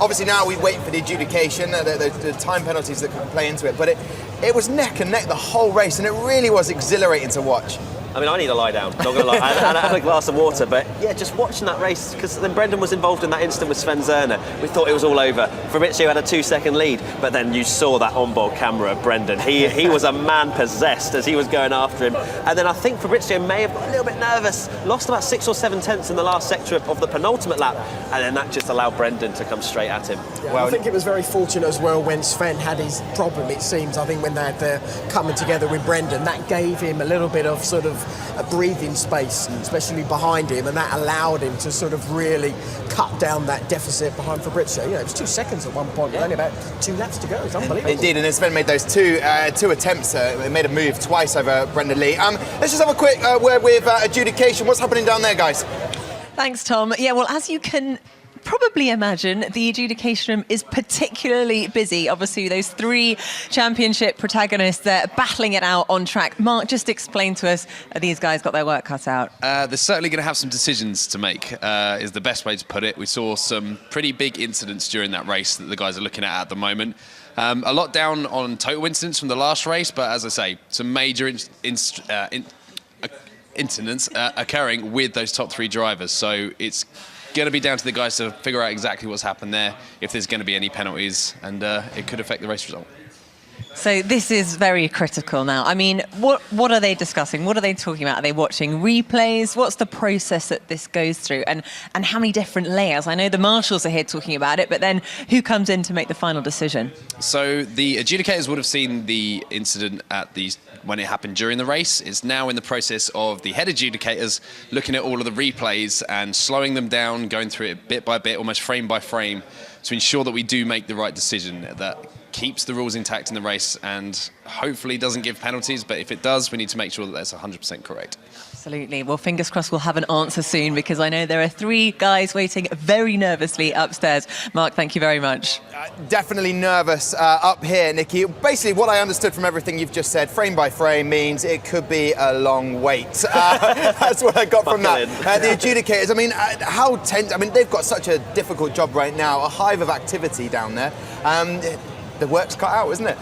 obviously now we wait for the adjudication, the time penalties that could play into it, but it was neck and neck the whole race, and it really was exhilarating to watch. I mean, I need to lie down, not going to lie. I had a glass of water, but yeah, just watching that race, because then Brendan was involved in that instant with Sven Zerner. We thought it was all over. Fabrizio had a 2-second lead, but then you saw that onboard camera of Brendan. He was a man possessed as he was going after him. And then I think Fabrizio may have got a little bit nervous, lost about 6 or 7 tenths in the last sector of the penultimate lap, and then that just allowed Brendan to come straight at him. Yeah, well, I think it was very fortunate as well when Sven had his problem, it seems. I think when they had their coming together with Brendan, that gave him a little bit of sort of a breathing space, especially behind him, and that allowed him to sort of really cut down that deficit behind Fabrizio. You know, it was 2 seconds at one point, with only about 2 laps to go. It's unbelievable. Indeed, and then Sven made those two attempts. They made a move twice over Brendan Lee. Let's just have a quick word with adjudication. What's happening down there, guys? Thanks, Tom. Yeah, well, as you can probably imagine, the adjudication room is particularly busy. Obviously, those 3 championship protagonists, they're battling it out on track. Mark, just explain to us, these guys got their work cut out. They're certainly going to have some decisions to make, is the best way to put it. We saw some pretty big incidents during that race that the guys are looking at the moment. A lot down on total incidents from the last race, but as I say, some major incidents occurring with those top 3 drivers. So it's going to be down to the guys to figure out exactly what's happened there, if there's going to be any penalties, and it could affect the race result. So this is very critical now. I mean, what are they discussing? What are they talking about? Are they watching replays? What's the process that this goes through? And how many different layers? I know the marshals are here talking about it, but then who comes in to make the final decision? So the adjudicators would have seen the incident when it happened during the race. It's now in the process of the head adjudicators looking at all of the replays and slowing them down, going through it bit by bit, almost frame by frame, to ensure that we do make the right decision, that keeps the rules intact in the race and hopefully doesn't give penalties, but if it does, we need to make sure that that's 100% correct. Absolutely. Well, fingers crossed we'll have an answer soon, because I know there are 3 guys waiting very nervously upstairs. Mark, thank you very much. Definitely nervous up here, Nikki. Basically, what I understood from everything you've just said, frame by frame, means it could be a long wait. That's what I got from that. The adjudicators, I mean, how tense. I mean, they've got such a difficult job right now, a hive of activity down there. The work's cut out, isn't it?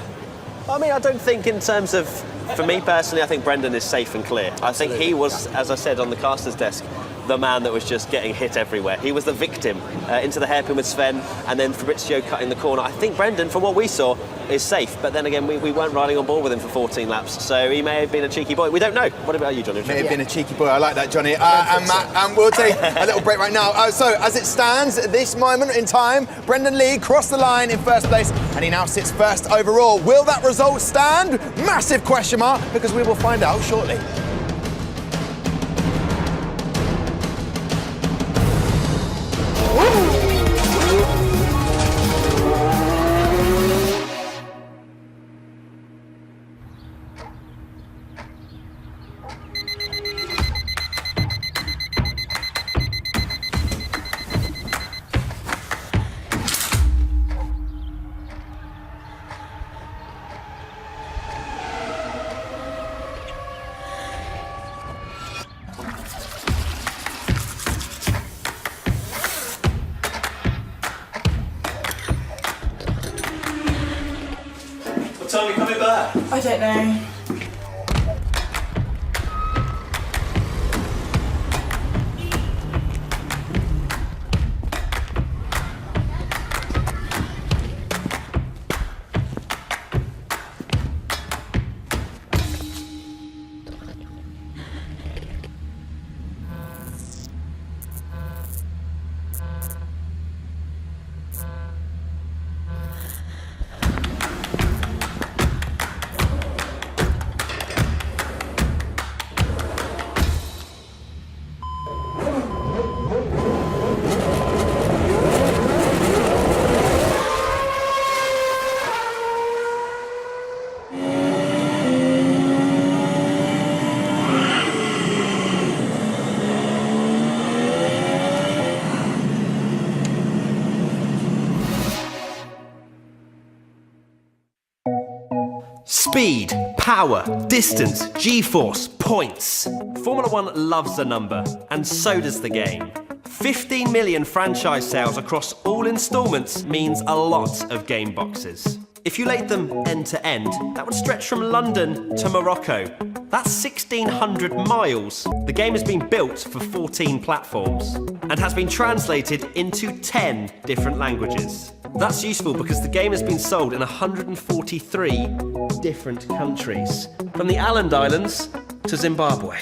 I mean, I don't think in terms of, for me personally, I think Brendan is safe and clear. I think he was, as I said on the caster's desk, the man that was just getting hit everywhere. He was the victim into the hairpin with Sven, and then Fabrizio cutting the corner. I think Brendan, from what we saw, is safe, but then again, we weren't riding on board with him for 14 laps, so he may have been a cheeky boy. We don't know. What about you, Johnny? May have been a cheeky boy. I like that, Johnny. And Matt, we'll take a little break right now. So, as it stands, at this moment in time, Brendan Lee crossed the line in first place, and he now sits first overall. Will that result stand? Massive question mark, because we will find out shortly. are we coming back? I don't know. Speed, power, distance, G-force, points. Formula One loves a number, and so does the game. 15 million franchise sales across all installments means a lot of game boxes. If you laid them end to end, that would stretch from London to Morocco. That's 1,600 miles. The game has been built for 14 platforms and has been translated into 10 different languages. That's useful because the game has been sold in 143 different countries, from the Island Islands to Zimbabwe.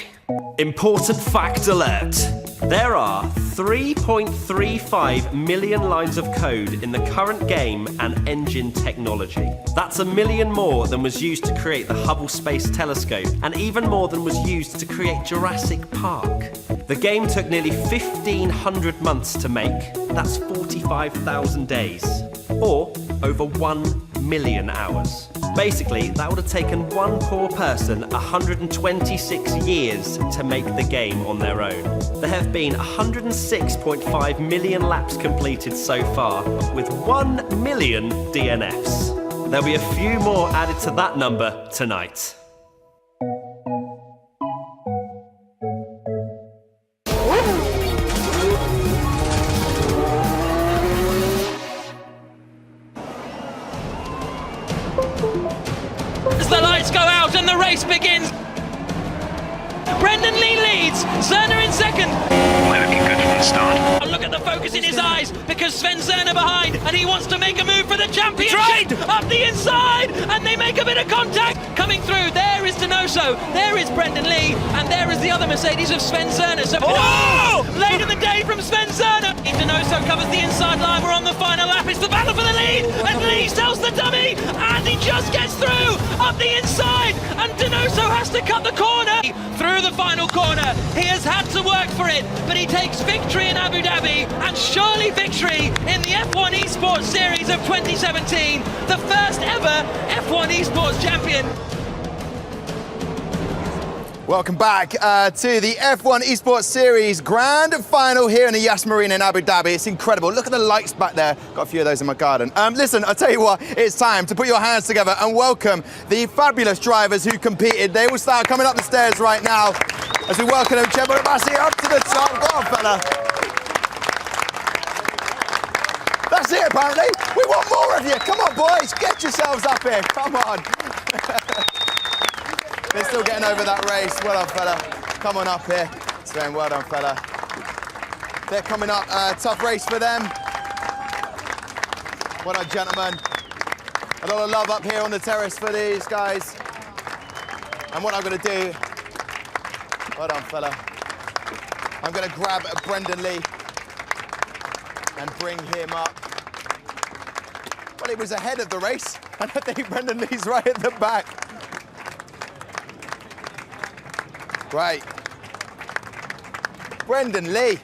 Important fact alert! There are 3.35 million lines of code in the current game and engine technology. That's 1 million more than was used to create the Hubble Space Telescope, and even more than was used to create Jurassic Park. The game took nearly 1,500 months to make. That's 45,000 days, or over 1 million hours. Basically, that would have taken one poor person 126 years to make the game on their own. There have been 106.5 million laps completed so far, with 1 million DNFs. There'll be a few more added to that number tonight. As the lights go out and the race begins, Brendan Lee leads, Zerner in second. Looking good from the start. Oh, look at the focus in his eyes, because Sven Zerner behind, and he wants to make a move for the championship. Up the inside, and they make a bit of contact. Coming through, there is Donoso, there is Brendan Lee, and there is the other Mercedes of Sven Zerner. So late in the day from Sven Zerner. Donoso covers the inside line, we're on the final lap, it's the battle for the lead, and Lee sells the dummy, and he just gets through, up the inside, and Donoso has to cut the corner. Through the final corner, he has had to work for it, but he takes victory in Abu Dhabi, and surely victory in the F1 eSports Series of 2017, the first ever F1 eSports champion. Welcome back to the F1 Esports Series Grand Final here in the Yas Marina in Abu Dhabi. It's incredible. Look at the lights back there. Got a few of those in my garden. Listen, I'll tell you what, it's time to put your hands together and welcome the fabulous drivers who competed. They will start coming up the stairs right now as we welcome them. Cem Bolukbasi up to the top. Go on, fella. That's it, apparently. We want more of you. Come on, boys. Get yourselves up here. Come on. They're still getting over that race. Well done, fella. Come on up here. Sven, well done, fella. They're coming up. Tough race for them. Well done, gentlemen. A lot of love up here on the terrace for these guys. And what I'm going to do... Well done, fella. I'm going to grab Brendan Lee and bring him up. Well, it was ahead of the race, and I think Brendan Lee's right at the back. Right. Brendan Lee.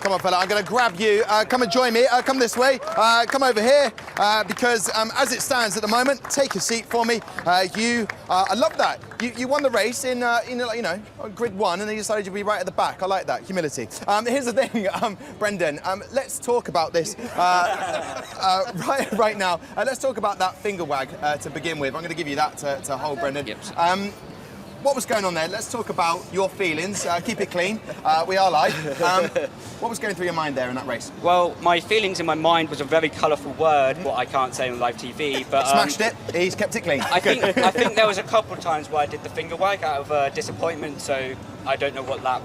Come on, fella, I'm going to grab you. Come and join me. Come this way. Come over here. Because as it stands at the moment, take a seat for me. I love that. You won the race in grid 1, and then you decided you'd be right at the back. I like that. Humility. Here's the thing, Brendan. Let's talk about this right now. Let's talk about that finger wag to begin with. I'm going to give you that to hold, Brendan. Yep. what was going on there? Let's talk about your feelings. Keep it clean. We are live. What was going through your mind there in that race? Well, my feelings in my mind was a very colourful word, what I can't say on live TV, but... Smashed it. He's kept it clean. I think there was a couple of times where I did the finger wag out of disappointment, so I don't know what lap...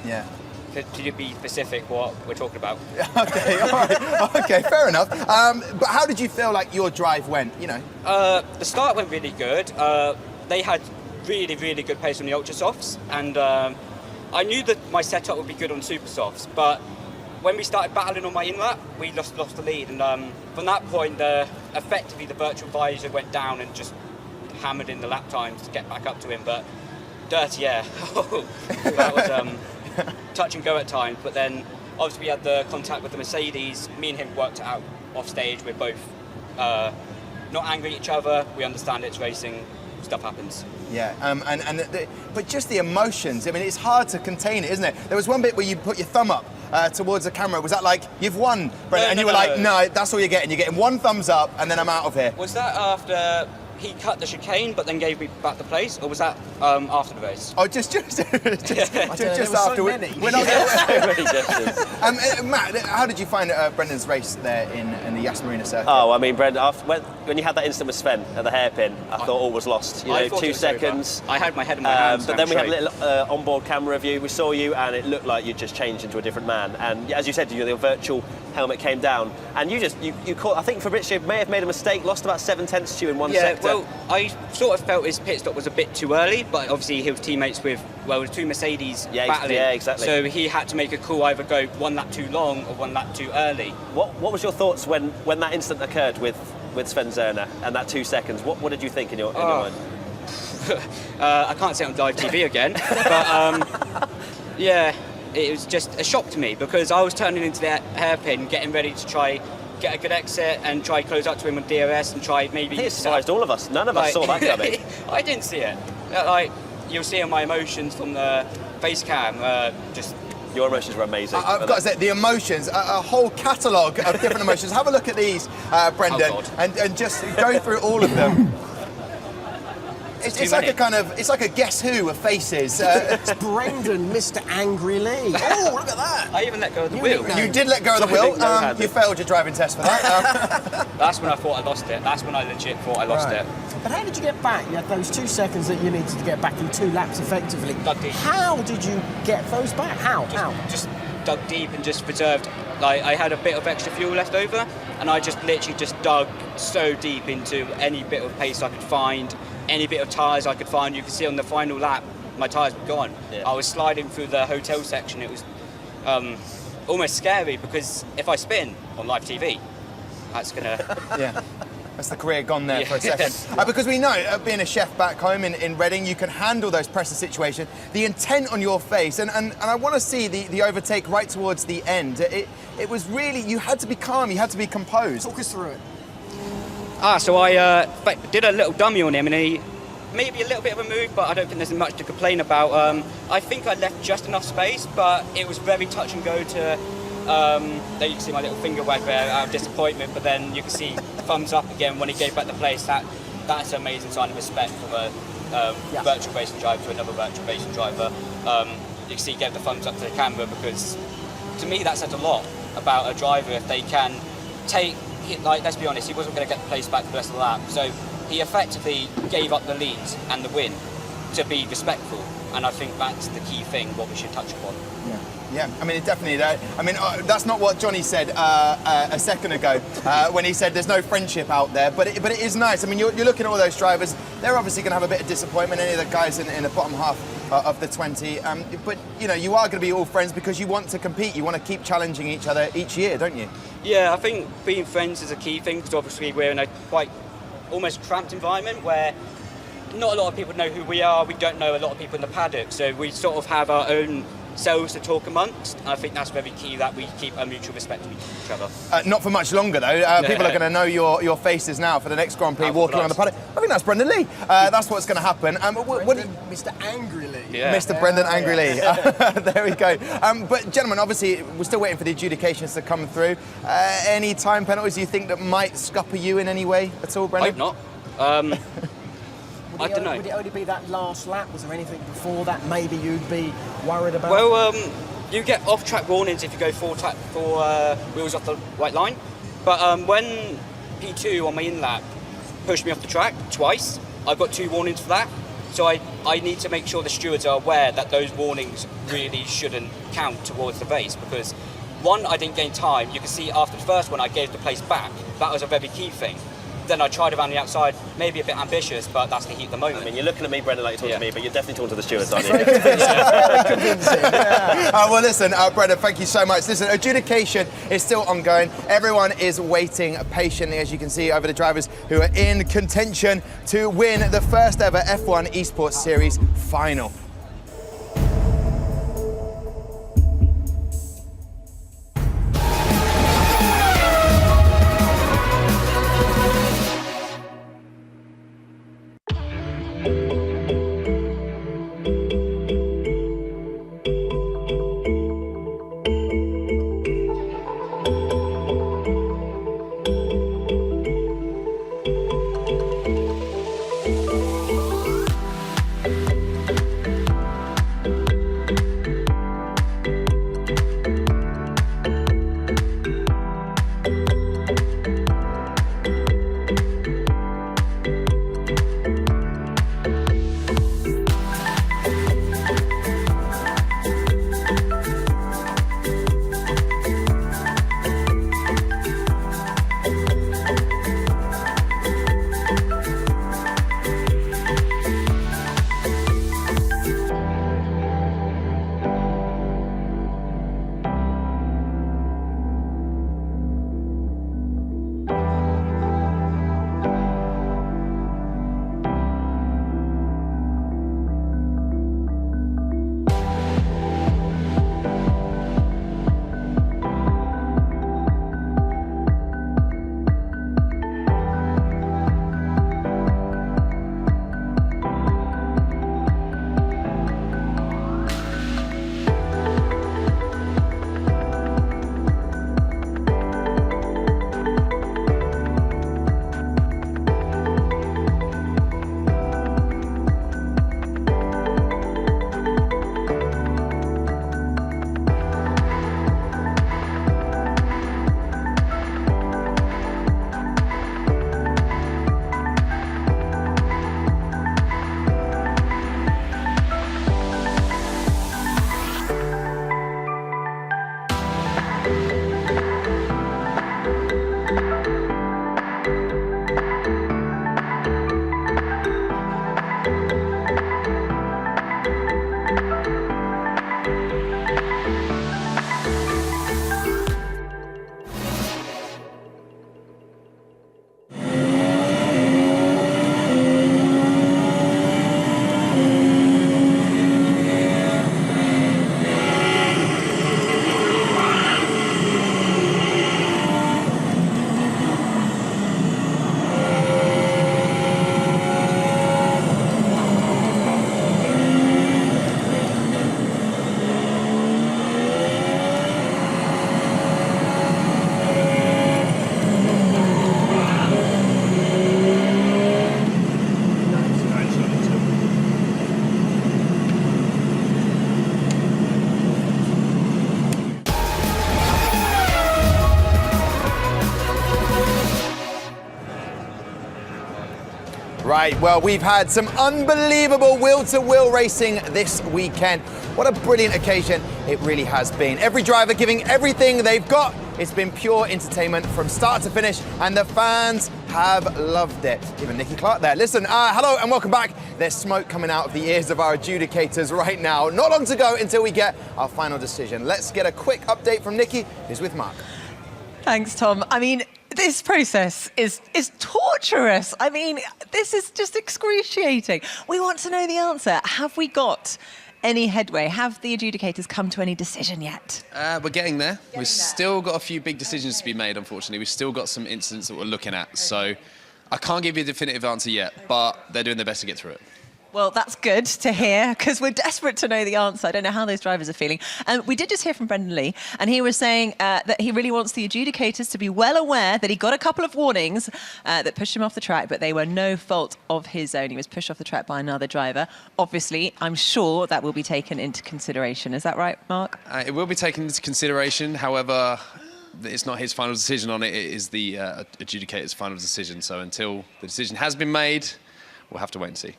yeah. Could you be specific what we're talking about? Okay, all right. Okay, fair enough. But how did you feel like your drive went, you know? The start went really good. They had really, really good pace on the Ultra Softs, and I knew that my setup would be good on Super Softs, but when we started battling on my in-lap, we lost the lead, and from that point, effectively the virtual visor went down and just hammered in the lap times to get back up to him, but dirty air. That was touch and go at times, but then obviously we had the contact with the Mercedes. Me and him worked it out off stage. We're both not angry at each other. We understand it's racing. Stuff happens. Yeah, but just the emotions. I mean, it's hard to contain it, isn't it? There was one bit where you put your thumb up towards the camera. Was that like, you've won, Brendan? And you were like, no, that's all you're getting. You're getting one thumbs up, and then I'm out of here. Was that after he cut the chicane, but then gave me back the place, or was that after the race? Oh, just after. So We're not Matt, how did you find Brendan's race there in the Yas Marina circuit? Oh, I mean, Brendan, when you had that incident with Sven at the hairpin, I thought all was lost. You know, 2 seconds. I had my head in my hands. But then we had a little onboard camera view. We saw you, and it looked like you just changed into a different man. And as you said, your virtual helmet came down, and you caught. I think Fabrizio may have made a mistake, lost about 7/10 to you in one sector. Well, I sort of felt his pit stop was a bit too early, but obviously he was teammates with, the two Mercedes battling. Yeah, exactly. So he had to make a call, either go one lap too long or one lap too early. What was your thoughts when that incident occurred with Sven Zerner and that 2 seconds? What did you think in your mind? I can't say it on live TV again, but yeah, it was just a shock to me because I was turning into the hairpin, getting ready to try get a good exit and try close up to him on DRS and try maybe... He surprised all of us. None of us saw that coming. I didn't see it. You'll see on my emotions from the face cam, just... Your emotions were amazing. I've got to say, the emotions, a whole catalogue of different emotions. Have a look at these, Brendan, and just go through all of them. It's like a Guess Who of faces. It's Brendan, Mr. Angry Lee. Oh, look at that! I even let go of the wheel. You did let go of the wheel. You failed your driving test for that. That's when I thought I lost it. That's when I legit thought I lost it. But how did you get back? You had those 2 seconds that you needed to get back in 2 laps effectively. Dug deep. How did you get those back? How? Just dug deep and just preserved. I had a bit of extra fuel left over, and I just literally just dug so deep into any bit of pace I could find. Any bit of tyres I could find. You can see on the final lap, my tyres were gone. Yeah. I was sliding through the hotel section. It was almost scary because if I spin on live TV, that's gonna... Yeah, that's the career gone there for a second. Because we know, being a chef back home in Reading, you can handle those pressure situations. The intent on your face, and I want to see the overtake right towards the end. It was really, you had to be calm, you had to be composed. Talk us through it. So I did a little dummy on him, and he maybe a little bit of a move, but I don't think there's much to complain about. I think I left just enough space, but it was very touch and go to. There you can see my little finger wag there out of disappointment, but then you can see thumbs up again when he gave back the place. That's an amazing sign of respect from a virtual racing driver to another virtual racing driver. You can see he gave the thumbs up to the camera because, to me, that says a lot about a driver if they can take. Let's be honest, he wasn't going to get the place back for the rest of the lap, so he effectively gave up the lead and the win to be respectful, and I think that's the key thing, what we should touch upon. Yeah, I mean, definitely. That's not what Johnny said a second ago when he said there's no friendship out there, but it is nice. I mean, you're looking at all those drivers, they're obviously going to have a bit of disappointment, any of the guys in the bottom half of the 20, but you know, you are going to be all friends because you want to compete, you want to keep challenging each other each year, don't you? Yeah, I think being friends is a key thing because obviously we're in a quite almost cramped environment where not a lot of people know who we are, we don't know a lot of people in the paddock, so we sort of have our own selves to talk amongst, and I think that's very key that we keep a mutual respect to each other. Not for much longer though. People are going to know your faces now for the next Grand Prix walking around the paddock. I think that's Brendan Lee. That's what's going to happen. Mr. Angry Lee. Yeah. Mr. Brendan Angry Lee. There we go. But gentlemen, obviously we're still waiting for the adjudications to come through. Any time penalties you think that might scupper you in any way at all, Brendan? I hope not. I don't know. Would it only be that last lap? Was there anything before that maybe you'd be worried about? Well, you get off-track warnings if you go full wheels off the white line. But when P2 on my in-lap pushed me off the track twice, I got 2 warnings for that. So I need to make sure the stewards are aware that those warnings really shouldn't count towards the race, because one, I didn't gain time. You can see after the first one, I gave the place back. That was a very key thing. Then I tried around the outside, maybe a bit ambitious, but that's the heat of the moment. I mean, you're looking at me, Brendan, like you're talking to me, but you're definitely talking to the stewards, aren't you? Well, listen, Brendan, thank you so much. Listen, adjudication is still ongoing. Everyone is waiting patiently, as you can see, over the drivers who are in contention to win the first ever F1 eSports Series final. Right, well, we've had some unbelievable wheel-to-wheel racing this weekend. What a brilliant occasion it really has been. Every driver giving everything they've got. It's been pure entertainment from start to finish, and the fans have loved it. Even Nicky Clark there. Listen, hello and welcome back. There's smoke coming out of the ears of our adjudicators right now. Not long to go until we get our final decision. Let's get a quick update from Nicky, who's with Mark. Thanks, Tom. I mean, this process is torturous. I mean, this is just excruciating. We want to know the answer. Have we got any headway? Have the adjudicators come to any decision yet? We're getting there. We've still got a few big decisions to be made, unfortunately. We've still got some incidents that we're looking at. So I can't give you a definitive answer yet, but they're doing their best to get through it. Well, that's good to hear, because we're desperate to know the answer. I don't know how those drivers are feeling. We did just hear from Brendan Lee, and he was saying that he really wants the adjudicators to be well aware that he got a couple of warnings that pushed him off the track, but they were no fault of his own. He was pushed off the track by another driver. Obviously, I'm sure that will be taken into consideration. Is that right, Mark? It will be taken into consideration. However, it's not his final decision on it. It is the adjudicator's final decision. So until the decision has been made, we'll have to wait and see.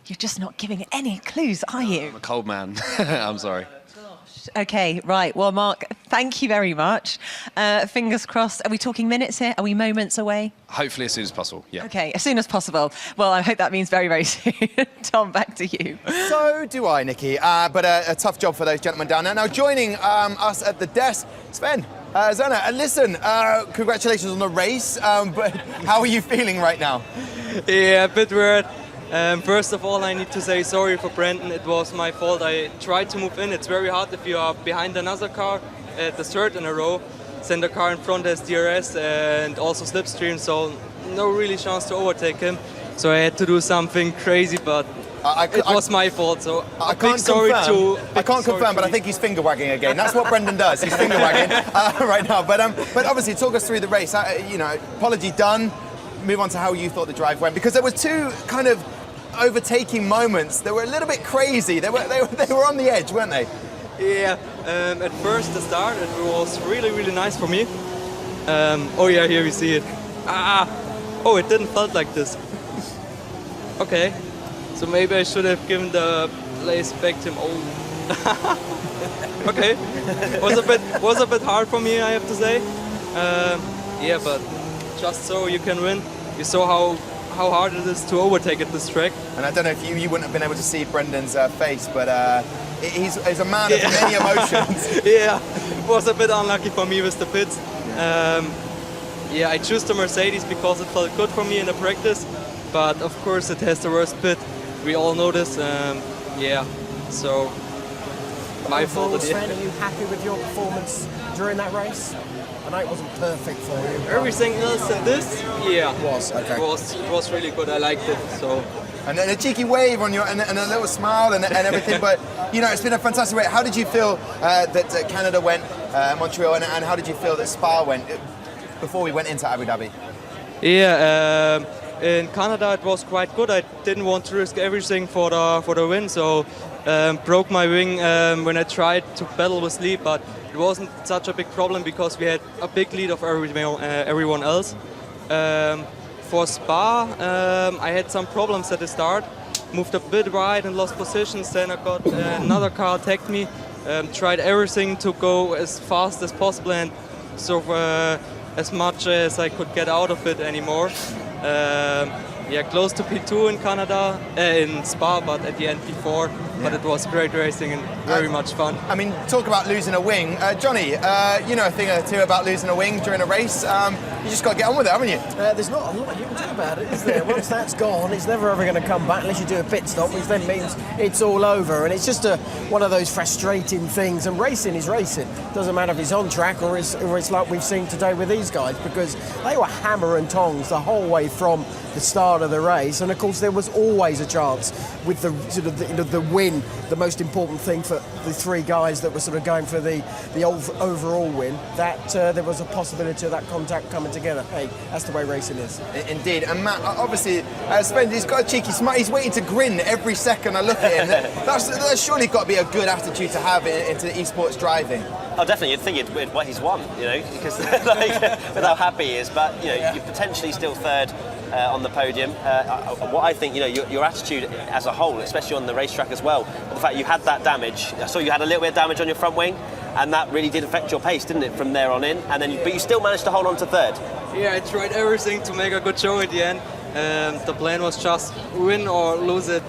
You're just not giving any clues, are you? I'm a cold man. I'm sorry. Okay, right. Well, Mark, thank you very much. Fingers crossed. Are we talking minutes here? Are we moments away? Hopefully as soon as possible, yeah. Okay, as soon as possible. Well, I hope that means very, very soon. Tom, back to you. So do I, Nikki. But a tough job for those gentlemen down there. Now, joining us at the desk, Sven. Zona, listen, congratulations on the race, but how are you feeling right now? Yeah, a bit weird. First of all, I need to say sorry for Brendan. It was my fault. I tried to move in. It's very hard if you are behind another car at the third in a row. Then the car in front has DRS and also slipstream, so no really chance to overtake him. So I had to do something crazy, but it was my fault. So I can't confirm, but I think he's finger wagging again. That's what Brendan does. He's finger wagging right now. But obviously, talk us through the race. Apology done. Move on to how you thought the drive went, because there was two kind of overtaking moments that were a little bit crazy. They were on the edge, weren't they? Yeah. At first, the start, it was really, really nice for me. Oh yeah, here we see it. Oh, it didn't felt like this. Okay. So maybe I should have given the place back to him. Oh. Okay. Was a bit hard for me, I have to say. Yeah, but just so you can win. You saw how hard it is to overtake at this track. And I don't know if you wouldn't have been able to see Brendan's face, but he's a man of many emotions. Yeah, it was a bit unlucky for me with the pits. Yeah, I chose the Mercedes because it felt good for me in the practice, but of course it has the worst pit. We all know this. Yeah, so my fault. Sven, are you happy with your performance during that race? I know it wasn't perfect for you. Everything else than this, yeah, it was okay. It was really good. I liked it. So. And then a cheeky wave on your and a little smile and everything. But it's been a fantastic race. How did you feel that Canada went, Montreal, and how did you feel that Spa went before we went into Abu Dhabi? Yeah, in Canada it was quite good. I didn't want to risk everything for the win, so broke my wing when I tried to battle with Lee, but it wasn't such a big problem because we had a big lead of everyone else. For Spa, I had some problems at the start. Moved a bit wide and lost positions. Then I got another car attacked me. Tried everything to go as fast as possible and sort of as much as I could get out of it anymore. Yeah, close to P2 in Canada, in Spa, but at the end P4. Yeah. But it was great racing and very much fun. I mean, talk about losing a wing. Johnny, you know a thing or two about losing a wing during a race. You just got to get on with it, haven't you? There's not a lot you can do about it, is there? Once that's gone, it's never ever going to come back unless you do a pit stop, which then means it's all over. And it's just one of those frustrating things. And racing is racing. Doesn't matter if it's on track or it's like we've seen today with these guys, because they were hammer and tongs the whole way from the start of the race. And of course, there was always a chance with the sort of the win, the most important thing for the three guys that were sort of going for the overall win, that there was a possibility of that contact coming together. Hey, that's the way racing is. Indeed. And Matt, obviously, Sven, he's got a cheeky smile. He's waiting to grin every second I look at him. That's surely got to be a good attitude to have into eSports driving. Oh, definitely. You'd think he's won, because with how happy he is. But you're potentially still third on the podium. What I think, your attitude as a whole, especially on the racetrack as well, the fact you had that damage. I saw you had a little bit of damage on your front wing, and that really did affect your pace, didn't it, from there on in? And then, but you still managed to hold on to third. Yeah, I tried everything to make a good show at the end. The plan was just win or lose it.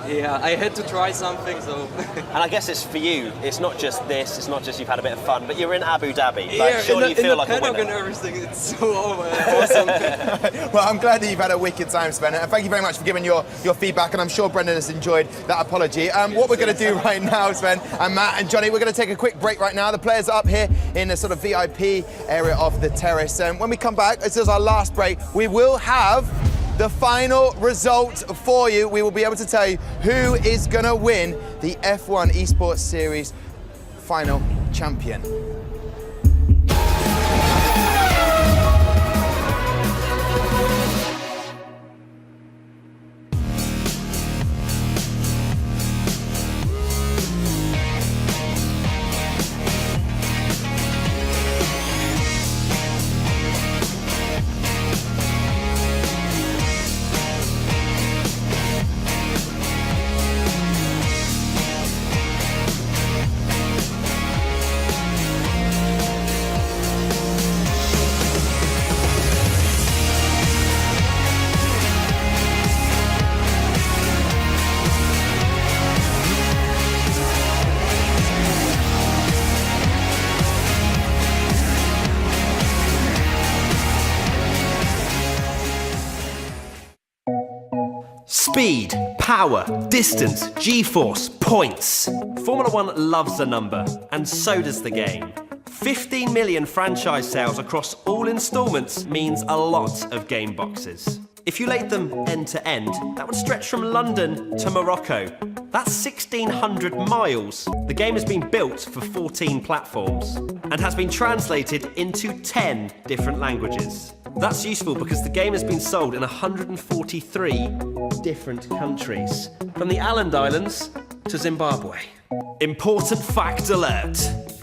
I had to try something. So. And I guess it's for you. It's not just this. It's not just you've had a bit of fun, but you're in Abu Dhabi. Yeah, surely you feel like a winner. And everything. It's so awesome. Well, I'm glad that you've had a wicked time, Sven. And thank you very much for giving your feedback. And I'm sure Brendan has enjoyed that apology. What we're going to do right now, Sven and Matt and Johnny, we're going to take a quick break right now. The players are up here in the sort of VIP area of the terrace. And when we come back, this is our last break. We will have the final result for you. We will be able to tell you who is going to win the F1 eSports Series final champion. Speed, power, distance, G-force, points. Formula One loves a number, and so does the game. 15 million franchise sales across all installments means a lot of game boxes. If you laid them end to end, that would stretch from London to Morocco. That's 1,600 miles. The game has been built for 14 platforms and has been translated into 10 different languages. That's useful because the game has been sold in 143 different countries, from the Island Islands to Zimbabwe. Important fact alert.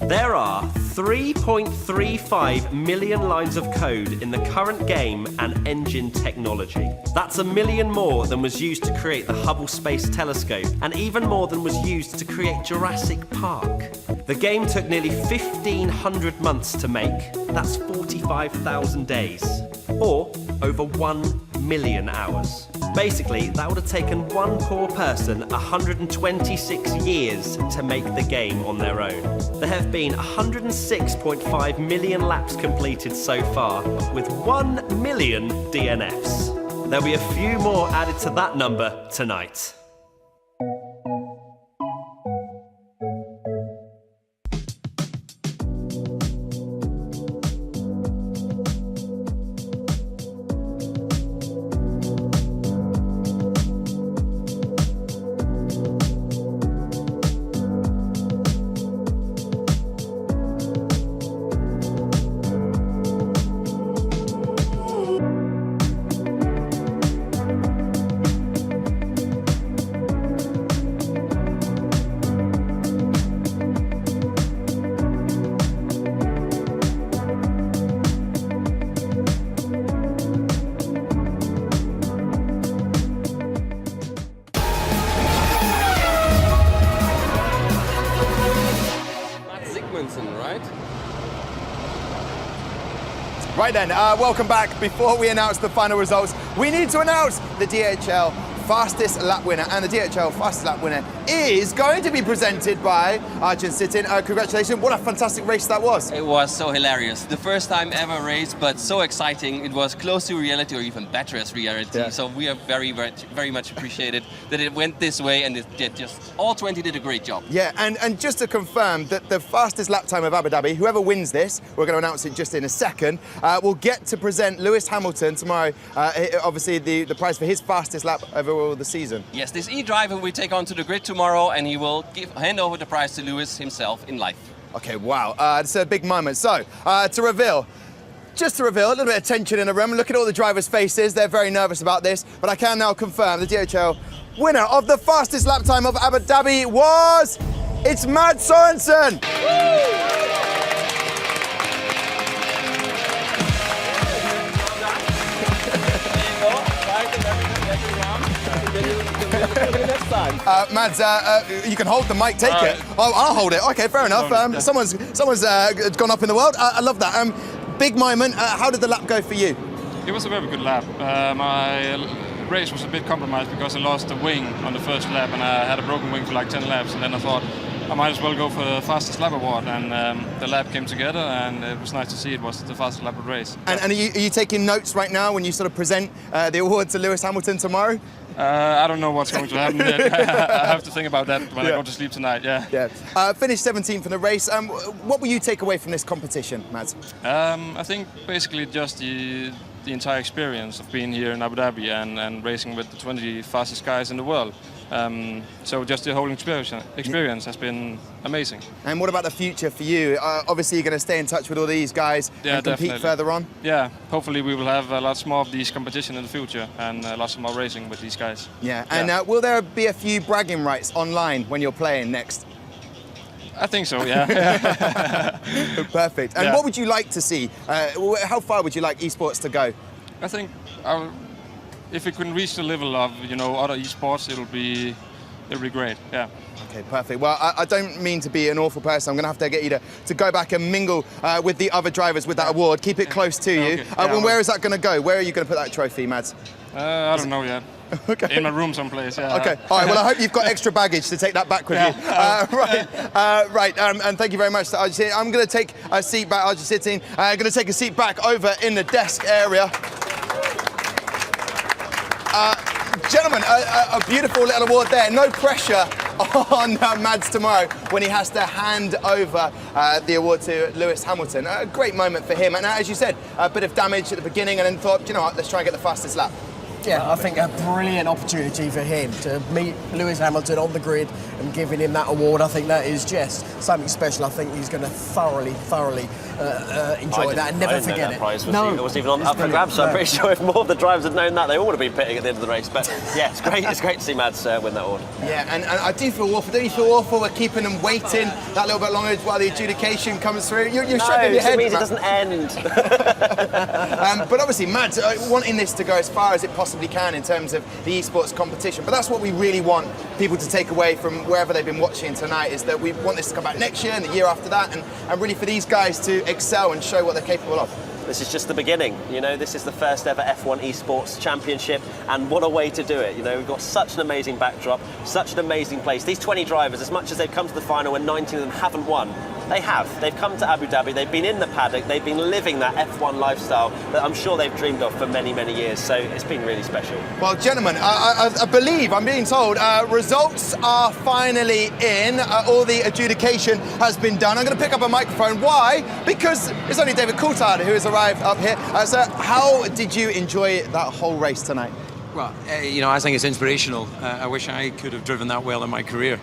There are 3.35 million lines of code in the current game and engine technology. That's 1 million more than was used to create the Hubble Space Telescope, and even more than was used to create Jurassic Park. The game took nearly 1,500 months to make. That's 45,000 days, or over 1 million hours. Basically, that would have taken one poor person 126 years to make the game on their own. There have been 106.5 million laps completed so far, with 1 million DNFs. There'll be a few more added to that number tonight. Right then, welcome back. Before we announce the final results, we need to announce the DHL fastest lap winner. And the DHL fastest lap winner is going to be presented by Arjun Sitin. Congratulations, what a fantastic race that was. It was so hilarious. The first time ever race, but so exciting. It was close to reality, or even better as reality. Yeah. So we are very much appreciated that it went this way, and it did just, all 20 did a great job. Yeah, and just to confirm that the fastest lap time of Abu Dhabi, whoever wins this, we're going to announce it just in a second, will get to present Lewis Hamilton tomorrow, obviously the prize for his fastest lap overall the season. Yes, this e-driver will take onto the grid tomorrow, and he will hand over the prize to Lewis himself in life. Okay, wow, it's a big moment. So, to reveal, just a little bit of tension in the room. Look at all the drivers' faces. They're very nervous about this, but I can now confirm the DHL winner of the fastest lap time of Abu Dhabi it's Mads Sørensen. Mads, you can hold the mic, take it. Oh, I'll hold it. Okay, fair enough. Someone's gone up in the world. I love that. Big moment. How did the lap go for you? It was a very good lap. My race was a bit compromised because I lost the wing on the first lap, and I had a broken wing for like 10 laps, and then I thought I might as well go for the fastest lap award, and the lap came together, and it was nice to see it was the fastest lap of the race. And are you taking notes right now when you sort of present the award to Lewis Hamilton tomorrow? I don't know what's going to happen yet. I have to think about that when I go to sleep tonight, yeah. Finished 17th in the race. What will you take away from this competition, Mads? I think basically just the the entire experience of being here in Abu Dhabi and racing with the 20 fastest guys in the world. So just the whole experience has been amazing. And what about the future for you? Obviously, you're going to stay in touch with all these guys and compete further on? Yeah, hopefully we will have lots more of these competition in the future and lots more racing with these guys. Yeah, and will there be a few bragging rights online when you're playing next? I think so, yeah. Perfect. And what would you like to see? How far would you like eSports to go? I think if it can reach the level of other eSports, it'll be great. Yeah. Okay, perfect. Well, I don't mean to be an awful person. I'm going to have to get you to go back and mingle with the other drivers with that award. Keep it close to you. Okay. Where is that going to go? Where are you going to put that trophy, Mads? I don't know yet. Okay. In my room someplace, yeah. Okay, all right, well, I hope you've got extra baggage to take that back with you. Right, and thank you very much. I'm going to take a seat back, I'm going to take a seat back over in the desk area. Gentlemen, a beautiful little award there. No pressure on Mads tomorrow when he has to hand over the award to Lewis Hamilton. A great moment for him. And as you said, a bit of damage at the beginning and then thought, you know what, let's try and get the fastest lap. Yeah, I think a brilliant opportunity for him to meet Lewis Hamilton on the grid and giving him that award. I think that is just something special. I think he's going to thoroughly enjoy that and never forget it. Prize wasn't even up for grabs, so I'm pretty sure if more of the drivers had known that, they all would have been pitting at the end of the race. But yeah, it's great. It's great to see Mads win that award. Yeah, and I do feel awful. Don't you feel awful? We're keeping them waiting that little bit longer while the adjudication comes through. You're shaking your head. It means it doesn't end. But obviously, Mads, wanting this to go as far as it possibly can in terms of the eSports competition. But that's what we really want people to take away from wherever they've been watching tonight, is that we want this to come back next year and the year after that, and really for these guys to excel and show what they're capable of. This is just the beginning, this is the first ever F1 eSports Championship, and what a way to do it. We've got such an amazing backdrop, such an amazing place. These 20 drivers, as much as they've come to the final and 19 of them haven't won, they have. They've come to Abu Dhabi, they've been in the paddock, they've been living that F1 lifestyle that I'm sure they've dreamed of for many, many years, so it's been really special. Well, gentlemen, I believe, I'm being told, results are finally in. All the adjudication has been done. I'm going to pick up a microphone. Why? Because it's only David Coulthard who has arrived up here. So how did you enjoy that whole race tonight? Well, I think it's inspirational. I wish I could have driven that well in my career.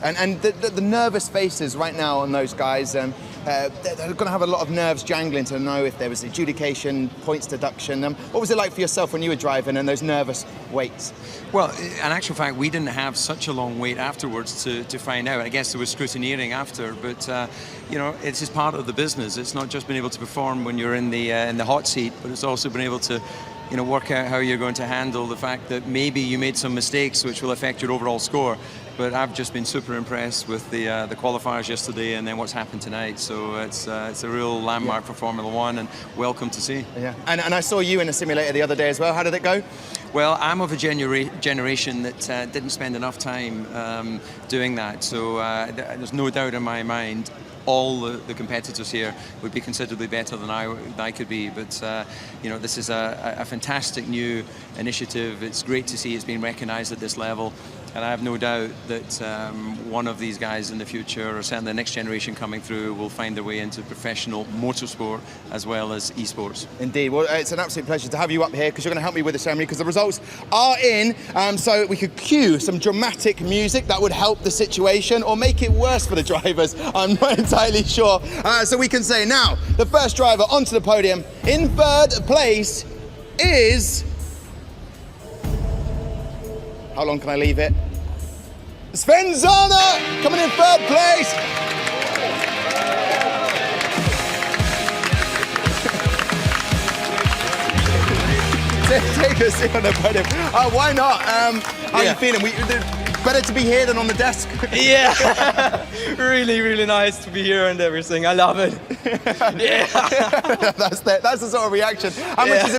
And the nervous faces right now on those guys, they're going to have a lot of nerves jangling to know if there was adjudication, points deduction. What was it like for yourself when you were driving and those nervous waits? Well, in actual fact, we didn't have such a long wait afterwards to find out. I guess there was scrutineering after, but it's just part of the business. It's not just being able to perform when you're in the hot seat, but it's also been able to work out how you're going to handle the fact that maybe you made some mistakes which will affect your overall score. But I've just been super impressed with the qualifiers yesterday and then what's happened tonight. So it's a real landmark for Formula One, and welcome to see. Yeah. And I saw you in a simulator the other day as well. How did it go? Well, I'm of a generation that didn't spend enough time doing that. So there's no doubt in my mind all the competitors here would be considerably better than I could be. But this is a fantastic new initiative. It's great to see it's being recognised at this level. And I have no doubt that one of these guys in the future, or certainly the next generation coming through, will find their way into professional motorsport as well as eSports. Indeed. Well, it's an absolute pleasure to have you up here, because you're going to help me with the ceremony, because the results are in. So we could cue some dramatic music that would help the situation or make it worse for the drivers. I'm not entirely sure. So we can say now, the first driver onto the podium in third place is... How long can I leave it? Sven Zahner coming in third place. Take a seat on the podium. Why not? How are you feeling? Better to be here than on the desk? Yeah, really, really nice to be here and everything. I love it. Yeah. That's the sort of reaction. How much is it